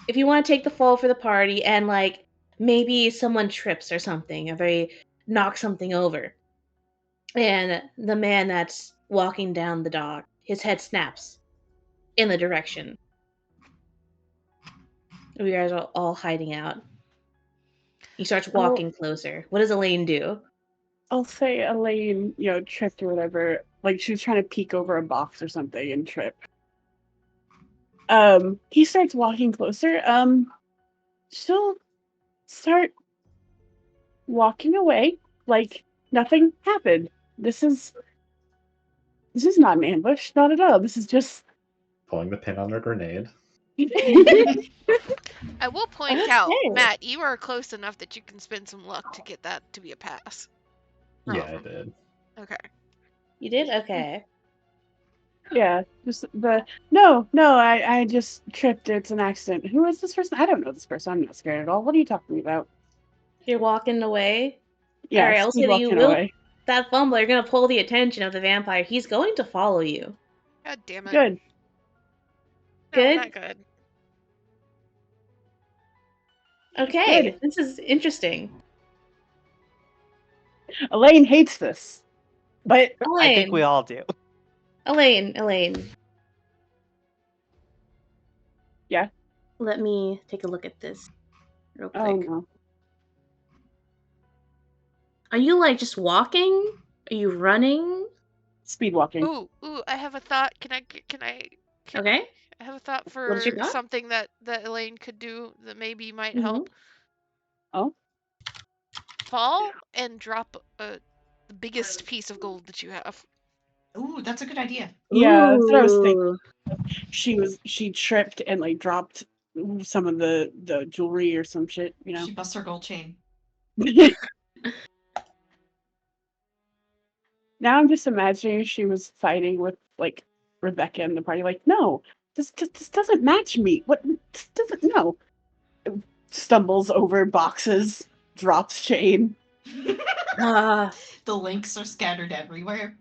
If you want to take the fall for the party and like maybe someone trips or something, or they knock something over, and the man that's walking down the dock, his head snaps in the direction. You guys are all hiding out. He starts walking closer. What does Elaine do? I'll say Elaine, tripped or whatever. Like she was trying to peek over a box or something and trip. He starts walking closer. she'll start walking away like nothing happened. This is not an ambush, not at all. This is just Pulling the pin on her grenade. I will point out, Okay. Matt, you are close enough that you can spend some luck to get that to be a pass. Yeah, I did. Okay. You did? Okay. yeah, just no, I just tripped. It's an accident. Who is this person? I don't know this person. I'm not scared at all. What are you talking about? You're walking away. Yeah, All right, I'll speed say that you walking will. away. That fumble, you're gonna pull the attention of the vampire. He's going to follow you. God damn it. Good. No, Good? not good. Okay, Good. this is interesting. Elaine hates this, but I think we all do. Elaine. Yeah. Let me take a look at this real quick. oh no. Are you like just walking? Are you running? Speed walking. Ooh, I have a thought. Can I Okay. I have a thought What is your for thought? something that Elaine could do that maybe might Mhm. help. Oh. Fall and drop the biggest piece of gold that you have. Ooh, that's a good idea. Yeah, that's what I was thinking. Ooh. She tripped and like dropped some of the jewelry or some shit, you know. She busts her gold chain. Now I'm just imagining she was fighting with like Rebecca in the party. Like, no, this doesn't match me. What? This doesn't. No. Stumbles over boxes, drops chain. Ah, The links are scattered everywhere.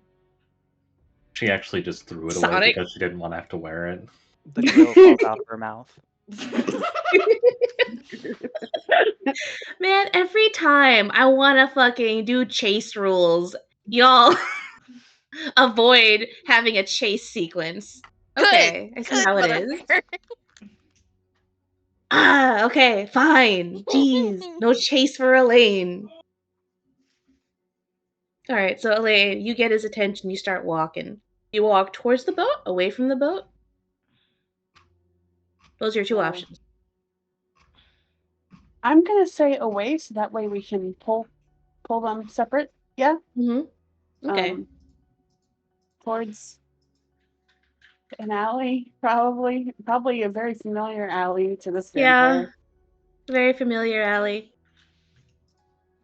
She actually just threw it away Sonic. because she didn't want to have to wear it. The glow falls out of her mouth. man, every time I wanna fucking do chase rules, y'all avoid having a chase sequence. Okay, I see Good, how it is. motherfucker. Ah, okay, fine. Jeez, no chase for Elaine. All right, so Elaine, you get his attention. You start walking. You walk towards the boat, away from the boat. Those are your two options. I'm gonna say away so that way we can pull them separate. Yeah. Mm-hmm. Okay. Towards an alley, probably a very familiar alley to this Yeah, vampire. very familiar alley.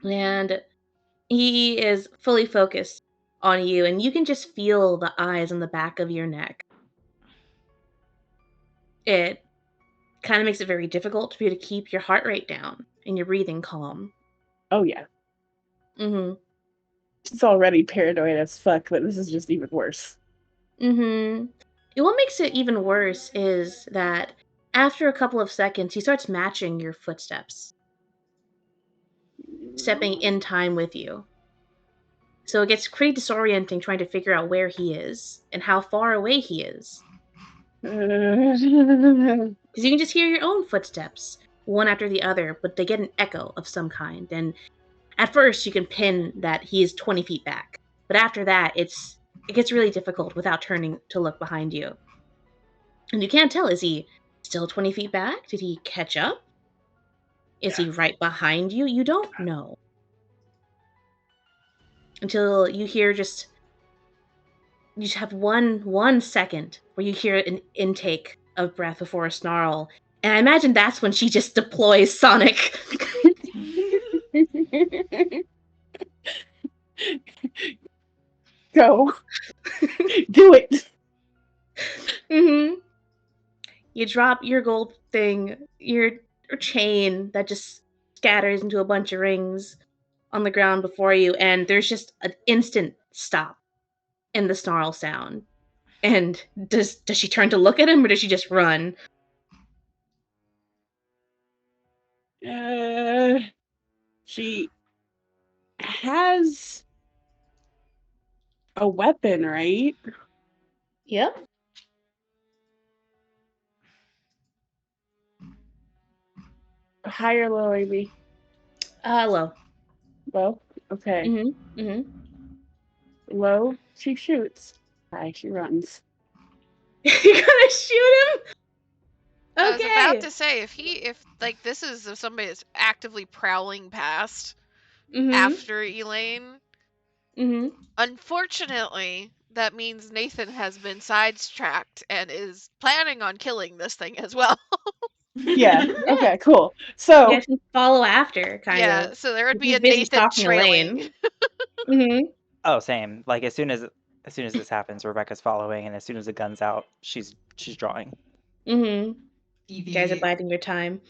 And he is fully focused on you, and you can just feel the eyes on the back of your neck. It kind of makes it very difficult for you to keep your heart rate down and your breathing calm. Oh yeah, Mm-hmm. it's already paranoid as fuck, but this is just even worse. Mm-hmm. And what makes it even worse is that after a couple of seconds, he starts matching your footsteps, stepping in time with you. So it gets pretty disorienting trying to figure out where he is and how far away he is. Because you can just hear your own footsteps, one after the other, but they get an echo of some kind. And at first, you can pin that he is 20 feet back. But after that, it gets really difficult without turning to look behind you. And you can't tell, is he still 20 feet back? Did he catch up? Is he right behind you? You don't know. Until you hear you just have one second where you hear an intake of breath before a snarl. And I imagine that's when she just deploys Sonic. Go. Do it. Mm-hmm. You drop your gold thing, your chain that just scatters into a bunch of rings on the ground before you, and there's just an instant stop in the snarl sound. And does she turn to look at him, or does she just run? She has a weapon, right? Yep. High or low, Amy? Low. Low? Okay. Mm-hmm. Mm-hmm. Low, she shoots. High, she runs. You're gonna shoot him? I was about Okay. to say, if like this is if somebody is actively prowling past Mm-hmm. after Elaine, Mm-hmm. unfortunately, that means Nathan has been sidetracked and is planning on killing this thing as well. Yeah. Yeah. Okay. Cool. You So guys can follow after, kind Yeah, of. so there would be He's a busy Nathan stalking trailing. Elaine. Mm-hmm. Oh, same. Like as soon as this happens, Rebecca's following, and as soon as the gun's out, she's drawing. Mm-hmm. You guys are Evie biding your time.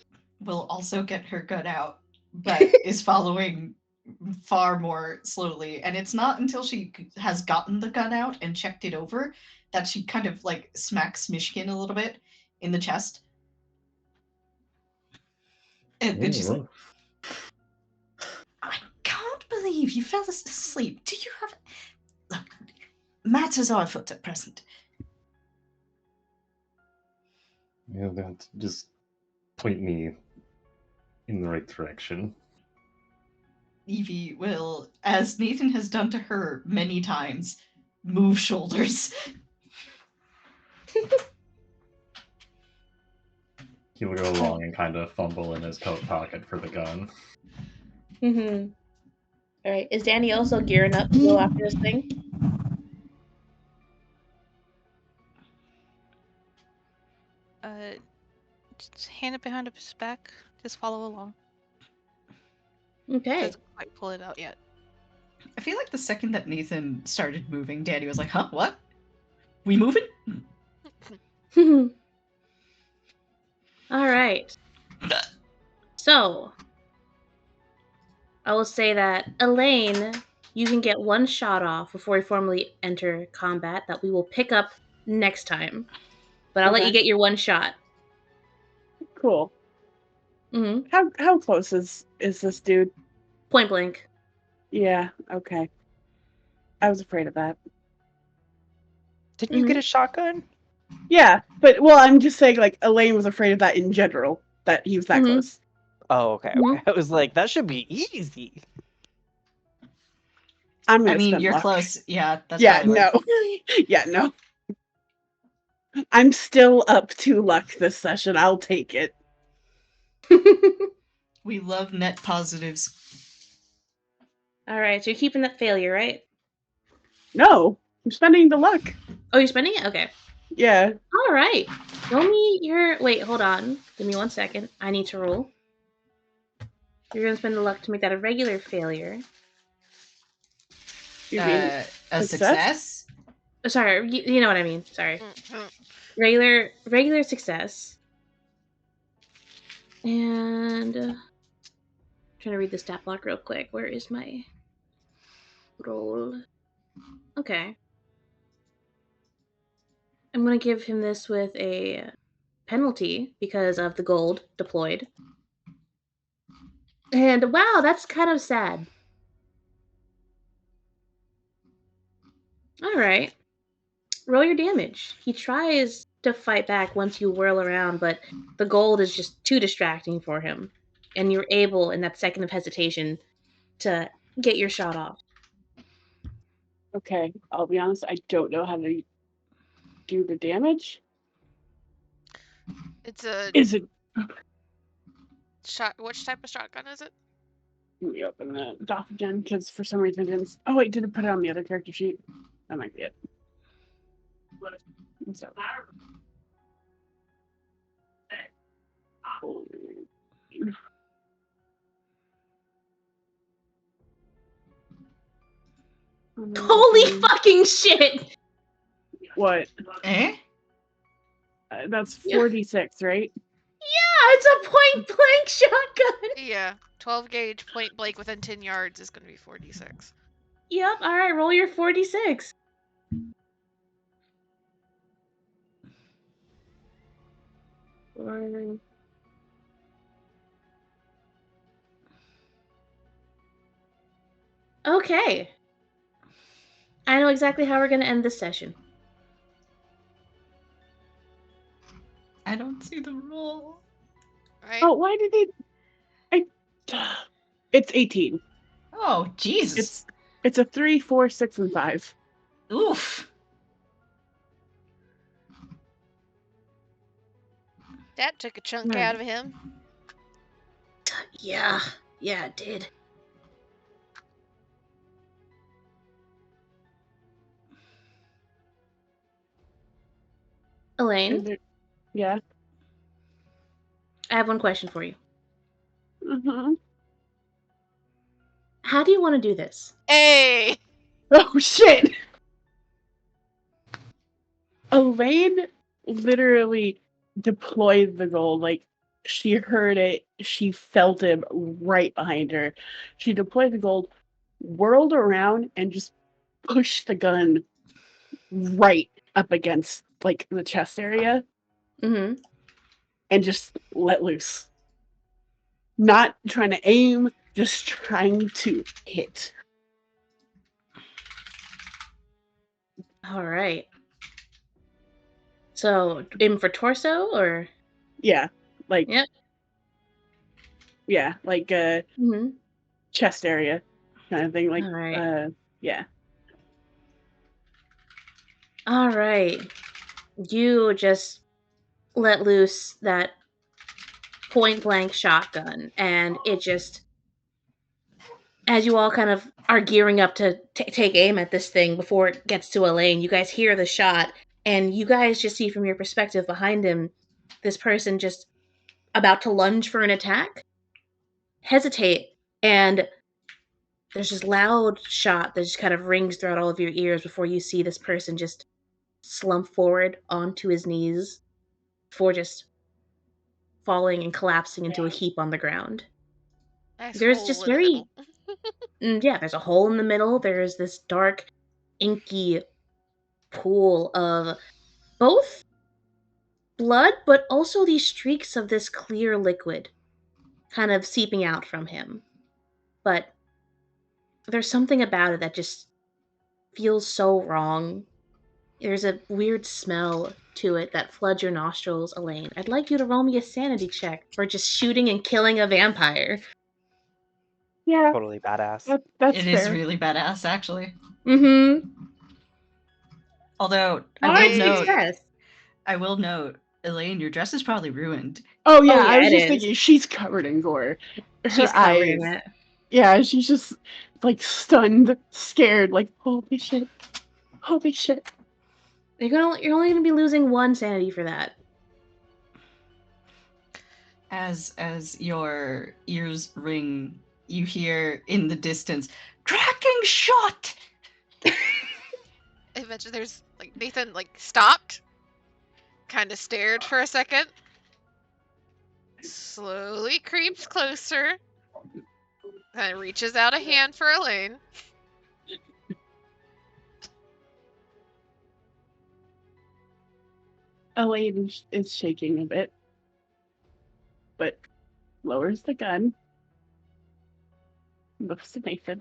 will also get her gun out, but is following far more slowly. And it's not until she has gotten the gun out and checked it over that she kind of like smacks Mishkin a little bit in the chest. And she's like, I can't believe you fell asleep. Do you have. Look, matters are afoot at present. You know, just point me in the right direction. Evie will, as Nathan has done to her many times, move shoulders. He'll go along and kind of fumble in his coat pocket for the gun. Mm-hmm. All right. Is Danny also gearing up to go after this thing? Just hand it behind his back. Just follow along. Okay. Doesn't quite pull it out yet. I feel like the second that Nathan started moving, Danny was like, huh, what? We moving? All right. So, I will say that Elaine, you can get one shot off before we formally enter combat that we will pick up next time. But I'll let you Okay. get your one shot. Cool. Mm-hmm. How close is this dude? Point blank. Yeah. Okay. I was afraid of that. Didn't you get a shotgun? Yeah, but well, I'm just saying, like, Elaine was afraid of that in general. That he was that Mhm. close. Oh, okay. Mhm. I was like, that should be easy. I'm gonna I mean, spend you're luck. close. Yeah, that's Yeah. probably No. Yeah. No. I'm still up to luck this session. I'll take it. We love net positives. All right, so you're keeping that failure, right? No, I'm spending the luck. Oh, you're spending it? Okay. Yeah. All right. Roll me your. Wait, hold on. Give me 1 second. I need to roll. You're going to spend the luck to make that a regular failure. You mean A success? Oh, sorry, you know what I mean. Sorry. Mhm. Regular success. And trying to read the stat block real quick. Where is my roll? Okay. I'm going to give him this with a penalty because of the gold deployed. And wow, that's kind of sad. All right. Roll your damage. He tries to fight back once you whirl around, but the gold is just too distracting for him. And you're able, in that second of hesitation, to get your shot off. Okay, I'll be honest, I don't know how to do the damage. It's a Is it? shot. Which type of shotgun is it? Let me open the doc again because for some reason I didn't. Oh wait, did it put it on the other character sheet? That might be it. So. Holy fucking shit! What? Eh? That's Yeah. 46, right? Yeah, it's a point blank shotgun! Yeah, 12 gauge point blank within 10 yards is going to be 46. Yep, alright, roll your 46. Okay. I know exactly how we're going to end this session. I don't see the roll. Right? Oh, why did they? It's 18. Oh, Jesus. It's a 3, 4, 6, and 5. Oof. That took a chunk Right. out of him. Yeah, it did. Elaine, Yeah. I have one question for you. Mm-hmm. How do you want to do this? Hey! Oh shit! Elaine literally deployed the gold. Like, she heard it, she felt it right behind her. She deployed the gold, whirled around, and just pushed the gun right up against like the chest area Mm-hmm. and just let loose. Not trying to aim, just trying to hit. All right. So, aim for torso or? Yeah, like Yep. yeah, like Mm-hmm. chest area kind of thing. Like All right. yeah. All right. You just let loose that point blank shotgun, and it just, as you all kind of are gearing up to take aim at this thing before it gets to Elaine, you guys hear the shot, and you guys just see from your perspective behind him this person just about to lunge for an attack, hesitate, and there's this loud shot that just kind of rings throughout all of your ears before you see this person just slump forward onto his knees before just falling and collapsing into a heap on the ground. Nice There's hole just in the very, middle. yeah, there's a hole in the middle. There's this dark, inky pool of both blood, but also these streaks of this clear liquid kind of seeping out from him. But there's something about it that just feels so wrong. There's a weird smell to it that floods your nostrils, Elaine. I'd like you to roll me a sanity check for just shooting and killing a vampire. Yeah, Totally badass. that's It is fair. really badass, actually. Mm-hmm. Although Hard success. I will note, Elaine, your dress is probably ruined. Oh yeah, Oh, I yeah, was it just is. thinking she's covered in gore. Her She's covered in eyes. it. Yeah, she's just like stunned, scared, like holy shit. Holy shit. You're only gonna be losing one sanity for that. As your ears ring, you hear in the distance, "Tracking shot!" I imagine there's like Nathan like stopped, kind of stared for a second, slowly creeps closer, and reaches out a hand for Elaine. Elaine is shaking a bit, but lowers the gun, looks to Nathan.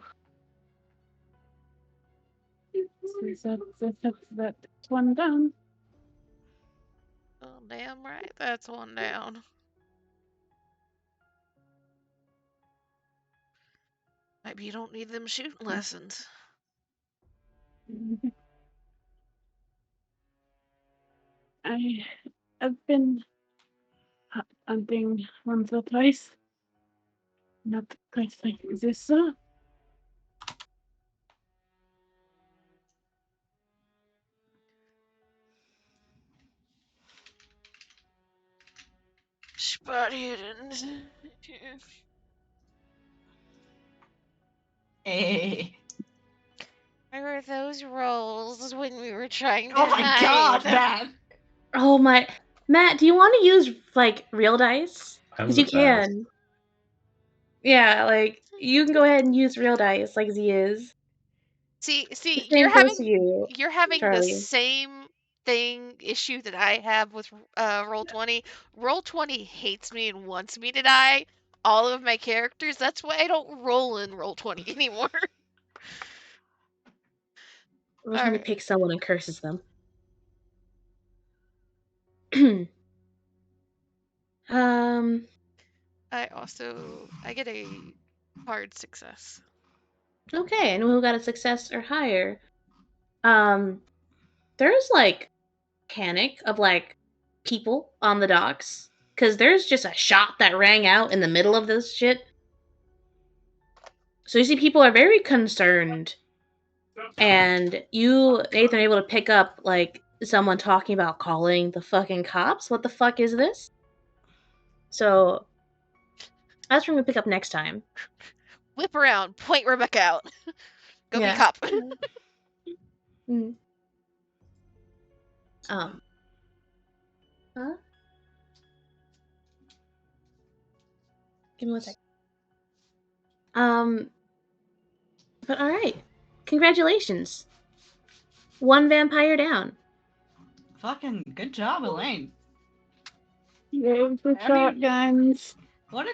That's one down. Oh, damn right, that's one down. Maybe you don't need them shooting lessons. I've been hunting once or twice. Not quite like this. Spotted. Hey. Where were those rolls when we were trying to Oh my god, hide? Matt! Oh my, Matt, do you want to use like real dice? I'm Because the you best. can. Yeah, like you can go ahead and use real dice, like Z is. See, The same goes to you, you're having the Charlie. same issue that I have with Roll20. Roll20 hates me and wants me to die. All of my characters. That's why I don't roll in Roll20 anymore. I'm just All gonna right. pick someone and curses them. um. I get a hard success. Okay, and who got a success or higher? There's like panic of like people on the docks. because there's just a shot that rang out in the middle of this shit. So you see people are very concerned. And you, Nathan, are able to pick up, like, someone talking about calling the fucking cops. What the fuck is this? So that's what we're going to pick up next time. Whip around, point Rebecca out. Go be Yeah. cop. Mm. Huh? Give me 1 second. But alright. Congratulations. 1 vampire down. Fucking good job, Elaine. Yay for I mean- shotguns. What a